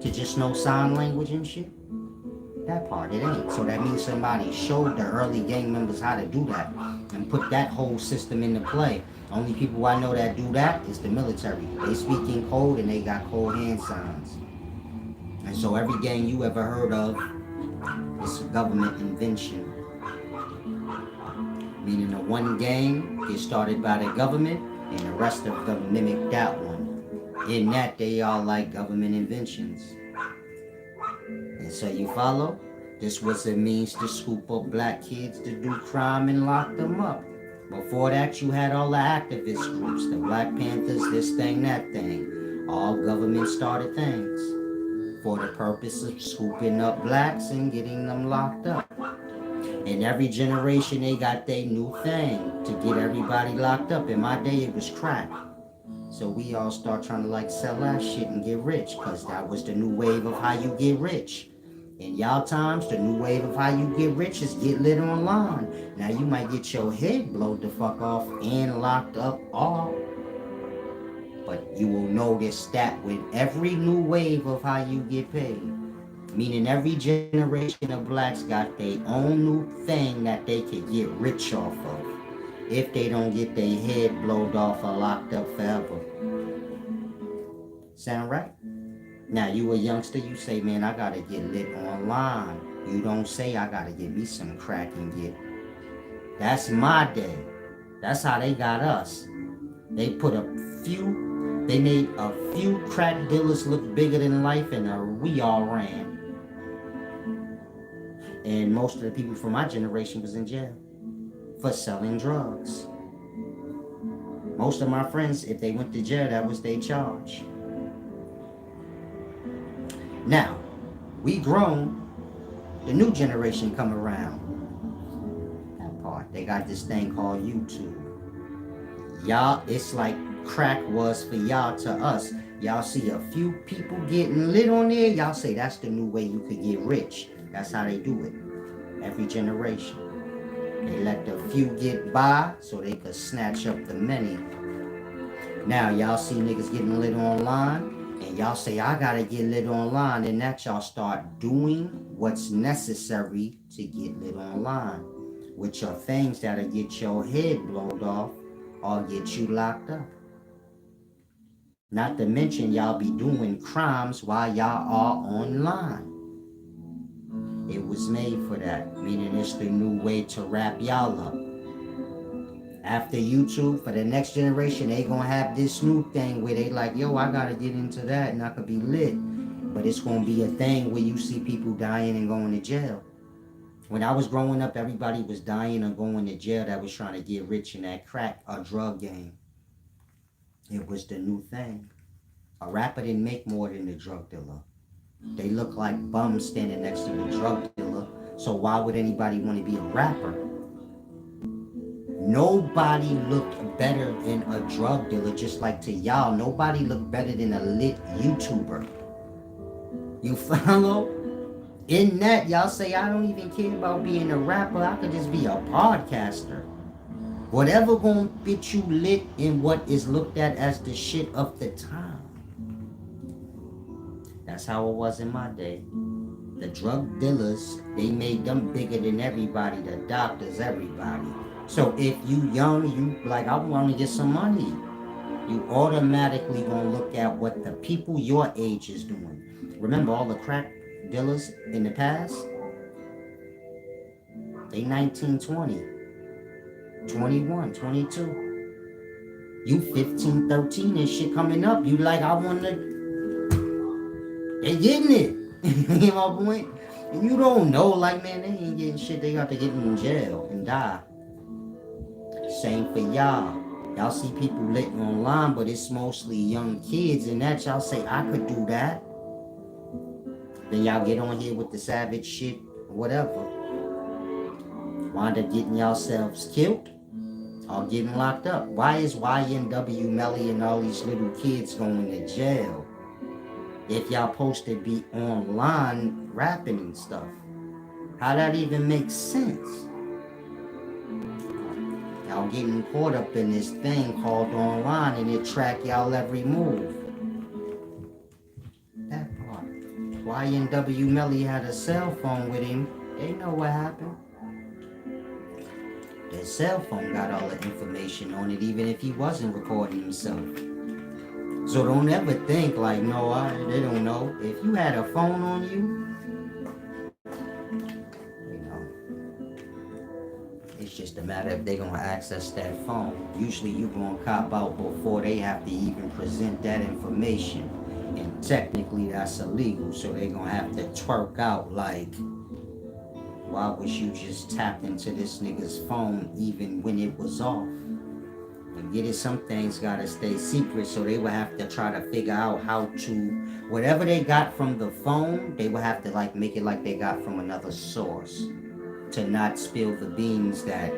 to just know sign language and shit. That part, it ain't. So that means somebody showed the early gang members how to do that and put that whole system into play. Only people I know that do that is the military. They speak in code and they got code hand signs. And so every gang you ever heard of is a government invention. Meaning the one gang gets started by the government and the rest of them mimic that one. In that, they all like government inventions. And so you follow? This was a means to scoop up black kids to do crime and lock them up. Before that, you had all the activist groups, the Black Panthers, this thing, that thing. All government started things for the purpose of scooping up blacks and getting them locked up. In every generation, they got their new thing to get everybody locked up. In my day, it was crack. So we all start trying to like sell that shit and get rich, because that was the new wave of how you get rich. In y'all times, the new wave of how you get rich is get lit online. Now you might get your head blowed the fuck off and locked up all. But you will notice that with every new wave of how you get paid, meaning every generation of blacks got their own new thing that they could get rich off of, if they don't get their head blowed off or locked up forever. Sound right? Now you a youngster, you say, man, I gotta get lit online. You don't say I gotta get me some crack and get. That's my day. That's how they got us. They made a few crack dealers look bigger than life, and we all ran. And most of the people from my generation was in jail for selling drugs. Most of my friends, if they went to jail, that was their charge. Now, we grown, the new generation come around. That part, they got this thing called YouTube. Y'all, it's like crack was for y'all to us. Y'all see a few people getting lit on there, y'all say that's the new way you could get rich. That's how they do it. Every generation. They let the few get by so they could snatch up the many. Now y'all see niggas getting lit online, and y'all say, I gotta get lit online, and that y'all start doing what's necessary to get lit online, which are things that'll get your head blowed off or get you locked up. Not to mention y'all be doing crimes while y'all are online. It was made for that, meaning it's the new way to wrap y'all up. After YouTube, for the next generation, they gonna have this new thing where they like, yo, I gotta get into that and I could be lit. But it's gonna be a thing where you see people dying and going to jail. When I was growing up, everybody was dying or going to jail that was trying to get rich in that crack or drug game. It was the new thing. A rapper didn't make more than the drug dealer. They look like bums standing next to the drug dealer. So why would anybody want to be a rapper? Nobody looked better than a drug dealer, just like to y'all. Nobody looked better than a lit YouTuber. You follow? In that, y'all say, I don't even care about being a rapper. I could just be a podcaster. Whatever gonna get you lit in what is looked at as the shit of the time. That's how it was in my day. The drug dealers, they made them bigger than everybody. The doctors, everybody. So if you young, you like, I want to get some money. You automatically gonna look at what the people your age is doing. Remember all the crack dealers in the past? They 19, 20, 21, 22. You 15, 13 and shit coming up. You like, I want to, they getting it. You know my point? And you don't know, like, man, they ain't getting shit. They got to get in jail and die. Same for y'all. Y'all see people lit online, but it's mostly young kids, and that y'all say, I could do that. Then y'all get on here with the savage shit, whatever. Wind up getting yourselves killed or getting locked up. Why is YNW Melly and all these little kids going to jail if y'all supposed to be online rapping and stuff? How that even makes sense? Y'all getting caught up in this thing called online and it track y'all every move. That part. YNW Melly had a cell phone with him. They know what happened. Their cell phone got all the information on it, even if he wasn't recording himself. So don't ever think like, no, they don't know. If you had a phone on you, it's just a matter if they're going to access that phone. Usually you're going to cop out before they have to even present that information. And technically that's illegal. So they're going to have to twerk out like, why was you just tapped into this nigga's phone even when it was off? And get it, some things got to stay secret. So they would have to try to figure out how to, whatever they got from the phone, they would have to like make it like they got from another source. To not spill the beans that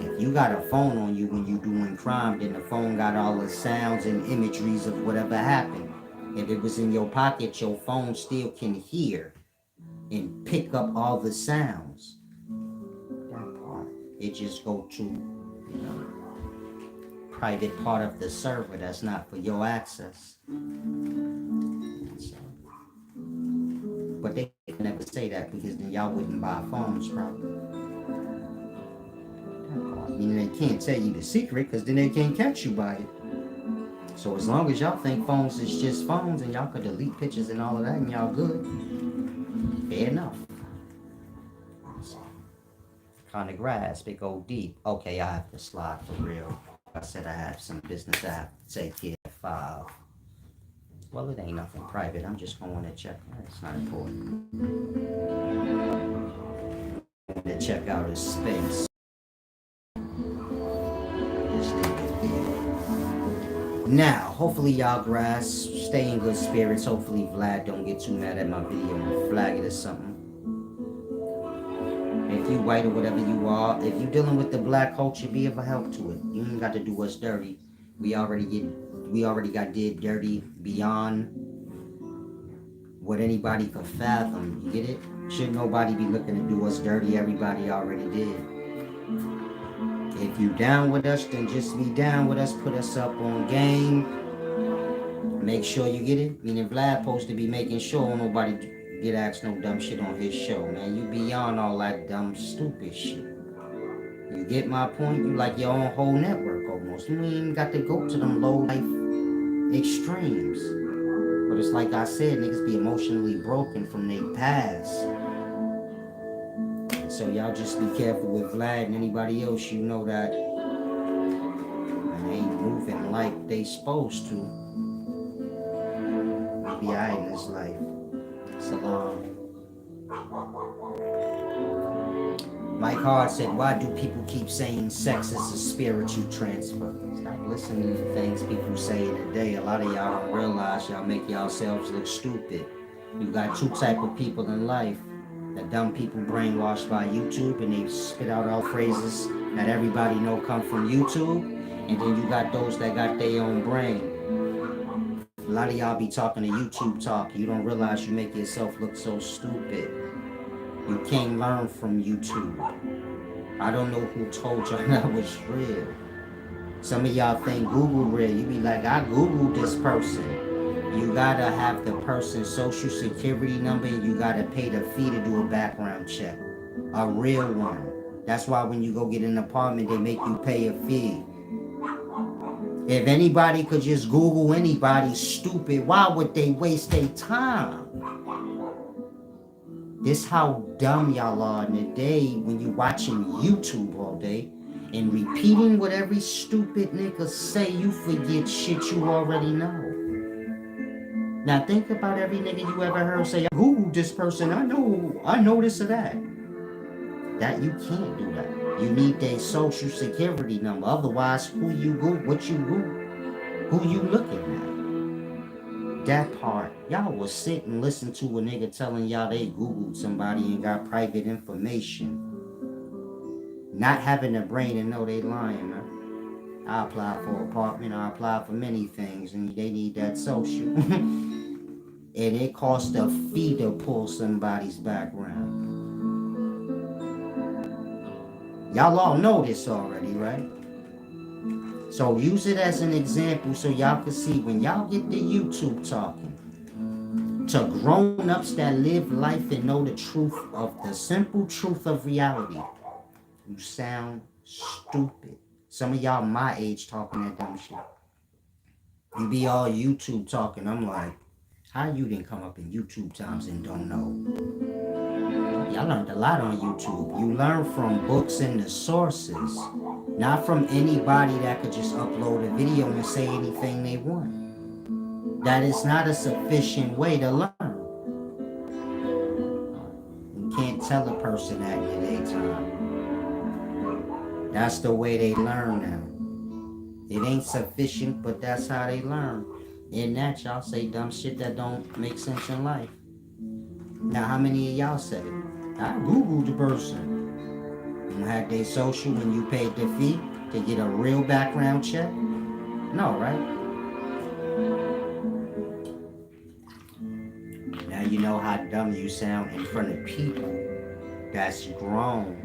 if you got a phone on you when you doing crime, then the phone got all the sounds and imageries of whatever happened. If it was in your pocket, your phone still can hear and pick up all the sounds. That part. It just go to, private part of the server that's not for your access. But they can never say that because then y'all wouldn't buy phones probably. Meaning they can't tell you the secret because then they can't catch you by it. So as long as y'all think phones is just phones and y'all could delete pictures and all of that and y'all good, fair enough. Kind of grasp, it go deep. Okay, I have to slide for real. I said I have some business I have to take care of 5. Well, it ain't nothing private. I'm just going to check. It's not important. To check out his space. Now, hopefully y'all grasp. Stay in good spirits. Hopefully Vlad don't get too mad at my video and flag it or something. If you white or whatever you are, if you dealing with the black culture, be of a help to it. You ain't got to do us dirty. We already got did dirty beyond what anybody could fathom. You get it? Should nobody be looking to do us dirty? Everybody already did. If you down with us, then just be down with us. Put us up on game. Make sure you get it. Meaning Vlad supposed to be making sure nobody get asked no dumb shit on his show, man. You beyond all that dumb, stupid shit. You get my point? You like your own whole network almost. You ain't even got to go to them low life extremes. But it's like I said, niggas be emotionally broken from their past. So y'all just be careful with Vlad and anybody else. You know that like they supposed to, we'll be alright in this life. Salam. Mike Hard said, why do people keep saying sex is a spiritual transfer? Stop listening to things people say in a day. A lot of y'all don't realize y'all make yourselves look stupid. You got two type of people in life. The dumb people brainwashed by YouTube and they spit out all phrases that everybody know come from YouTube. And then you got those that got their own brain. A lot of y'all be talking to YouTube talk. You don't realize you make yourself look so stupid. You can't learn from YouTube. I don't know who told y'all that was real. Some of y'all think Google real. You be like, I Googled this person. You gotta have the person's social security number and you gotta pay the fee to do a background check. A real one. That's why when you go get an apartment, they make you pay a fee. If anybody could just Google anybody stupid, why would they waste their time? This how dumb y'all are in the day when you watching YouTube all day and repeating what every stupid nigga say. You forget shit you already know. Now think about every nigga you ever heard say, I Googled this person, I know this or that. That you can't do that. You need their social security number. Otherwise, who you Google, what you Google, who you looking at. That part, y'all will sit and listen to a nigga telling y'all they Googled somebody and got private information. Not having a brain and know they lying, man. I applied for an apartment, I applied for many things, and they need that social. And it costs a fee to pull somebody's background. Y'all all know this already, right? So use it as an example so y'all can see when y'all get the YouTube talking to grown-ups that live life and know the truth of the simple truth of reality. You sound stupid. Some of y'all my age talking that dumb shit. You be all YouTube talking. I'm like, how you didn't come up in YouTube times and don't know? Y'all learned a lot on YouTube. You learn from books and the sources. Not from anybody that could just upload a video and say anything they want. That is not a sufficient way to learn. You can't tell a person that in the daytime. That's the way they learn now. It ain't sufficient, but that's how they learn. In that, y'all say dumb shit that don't make sense in life. Now, how many of y'all said it? I Googled the person. You had their social when you paid the fee to get a real background check? No, right? Now you know how dumb you sound in front of people that's grown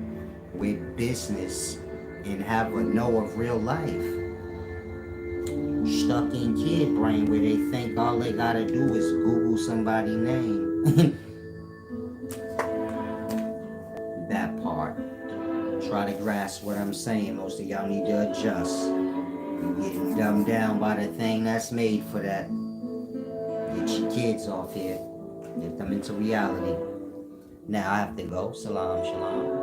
with business and have a know of real life. Stuck in kid brain where they think all they gotta do is Google somebody's name. That part. Try to grasp what I'm saying. Most of y'all need to adjust. You're getting dumbed down by the thing that's made for that. Get your kids off here. Get them into reality. Now I have to go. Salam, shalom.